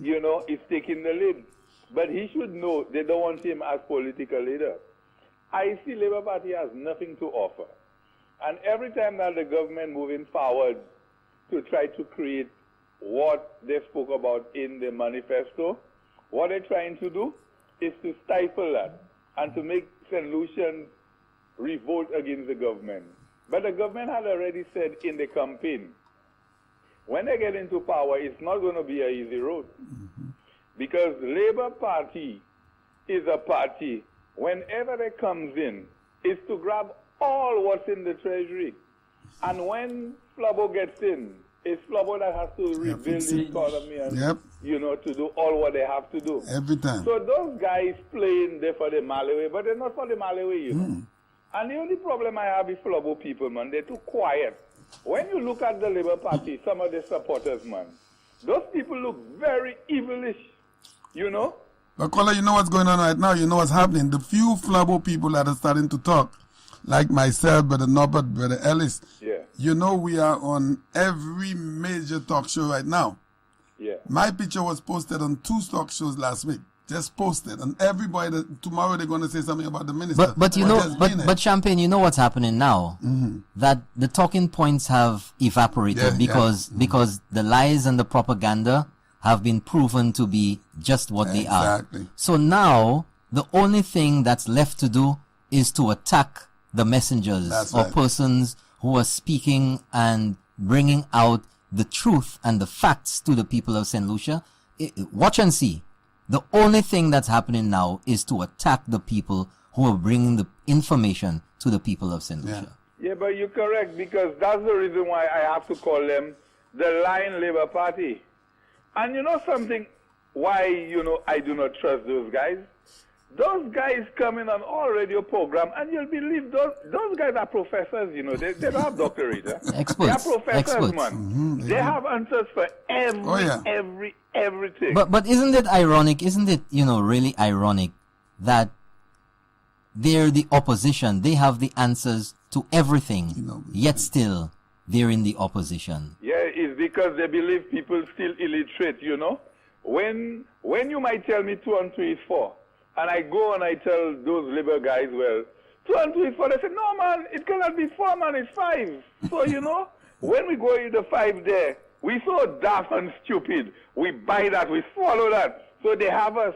you know, is taking the lead. But he should know they don't want him as political leader. I see Labour Party has nothing to offer. And every time that the government moving forward to try to create what they spoke about in the manifesto, what they're trying to do is to stifle that and to make St. Lucian revolt against the government. But the government had already said in the campaign, when they get into power, it's not going to be an easy road. Because Labour Party is a party, whenever it comes in, is to grab all what's in the treasury. And when Flabo gets in, it's Flabo that has to rebuild the economy and, you know, to do all what they have to do. Every time. So those guys playing there for the Malawi, but they're not for the Malawi, you know. And the only problem I have is Flabo people, man, they're too quiet. When you look at the Labour Party, some of the supporters, man, those people look very evilish, you know. But Kola, you know what's going on right now? You know what's happening? The few Flabo people that are starting to talk, like myself, Brother Norbert, Brother Ellis, you know we are on every major talk show right now. My picture was posted on 2 talk shows last week. Just posted. And everybody, tomorrow they're going to say something about the minister. But you know, but Champagne, you know what's happening now? That the talking points have evaporated because the lies and the propaganda have been proven to be just what they are. So now, the only thing that's left to do is to attack the messengers or persons who are speaking and bringing out the truth and the facts to the people of St. Lucia. Watch and see. The only thing that's happening now is to attack the people who are bringing the information to the people of St. Lucia. Yeah, but you're correct, because that's the reason why I have to call them the Lion Labour Party. And you know something, why, I do not trust those guys? Those guys come in on all radio program, and you'll believe those guys are professors, they don't have doctorates. Experts. They are professors, man. Mm-hmm. They have answers for everything. But isn't it ironic, really ironic that they're the opposition, they have the answers to everything, yet still they're in the opposition? Yeah, it's because they believe people still illiterate, When you might tell me 2 and 2 is 4, and I go and I tell those Labour guys, well, 2 and 2 is 4, they say, no, man, it cannot be 4, man, it's 5. So, when we go in the 5 there, we so daft and stupid. We buy that, we swallow that. So they have us.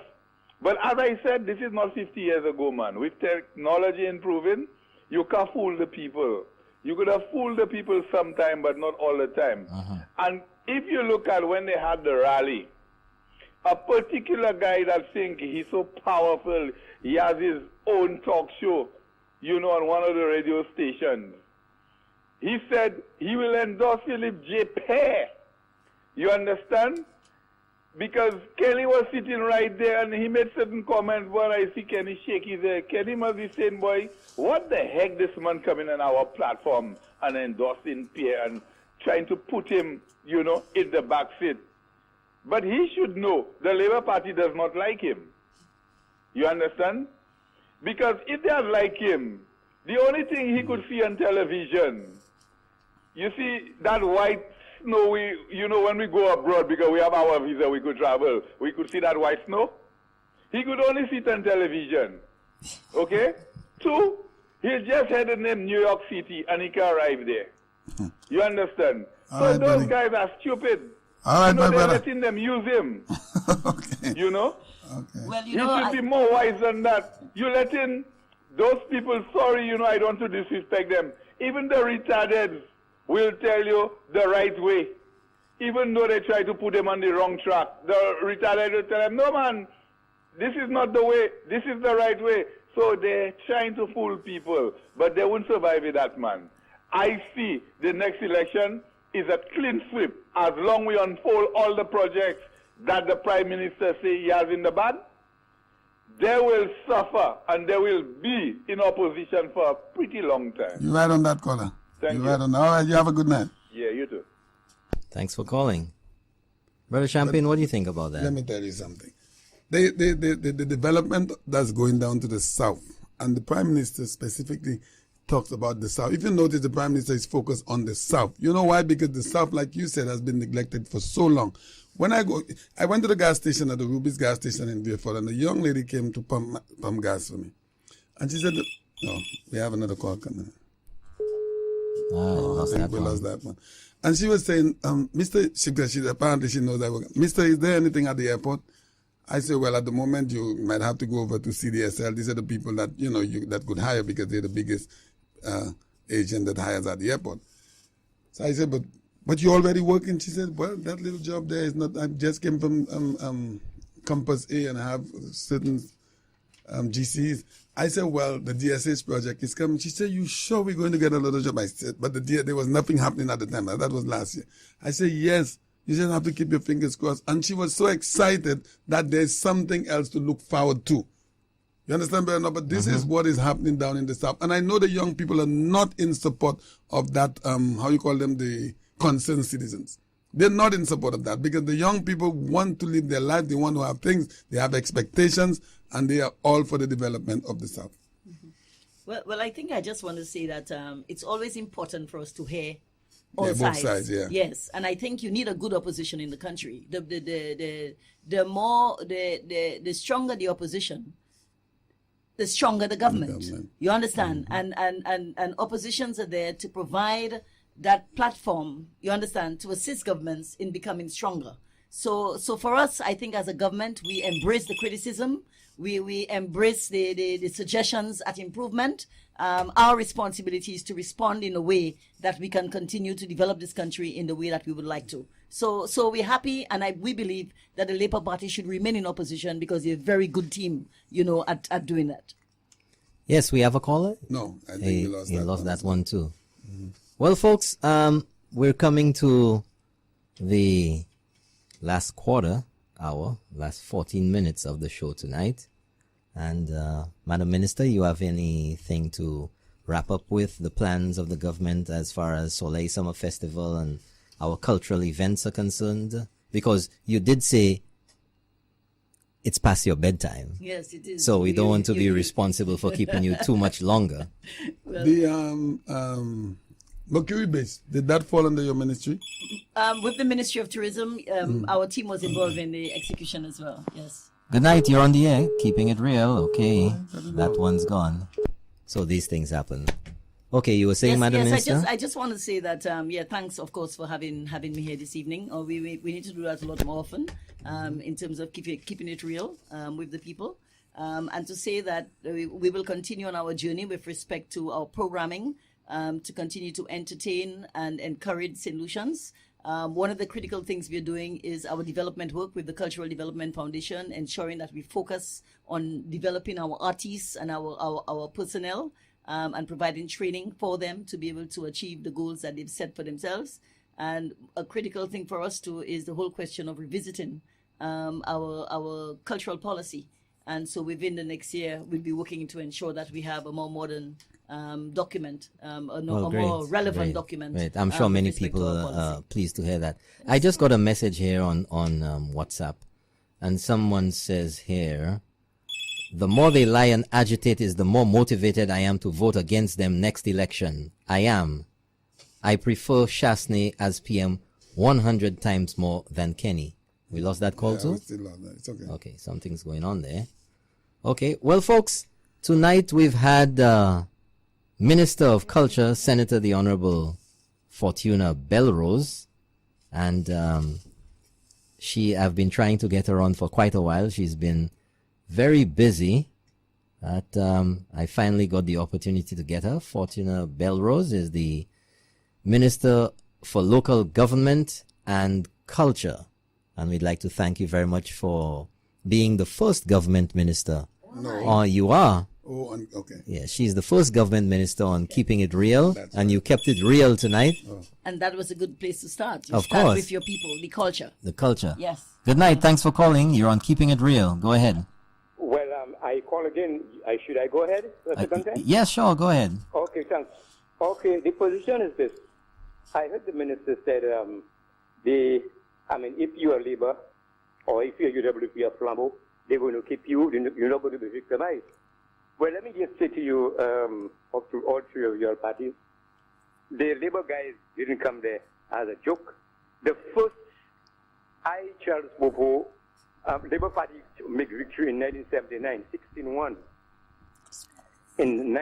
But as I said, this is not 50 years ago, man. With technology improving, you can't fool the people. You could have fooled the people sometime, but not all the time. And if you look at when they had the rally, a particular guy that thinks he's so powerful, he has his own talk show, on one of the radio stations. He said he will endorse Philip J. Pear. You understand? Because Kenny was sitting right there and he made certain comments when I see Kenny shake his head. Kenny must be saying, boy, what the heck this man coming on our platform and endorsing Pierre and trying to put him, in the back seat. But he should know the Labour Party does not like him. You understand? Because if they had liked him, the only thing he could see on television, you see that white snow, when we go abroad, because we have our visa, we could travel, we could see that white snow. He could only see it on television. Okay? 2, he'll just had the name New York City and he can arrive there. You understand? All so right, those buddy. guys are stupid. All right, my they're brother. letting them use him. Okay. Okay. Well, You should be more wise than that. You letting those people, sorry, I don't want to disrespect them. Even the retarded will tell you the right way. Even though they try to put them on the wrong track. The retarded will tell them, no man, this is not the way, this is the right way. So they're trying to fool people, but they won't survive with that, man. I see the next election is a clean sweep. As long we unfold all the projects that the Prime Minister say he has in the bag, they will suffer and they will be in opposition for a pretty long time. You're right on that, caller. Thank you. Right on that. All right, you have a good night. Yeah, you too. Thanks for calling. Brother Champagne, what do you think about that? Let me tell you something. The development that's going down to the south, and the Prime Minister specifically talks about the south. If you notice, the Prime Minister is focused on the south. You know why? Because the south, like you said, has been neglected for so long. When I went to the gas station at the Ruby's gas station in Beaufort, and a young lady came to pump gas for me. And she said, no, we have another call coming. Lost that We one. lost that one. And she was saying, Mr. Apparently she knows that. Mr., is there anything at the airport? I said, well, at the moment you might have to go over to CDSL. These are the people that, that could hire because they're the biggest agent that hires at the airport. So I said, but you're already working? She said, well, that little job there is not, I just came from Compass A and I have certain GCs. I said, well, the DSH project is coming. She said, you sure we're going to get a lot of job? I said, but there was nothing happening at the time. That was last year. I said, yes, you just have to keep your fingers crossed. And she was so excited that there's something else to look forward to. You understand, Bernard? But this is what is happening down in the south. And I know the young people are not in support of that, how you call them, the concerned citizens. They're not in support of that because the young people want to live their life. They want to have things. They have expectations, and they are all for the development of the South. Well, I think I just want to say that it's always important for us to hear all both sides. sides, yeah. Yes, and I think you need a good opposition in the country. The stronger the opposition, the stronger the government. You understand? And oppositions are there to provide that platform, you understand, to assist governments in becoming stronger. So for us, I think as a government, we embrace the criticism. We embrace the suggestions at improvement. Our responsibility is to respond in a way that we can continue to develop this country in the way that we would like to. So we're happy, and we believe that the Labour Party should remain in opposition because they're a very good team, at doing that. Yes, we have a caller? No, I think we lost that one too. Mm-hmm. Well, folks, we're coming to the last quarter hour, last 14 minutes of the show tonight. And Madam Minister, you have anything to wrap up with the plans of the government as far as Soleil Summer Festival and our cultural events are concerned? Because you did say it's past your bedtime. Yes, it is. So we don't want to be responsible for keeping you too much longer. Well, the Mercury base, did that fall under your ministry? With the Ministry of Tourism, our team was involved in the execution as well. Yes. Good night. You're on the air. Keeping it real. Okay. That one's gone. So these things happen. Okay, you were saying, Madam Minister? I just want to say that, thanks, of course, for having me here this evening. We need to do that a lot more often in terms of keeping it real with the people. And to say that we will continue on our journey with respect to our programming, to continue to entertain and encourage solutions. One of the critical things we're doing is our development work with the Cultural Development Foundation, ensuring that we focus on developing our artists and our personnel, and providing training for them to be able to achieve the goals that they've set for themselves. And a critical thing for us too is the whole question of revisiting our cultural policy. And so within the next year, we'll be working to ensure that we have a more modern document, more relevant document. Right. I'm sure many people are pleased to hear that. I just got a message here on WhatsApp, and someone says here, the more they lie and agitate is the more motivated I am to vote against them next election. I prefer Shasney as PM 100 times more than Kenny. We lost that call too? Still lost that. It's okay. Okay, something's going on there. Okay, well, folks, tonight we've had Minister of Culture, Senator the Honorable Fortuna Belrose, and I've been trying to get her on for quite a while. She's been very busy. I finally got the opportunity to get her. Fortuna Belrose is the Minister for Local Government and Culture, and we'd like to thank you very much for being the first government minister. No. Oh, you are? Oh, okay. Yeah, she's the first government minister on keeping it real, and you kept it real tonight. Oh. And that was a good place to start. Of course. With your people, the culture. The culture. Yes. Good night. Thanks for calling. You're on Keeping It Real. Go ahead. Well, I call again. Should I go ahead? Yes, sure. Go ahead. Okay, thanks. Okay, the position is this. I heard the minister said, if you are Labour or if you're UWP or Flambeau, they're going to keep you, you're not going to be victimized. Well, let me just say to you, up to all three of your parties, the Labour guys didn't come there as a joke. The first Charles Bobo, Labour Party make victory in 1979, 16-1. In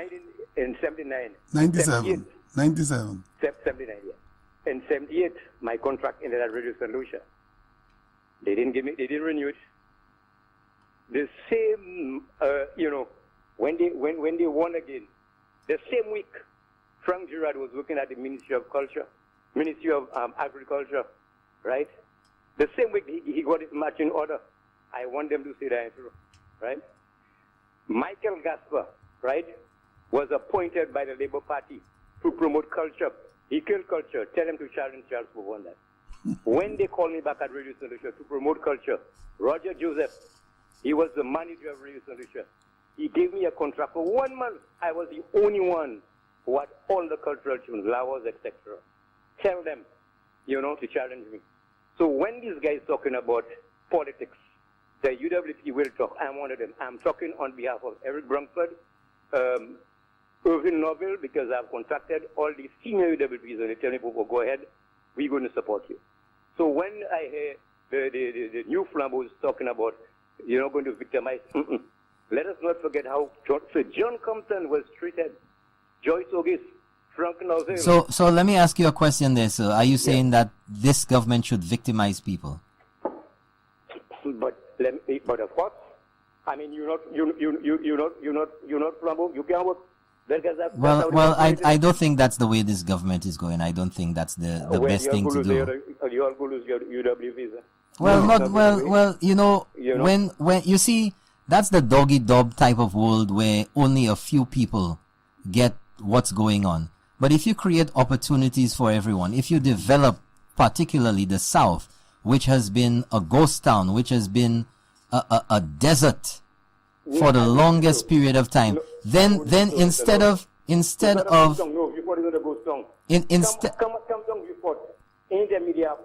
79. 97. 97. 79, yeah. In 78, my contract ended at Radio St. Lucia. They didn't renew it. The same, when they won again, the same week, Frank Girard was working at the Ministry of Agriculture, right? The same week he got his marching order. I want them to say that, right? Michael Gasper, right, was appointed by the Labour Party to promote culture. He killed culture. Tell him to challenge Charles Bobo on that. When they called me back at Radio St. Lucia to promote culture, Roger Joseph, he was the manager of Radio St. Lucia. He gave me a contract for 1 month. I was the only one who had all the cultural tunes, lawas, etc. Tell them, to challenge me. So when these guys talking about politics, the UWP will talk. I'm one of them. I'm talking on behalf of Eric Bromford, Irvin Norville, because I've contacted all the senior UWPs and they tell me, go ahead, we're going to support you. So when I hear the new Flambeaus talking about you're not going to victimize, let us not forget how John Compton was treated, Joyce August, Frank Norville. So let me ask you a question there, sir. Are you saying that this government should victimize people? but of course, I mean, you're not Flambeau. You can't work. Well, I don't think that's the way this government is going. I don't think that's the best thing to do. You all go lose your UW visa. Well, you know, when you see, that's the doggy-dog type of world where only a few people get what's going on. But if you create opportunities for everyone, if you develop particularly the South, which has been a ghost town, which has been a desert for the longest period of time, then instead of come down before intermediate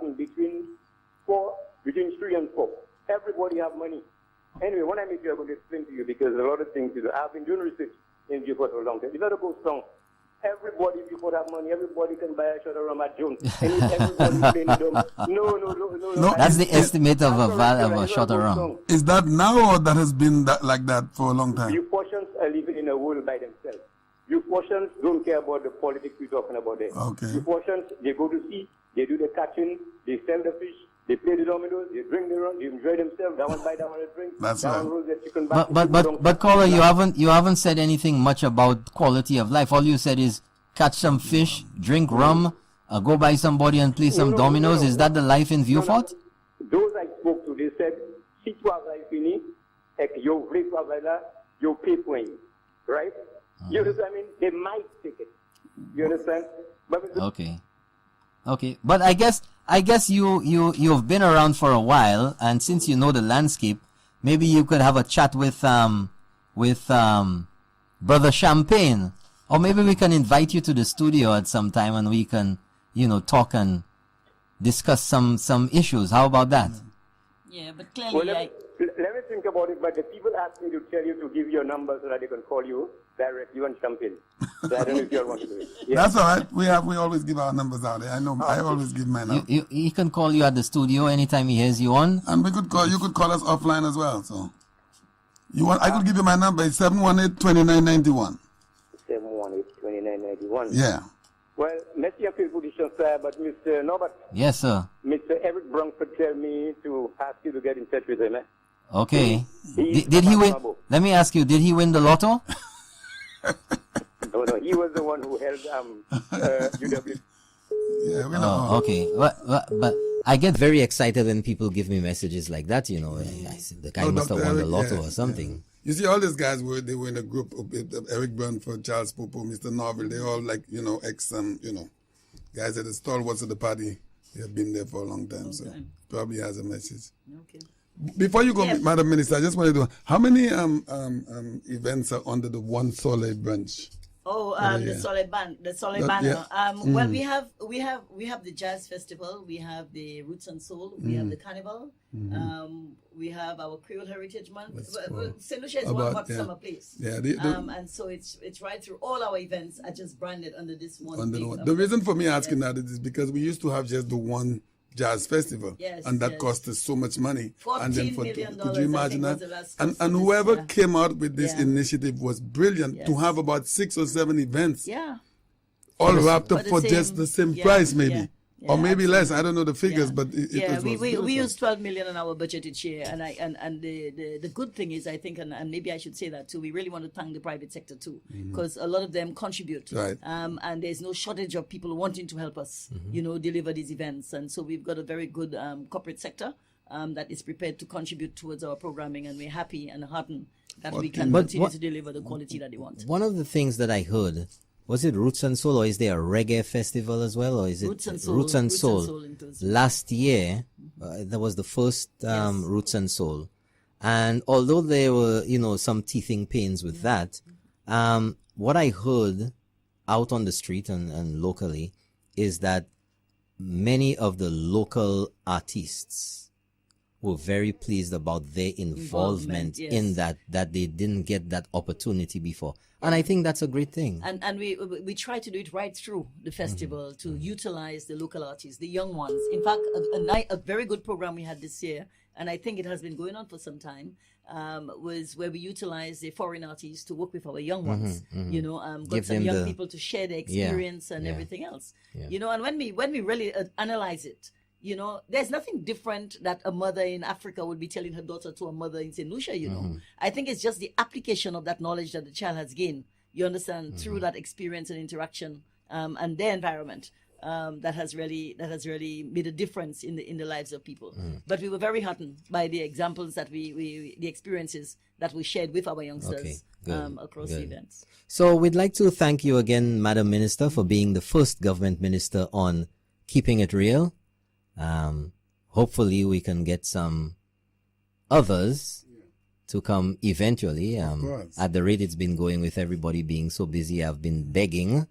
between 3 and 4. Everybody have money. Anyway, when I meet you, I'm going to explain to you because a lot of things to do. I've been doing research in Beaufort for a long time. It's not a ghost town. Everybody before that money, everybody can buy a shot of rum at June. And everybody playing the No. That's the estimate of a shot of rum. Is that now or that has been like that for a long time? You portions are living in a world by themselves. You portions don't care about the politics we're talking about there. Okay. You portions, they go to sea, they do the catching, they sell the fish, they play the dominoes, they drink the rum, they enjoy themselves. That one buy that one drink. That's that right. one rolls their chicken back. But caller, you haven't said anything much about quality of life. All you said is catch some fish, drink rum, go buy somebody and play some dominoes. Is that the life in Beaufort? Those I spoke to, they said, si tu travailles fini, et que yo vrai travail là, yo pay point, right? You understand? I mean, they might take it. You understand? But Okay. But I guess you've been around for a while, and since you know the landscape, maybe you could have a chat with Brother Champagne, or maybe we can invite you to the studio at some time, and we can, talk and discuss some issues. How about that? Yeah, but clearly, let me think about it. But the people asked me to tell you to give your number so that they can call you directly on Champagne. So I don't know if you all want to do it. Yeah. That's all right. We always give our numbers out. I know. I always give my number. He can call you at the studio anytime he hears you on. And we could call. You could call us offline as well. So I could give you my number. It's 718-2991. 718-2991. Yeah. Well, merci a good position, sir. But Mr. Norbert. Yes, sir. Mr. Eric Brunkford tell me to ask you to get in touch with him. Okay. Did he win? Let me ask you. Did he win the lotto? No, he was the one who held UW. Yeah, we know. Oh, okay. But I get very excited when people give me messages like that. I said, the guy must have won the lotto or something. Yeah. You see, all these guys were in a group. Eric Brunford, Charles Popo, Mr. Norville. They all ex guys at the stalwarts of the party. They have been there for a long time, so probably has a message. Okay. Before you go, Madam Minister, I just wanted to. How many events are under the one Soleil branch? The Soleil Band, the Soleil Banner. Well, we have the Jazz Festival, we have the Roots and Soul, we have the Carnival, we have our Creole Heritage Month. St. Lucia is one hot summer place. Yeah, and so it's right through all our events are just branded under this one. The reason for me asking that is because we used to have just the one Jazz Festival, and that cost us so much money. And then could you imagine that? And whoever came out with this initiative was brilliant to have about 6 or 7 events, all wrapped up for just the same price, maybe. Or maybe less. I don't know the figures, but we use 12 million in our budget each year, and the good thing is, I think, and maybe I should say that too. We really want to thank the private sector too, because a lot of them contribute, right? And there's no shortage of people wanting to help us, deliver these events, and so we've got a very good corporate sector that is prepared to contribute towards our programming, and we're happy and heartened that we can continue to deliver the quality that they want. One of the things that I heard. Was it Roots and Soul, or is there a reggae festival as well, or is it Roots and Soul? Roots and Soul. Last year, that was the first Roots and Soul, and although there were some teething pains with that, what I heard out on the street and locally is that many of the local artists were very pleased about their involvement in that they didn't get that opportunity before. And I think that's a great thing. And we try to do it right through the festival to utilize the local artists, the young ones. In fact, a very good program we had this year, and I think it has been going on for some time, was where we utilized the foreign artists to work with our young ones. Got some young people to share their experience and everything else. And when we really analyze it, You know, there's nothing different that a mother in Africa would be telling her daughter to a mother in St. Lucia, you know. I think it's just the application of that knowledge that the child has gained, you understand, through that experience and interaction and their environment. That has really made a difference in the lives of people. But we were very heartened by the examples that the experiences that we shared with our youngsters across the events. So we'd like to thank you again, Madam Minister, for being the first government minister on Keeping It Real. Hopefully we can get some others to come eventually. At the rate it's been going with everybody being so busy, I've been begging.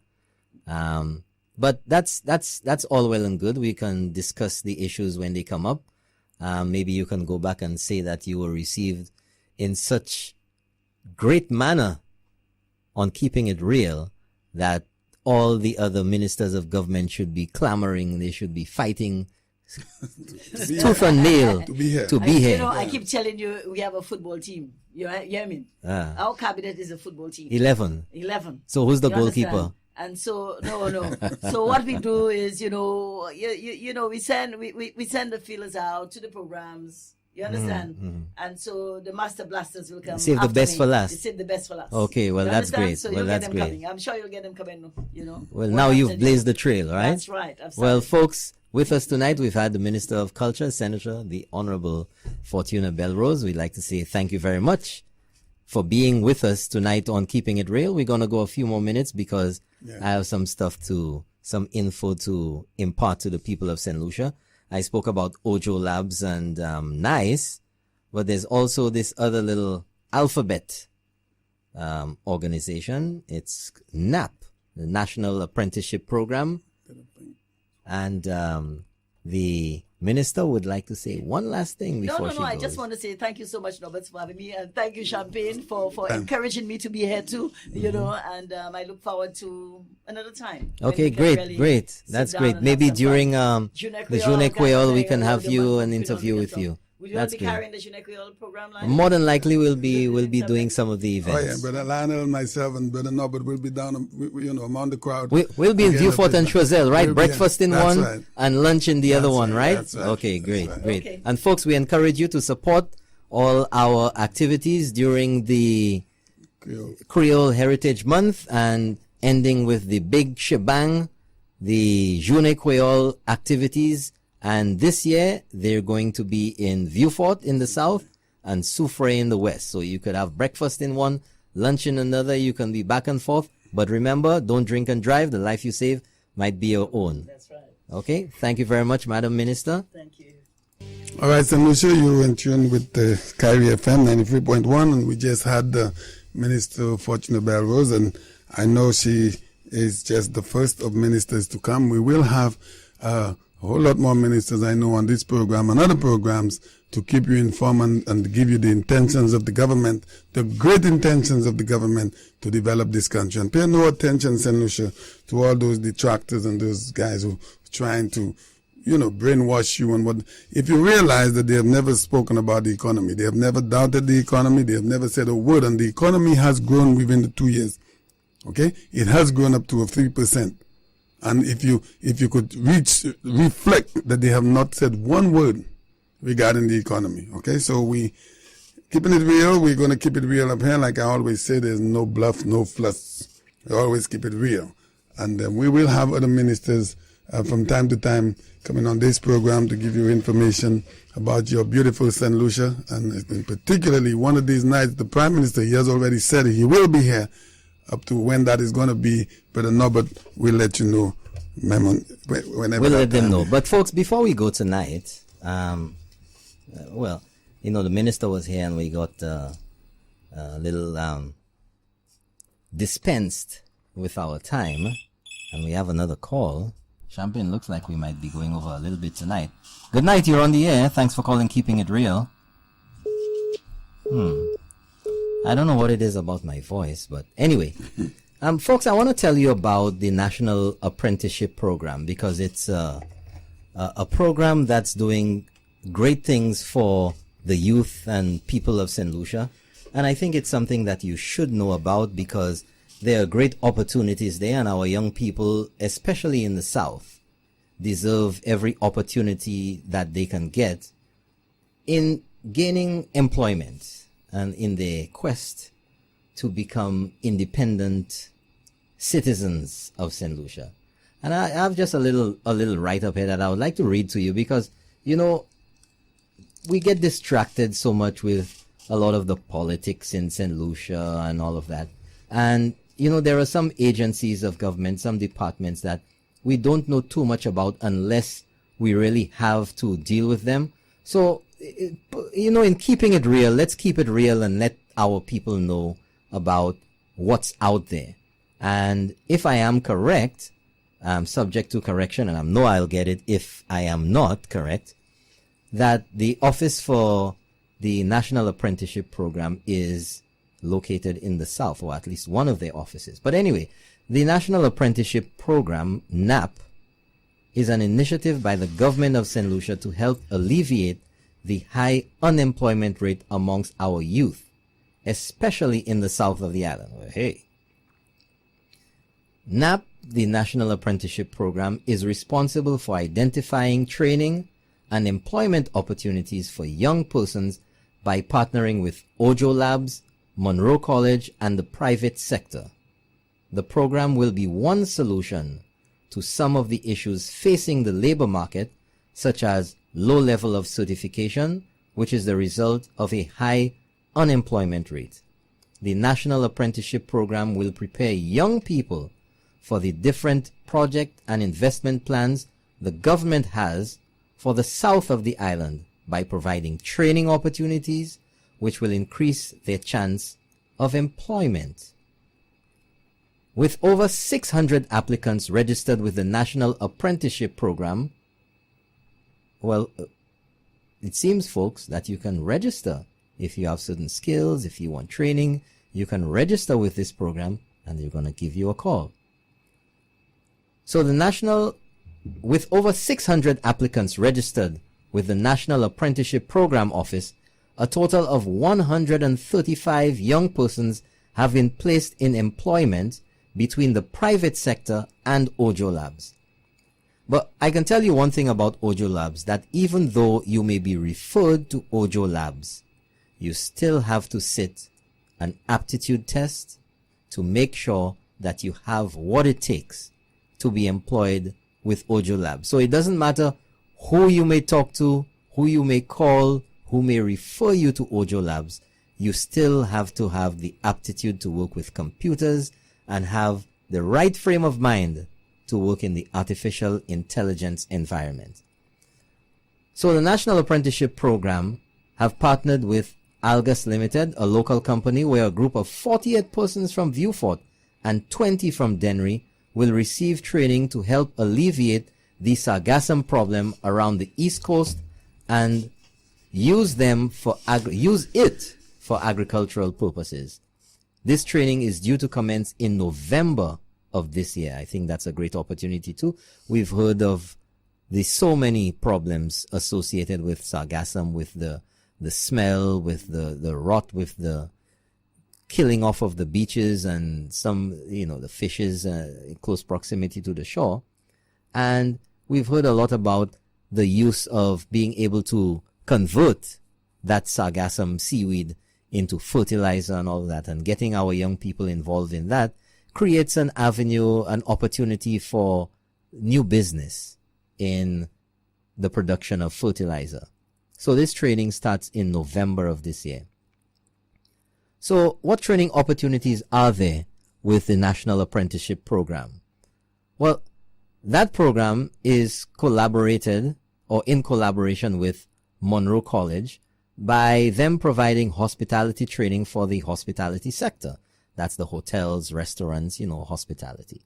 But that's all well and good. We can discuss the issues when they come up. Maybe you can go back and say that you were received in such great manner on Keeping It Real that all the other ministers of government should be clamoring. They should be fighting tooth and nail to be here. You know, I keep telling you, we have a football team. You hear me? Our cabinet is a football team. 11. So who's the goalkeeper? Understand? And so no. So what we do is, you know, we send the feelers out to the programs. You understand? And so the master blasters will come. Save the best for last. Save the best for last. Okay, well that's great. So well that's great. Coming. I'm sure you'll get them coming. You know. Well, now you've blazed the trail, right? That's right. Absolutely. Well, folks, with us tonight we've had the Minister of Culture, Senator, the Honorable Fortuna Belrose. We'd like to say thank you very much for being with us tonight on Keeping It Real. We're gonna go a few more minutes because I have some info to impart to the people of St. Lucia. I spoke about OJO Labs and NICE, but there's also this other little alphabet organization. It's NAP, the National Apprenticeship Program. And the minister would like to say one last thing before she goes. I just want to say thank you so much, Norbert, for having me, and thank you, Champagne, for encouraging me to be here too. You know, and I look forward to another time. Okay, great. That's great. Maybe during the Journay Kweyol, we can have you an interview with you. Will you be carrying the Journay Kweyol program line? More than likely, we'll be doing some of the events. Oh yeah, Brother Lionel, myself, and Brother Norbert will be down, among the crowd. We'll be in Vieux-Fort and Choiseul, right? Breakfast in one right. and lunch in the other one, right? That's right. Okay, great. Okay. And folks, we encourage you to support all our activities during the Creole Heritage Month and ending with the big shebang, the Journay Kweyol activities. And this year, they're going to be in Vieux-Fort in the south and Soufrière in the west. So you could have breakfast in one, lunch in another. You can be back and forth. But remember, don't drink and drive. The life you save might be your own. That's right. Okay. Thank you very much, Madam Minister. Thank you. All right, St. Lucia, you're in tune with Kyrie FM 93.1. And we just had Minister Fortuna Belrose. And I know she is just the first of ministers to come. We will have a whole lot more ministers, I know, on this program and other programs to keep you informed and give you the intentions of the government, the great intentions of the government to develop this country. And pay no attention, St. Lucia, to all those detractors and those guys who are trying to, brainwash you. And what, if you realize that they have never spoken about the economy, they have never doubted the economy, they have never said a word, and the economy has grown within the 2 years. Okay? It has grown up to 3%. And if you could reflect that they have not said one word regarding the economy. Okay, so keeping it real, we're going to keep it real up here. Like I always say, there's no bluff, no fluff. We always keep it real. And we will have other ministers from time to time coming on this program to give you information about your beautiful St. Lucia. And particularly one of these nights, the Prime Minister, he has already said he will be here. Up to when that is going to be, Brother Norbert, we'll let you know whenever. We'll let them know. But folks, before we go tonight, the minister was here and we got a little dispensed with our time, and we have another call. Champagne, looks like we might be going over a little bit tonight. Good night, you're on the air. Thanks for calling Keeping It Real. I don't know what it is about my voice, but anyway, folks, I want to tell you about the National Apprenticeship Program because it's a program that's doing great things for the youth and people of St. Lucia. And I think it's something that you should know about because there are great opportunities there, and our young people, especially in the South, deserve every opportunity that they can get in gaining employment and in their quest to become independent citizens of St. Lucia. And I have just a little write-up here that I would like to read to you because, you know, we get distracted so much with a lot of the politics in St. Lucia and all of that. And, you know, there are some agencies of government, some departments that we don't know too much about unless we really have to deal with them. So, you know, in keeping it real, let's keep it real and let our people know about what's out there. And if I am correct, I'm subject to correction, and I know I'll get it if I am not correct, that the office for the National Apprenticeship Program is located in the South, or at least one of their offices. But anyway, the National Apprenticeship Program, NAP, is an initiative by the government of St. Lucia to help alleviate the high unemployment rate amongst our youth, especially in the south of the island. Well, hey. NAP, the National Apprenticeship Program, is responsible for identifying training and employment opportunities for young persons by partnering with OJO Labs, Monroe College, and the private sector. The program will be one solution to some of the issues facing the labor market, such as low level of certification, which is the result of a high unemployment rate. The National Apprenticeship Program will prepare young people for the different project and investment plans the government has for the south of the island by providing training opportunities which will increase their chance of employment. With over 600 applicants registered with the National Apprenticeship Program, well, it seems, folks, that you can register. If you have certain skills, if you want training, you can register with this program and they're going to give you a call. So with over 600 applicants registered with the National Apprenticeship Program Office, a total of 135 young persons have been placed in employment between the private sector and OJO Labs. But I can tell you one thing about OJO Labs, that even though you may be referred to OJO Labs, you still have to sit an aptitude test to make sure that you have what it takes to be employed with OJO Labs. So it doesn't matter who you may talk to, who you may call, who may refer you to OJO Labs, you still have to have the aptitude to work with computers and have the right frame of mind to work in the artificial intelligence environment. So the National Apprenticeship Program have partnered with Algus Limited, a local company where a group of 48 persons from Vieux-Fort and 20 from Dennery will receive training to help alleviate the sargassum problem around the East Coast and use it for agricultural purposes. This training is due to commence in November of this year. I think that's a great opportunity too. We've heard of the so many problems associated with sargassum, with the smell, with the rot, with the killing off of the beaches and some, the fishes in close proximity to the shore. And we've heard a lot about the use of being able to convert that sargassum seaweed into fertilizer and all that, and getting our young people involved in that creates an avenue, an opportunity for new business in the production of fertilizer. So this training starts in November of this year. So what training opportunities are there with the National Apprenticeship Program? Well, that program is collaborated or in collaboration with Monroe College by them providing hospitality training for the hospitality sector. That's the hotels, restaurants, hospitality.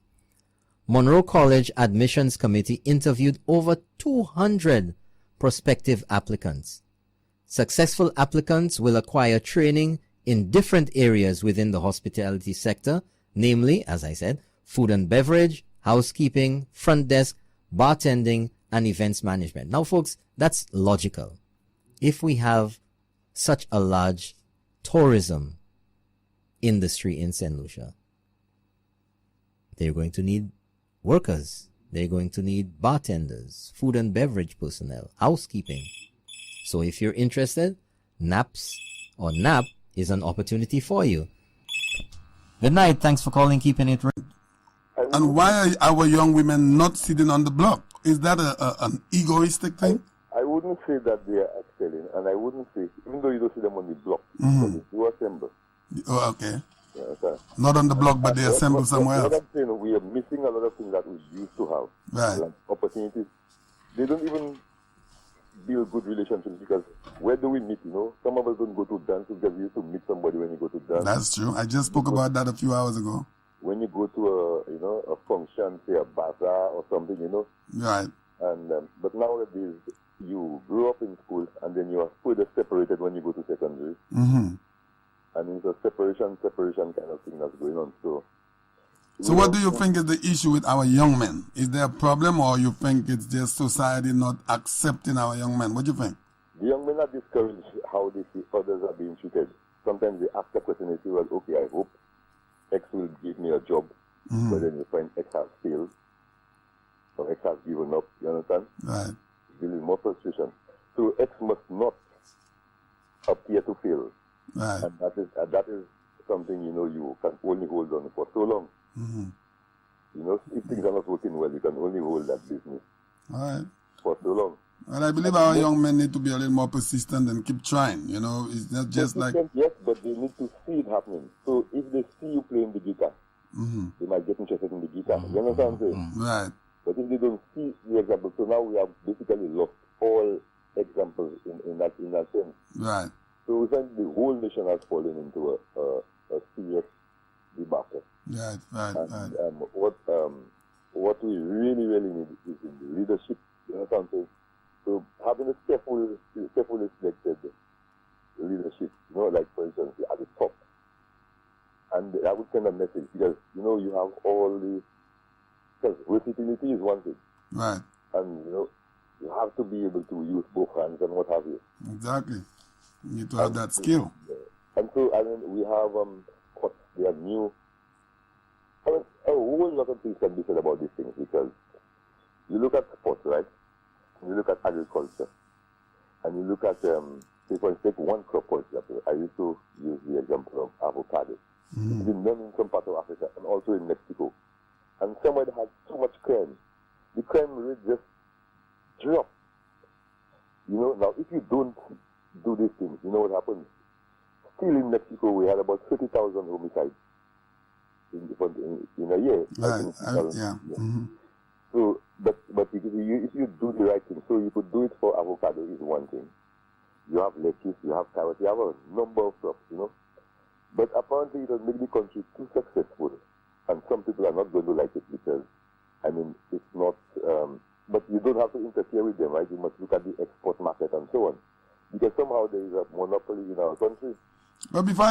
Monroe College Admissions Committee interviewed over 200 prospective applicants. Successful applicants will acquire training in different areas within the hospitality sector, namely, as I said, food and beverage, housekeeping, front desk, bartending, and events management. Now, folks, that's logical. If we have such a large tourism industry in St. Lucia, they're going to need workers. They're going to need bartenders, food and beverage personnel, housekeeping. So if you're interested, NAPS or NAP is an opportunity for you. Good night. Thanks for calling, keeping it real. And why are our young women not sitting on the block? Is that an egoistic thing? I wouldn't say that they are excelling, and I wouldn't say, even though you don't see them on the block, Mm-hmm. they do assemble. Oh, okay. Yeah, okay. Not on the block, but they assemble somewhere else. What I'm saying, we are missing a lot of things that we used to have. Right. Like opportunities. They don't even build good relationships because where do we meet, you know? Some of us don't go to dance because you used to meet somebody when you go to dance. That's true. I just spoke about that a few hours ago. When you go to a function, say a bazaar or something, you know? Right. And but nowadays, you grew up in school and then you are further separated when you go to secondary. Mm-hmm. And it's a separation kind of thing that's going on. So what do you think is the issue with our young men? Is there a problem, or you think it's just society not accepting our young men? What do you think? The young men are discouraged how they see others are being treated. Sometimes they ask the question, they say, well, okay, I hope X will give me a job. Mm-hmm. But then you find X has failed, or X has given up, you understand? Right. There is more frustration. So X must not appear to fail. Right. And that is something, you know, you can only hold on for so long. Mm-hmm. You know, if things are not working well, you can only hold that business All right. for so long. Well, I believe our young men need to be a little more persistent and keep trying. You know, it's not just like... Yes, but they need to see it happening. So if they see you playing the guitar, Mm-hmm. they might get interested in the guitar. You understand what I'm saying? Right. But if they don't see the example, so now we have basically lost all examples in that sense. Right. So we find the whole nation has fallen into a serious debacle. Right. Right. Right. And what we really need is in the leadership. You know what I'm saying? So having a carefully selected leadership, you know, like for instance at the top. And I would send a message because, you know, you have all the, because versatility is one thing. Right. And, you know, you have to be able to use both hands and what have you. Exactly. You need to have that skill. And so, I mean, we have, they are new. I mean, a whole lot of things can be said about these things because you look at sports, right? You look at agriculture. And you look at, say for instance, take one crop, for example. I used to use the example of avocado. Mm-hmm. It's been done in some part of Africa and also in Mexico. And somewhere that has so much crime. The crime rate just dropped. You know, now if you don't do these things, you know what happens? Still in Mexico, we had about 30,000 homicides in a year. Right. Yeah. Mm-hmm. So, but if you do the right thing, so you could do it for avocado is one thing. You have lettuce, you have carrots, you have a number of crops, you know. But apparently it has made the country too successful. And some people are not going to like it because, I mean, it's not, but you don't have to interfere with them, right? You must look at the export market and so on. Because somehow there is a monopoly in our country. But before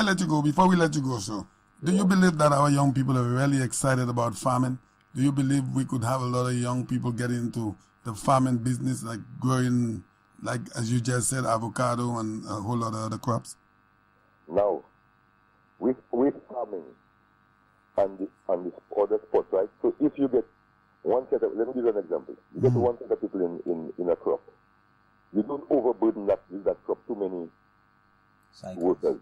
we let you go, so, do you believe that our young people are really excited about farming? Do you believe we could have a lot of young people get into the farming business, like growing, like as you just said, avocado and a whole lot of other crops? Now, with farming and the other sports, right? So if you get one set of, let me give you an example. You get one set of people in a crop. You don't overburden that crop too many workers.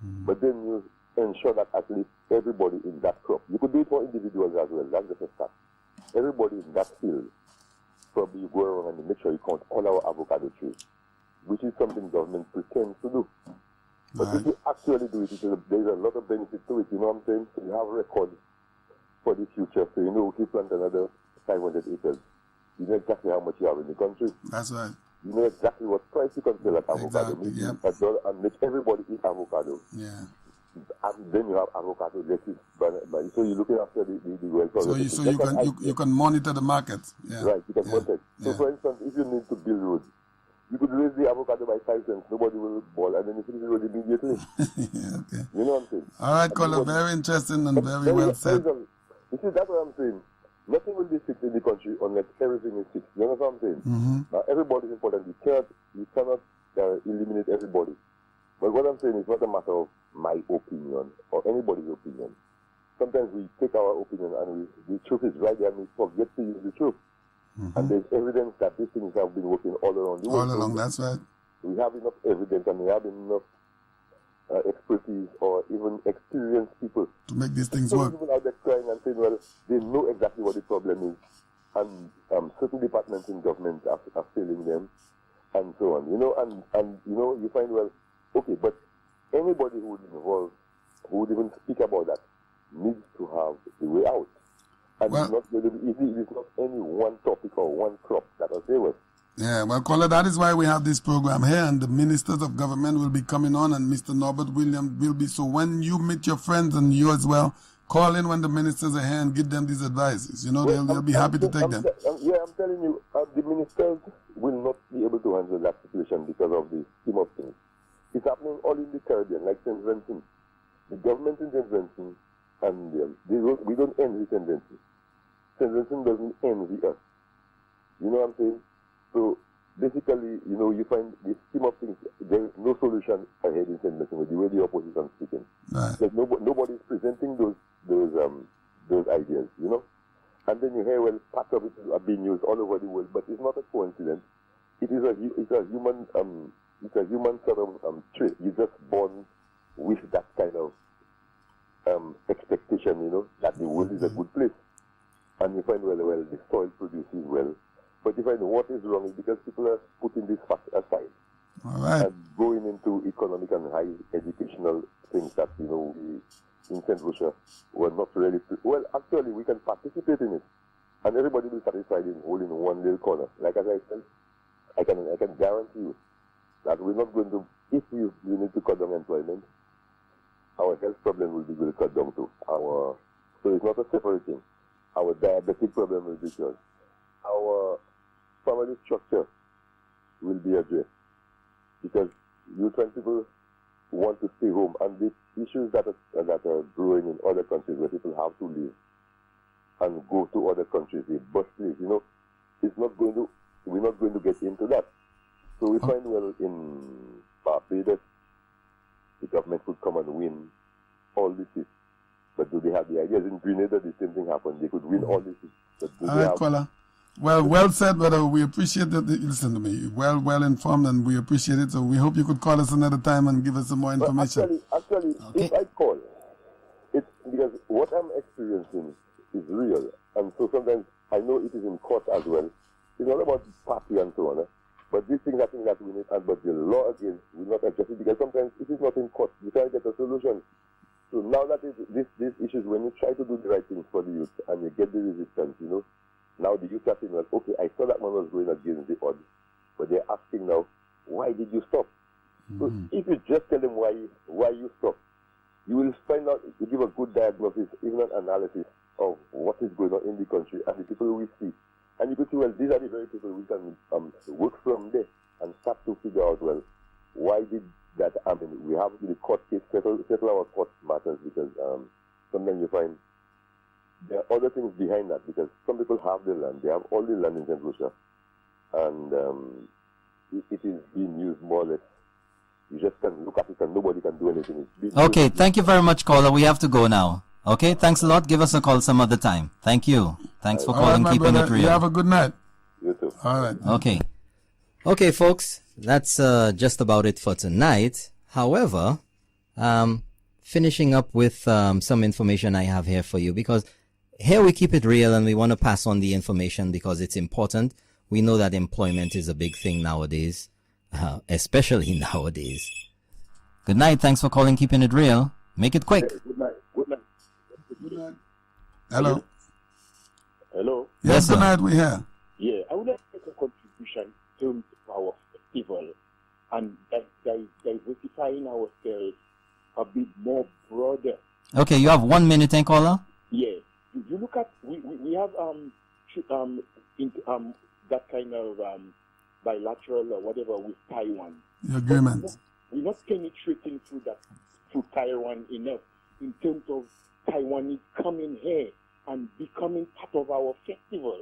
But then you ensure that at least everybody in that crop, you could do it for individuals as well, that's the first step. Everybody in that field, probably you go around and you make sure you count all our avocado trees, which is something government pretends to do. But if you actually do it, there's a lot of benefit to it, you know what I'm saying? So you have records for the future, so you know if you plant another 500 acres, you know exactly how much you have in the country. That's right. You know exactly what price you can sell at avocado. Exactly, yep. And make everybody eat avocado. Yeah. And then you have avocado lettuce. So you're looking after the welfare. So you can monitor the market. Yeah. Right, you can monitor. So for instance, if you need to build roads, you could raise the avocado by 5 cents. Nobody will ball, and then you finish the road immediately. Yeah, okay. You know what I'm saying? All right, caller, very interesting and very well said. You see, that's what I'm saying. Nothing will be fixed in the country unless everything is fixed. You know what I'm saying? Mm-hmm. Now, everybody is important. You cannot eliminate everybody. But what I'm saying is not a matter of my opinion or anybody's opinion. sometimes we take our opinion and the truth is right there and we forget to use the truth. And there's evidence that these things have been working all around the world. All along, that's right. We have enough evidence and we have enough expertise or even experienced people to make these things work. People out there crying and saying, well, they know exactly what the problem is, and certain departments in government are failing them, and so on. And you find, well, okay, but anybody who would involve, who would even speak about that, needs to have the way out. And it's not going to be easy. It's not any one topic or one crop that will save us. Yeah, well, caller, that is why we have this program here, and the ministers of government will be coming on, and Mr. Norbert Williams will be. So when you meet your friends and you as well, call in when the ministers are here and give them these advices. They'll be happy to take them. I'm telling you, the ministers will not be able to handle that situation because of the scheme of things. It's happening all in the Caribbean, like St. Vincent. The government in St. Vincent, and we don't envy St. Vincent. St. Vincent doesn't envy us. You know what I'm saying? So basically, you find the scheme of things, there is no solution ahead in St. Vincent with the way the opposition is speaking. Right. Like nobody is presenting those ideas, And then you hear, well, parts of it are being used all over the world, but it's not a coincidence. It's a human sort of trait. You're just born with that kind of expectation, that the world is a good place. And you find, well, the soil produces well. But you find what is wrong is because people are putting this fact aside. All right. And going into economic and high educational things that, we in St. Lucia were not really... Well, actually, we can participate in it. And everybody will be satisfied in holding one little corner. Like as I said, I can guarantee you that we're not going to... If we need to cut down employment, our health problem will be going to cut down too. So it's not a separate thing. Our diabetic problem will be cured. Our family structure will be addressed because youth and people want to stay home, and the issues that are growing in other countries where people have to leave and go to other countries, they bus leave, we're not going to get into that. So we find, well, in Barbados, the government could come and win all the seats. But do they have the ideas? In Grenada, the same thing happened. They could win all the seats. But do they have... Kuala. Well said, brother. We appreciate that. Listen to me. Well informed, and we appreciate it. So we hope you could call us another time and give us some more information. Actually, okay. If I call, it's because what I'm experiencing is real. And so sometimes I know it is in court as well. It's not about party and so on. But these things are things that we need, but the law again will not address it because sometimes it is not in court. You can't get a solution. So now that these issues, when you try to do the right things for the youth and you get the resistance, now the youth are saying, well, okay, I saw that man was going against the odds, but they're asking now, why did you stop? So if you just tell them why you stopped, you will find out, you give a good diagnosis, even an analysis of what is going on in the country and the people we see. And you could see, well, these are the very people we can work from there and start to figure out, well, why did that happen? We have the court case, settle our court matters because sometimes you find there are other things behind that because some people have the land, they have all the land in St. Lucia, and it is being used more or less. You just can look at it and nobody can do anything. Okay, thank you very much, caller. We have to go now. Okay, thanks a lot. Give us a call some other time. Thank you. Thanks for calling, keeping it real. You have a good night. You too. All right. Okay, folks. That's just about it for tonight. However, finishing up with some information I have here for you, because here we keep it real and we want to pass on the information because it's important. We know that employment is a big thing nowadays, especially nowadays. Good night. Thanks for calling, keeping it real. Make it quick. Good night. Good night. Good night. Hello. Hello. Yes, good night. We're here. Yeah, I would like to make a contribution in terms of our festival and diversifying ourselves a bit more broader. Okay, you have 1 minute, caller? Yeah. You look at, we have that kind of bilateral or whatever with Taiwan. The agreement. We're not penetrating through Taiwan enough in terms of Taiwanese coming here and becoming part of our festival.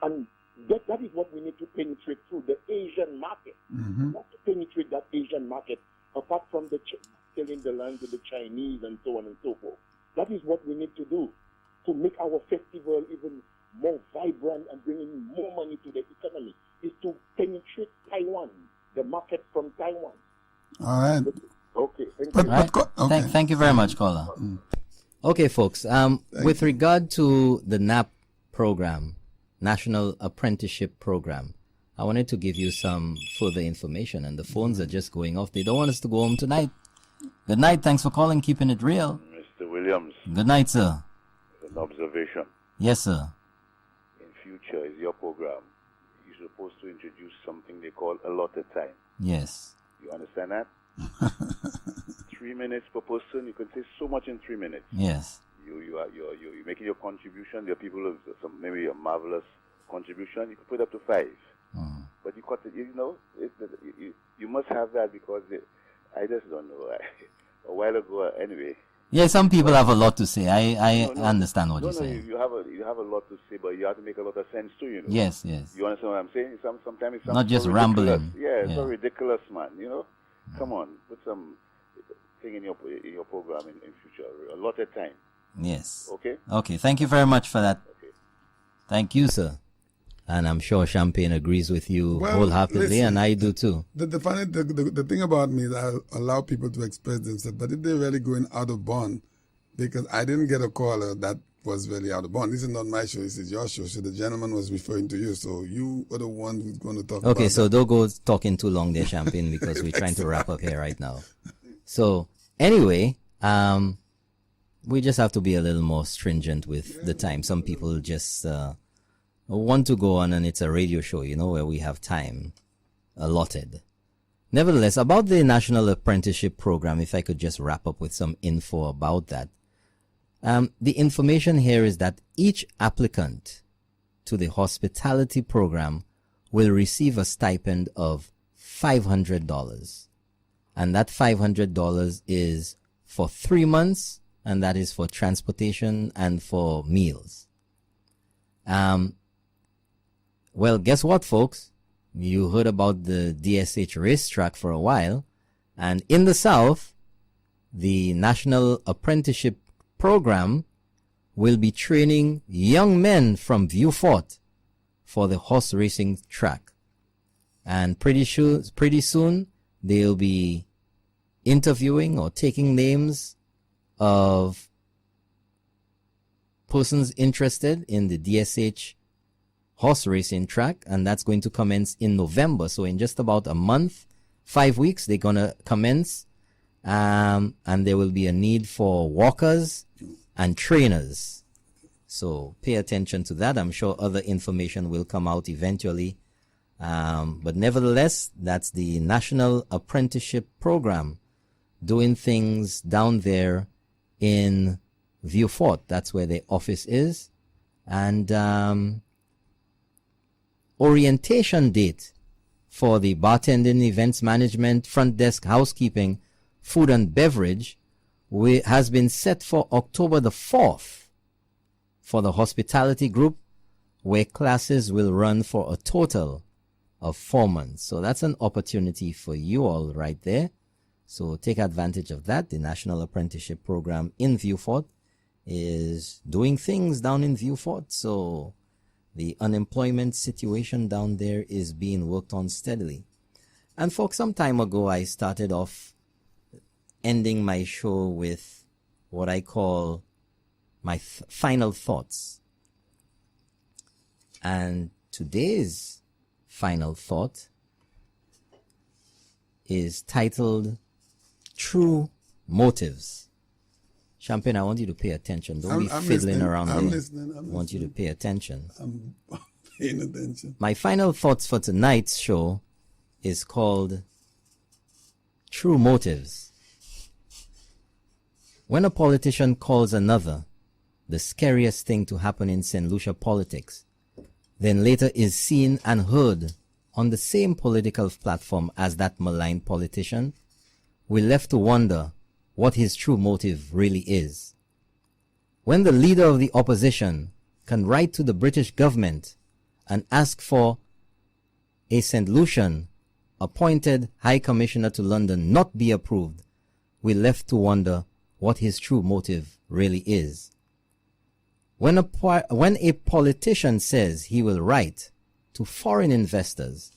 And that is what we need to penetrate through the Asian market. Not to penetrate that Asian market apart from selling the land to the Chinese and so on and so forth. That is what we need to do to make our festival even more vibrant and bring in more money to the economy, is to penetrate Taiwan, the market from Taiwan. All right. Okay. Thank you very much, caller. Okay, folks. With regard to the NAP program, National Apprenticeship Program, I wanted to give you some further information, and the phones are just going off. They don't want us to go home tonight. Good night. Thanks for calling, keeping it real. Mr. Williams. Good night, sir. An observation. Yes, sir. In future, is your program, you're supposed to introduce something they call allotted time. Yes. You understand that? 3 minutes per person. You can say so much in 3 minutes. Yes. You're making your contribution. There are people who have maybe a marvelous contribution. You can put up to 5. But you must have that, because I just don't know. A while ago, anyway. Yeah, some people have a lot to say. I understand what you're saying. You have a lot to say, but you have to make a lot of sense too, you know. Yes. You understand what I'm saying? Sometimes it's not just so rambling. Yeah, it's so ridiculous, man. You know, come on, put some thing in your program in future. A lot of time. Yes. Okay. Okay. Thank you very much for that. Okay. Thank you, sir. And I'm sure Champagne agrees with you wholeheartedly, listen, and I do too. The thing about me is I allow people to express themselves, but if they're really going out of bond, because I didn't get a caller that was really out of bond. This is not my show, this is your show. So the gentleman was referring to you, so you are the one who's going to talk about Okay, so that. don't go talking too long there, Champagne, because we're trying to wrap up here right now. So anyway, we just have to be a little more stringent with the time. Some people just want to go on, and it's a radio show, where we have time allotted. Nevertheless, about the National Apprenticeship Program, if I could just wrap up with some info about that. The information here is that each applicant to the hospitality program will receive a stipend of $500. And that $500 is for 3 months, and that is for transportation and for meals. Well, guess what, folks? You heard about the DSH racetrack for a while, and in the South, the National Apprenticeship Program will be training young men from Vieux Fort for the horse racing track. And pretty soon, they'll be interviewing or taking names of persons interested in the DSH horse racing track, and that's going to commence in November. So in just about a month, 5 weeks, they're going to commence, and there will be a need for walkers and trainers. So pay attention to that. I'm sure other information will come out eventually. But nevertheless, that's the National Apprenticeship Program doing things down there in Vieux Fort. That's where the office is. And orientation date for the bartending, events management, front desk, housekeeping, food and beverage has been set for October the 4th for the hospitality group, where classes will run for a total of 4 months. So that's an opportunity for you all right there. So take advantage of that. The National Apprenticeship Program in Vieux Fort is doing things down in Vieux Fort. So the unemployment situation down there is being worked on steadily. And folks, some time ago, I started off ending my show with what I call my final thoughts. And today's final thought is titled True Motives. Champagne, I want you to pay attention. Don't be fiddling around there. I want you to pay attention. I'm paying attention. My final thoughts for tonight's show is called True Motives. When a politician calls another the scariest thing to happen in St. Lucia politics, then later is seen and heard on the same political platform as that maligned politician, we're left to wonder what his true motive really is. When the leader of the opposition can write to the British government and ask for a St. Lucian appointed High Commissioner to London not be approved, we're left to wonder what his true motive really is. When a politician says he will write to foreign investors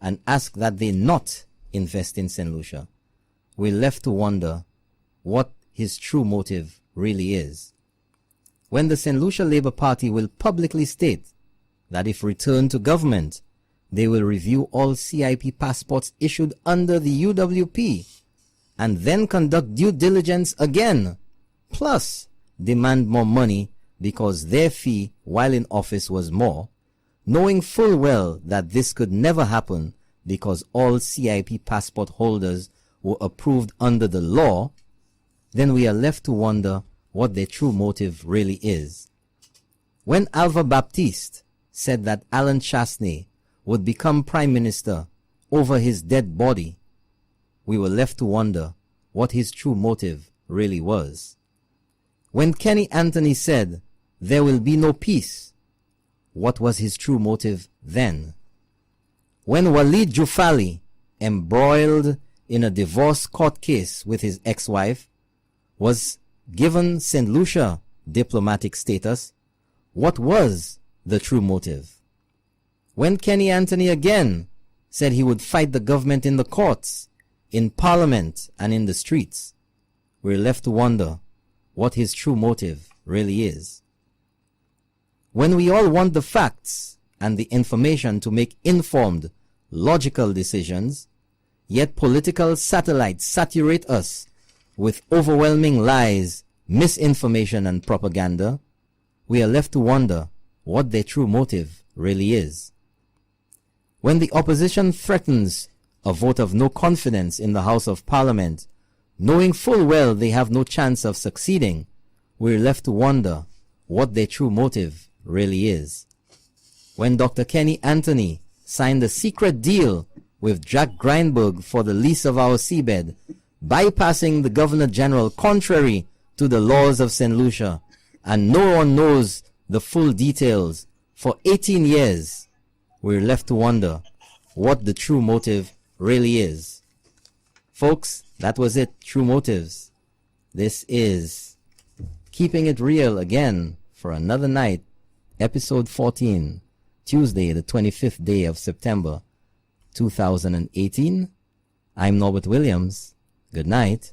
and ask that they not invest in St. Lucia, we're left to wonder what his true motive really is. When the St. Lucia Labour Party will publicly state that if returned to government, they will review all CIP passports issued under the UWP and then conduct due diligence again, plus demand more money because their fee while in office was more, knowing full well that this could never happen because all CIP passport holders were approved under the law, then we are left to wonder what their true motive really is. When Alva Baptiste said that Alan Chasney would become Prime Minister over his dead body, we were left to wonder what his true motive really was. When Kenny Anthony said there will be no peace, what was his true motive then? When Walid Jufali, embroiled in a divorce court case with his ex-wife, was given St. Lucia diplomatic status, what was the true motive? When Kenny Anthony again said he would fight the government in the courts, in parliament, and in the streets, we're left to wonder what his true motive really is. When we all want the facts and the information to make informed, logical decisions, yet political satellites saturate us with overwhelming lies, misinformation, and propaganda, we are left to wonder what their true motive really is. When the opposition threatens a vote of no confidence in the House of Parliament, knowing full well they have no chance of succeeding, we're left to wonder what their true motive really is. When Dr. Kenny Anthony signed a secret deal with Jack Greinberg for the lease of our seabed, bypassing the Governor General contrary to the laws of St. Lucia, and no one knows the full details, for 18 years, we're left to wonder what the true motive really is. Folks, that was it, True Motives. This is Keeping It Real again for another night, episode 14, Tuesday, the 25th day of September, 2018. I'm Norbert Williams. Good night.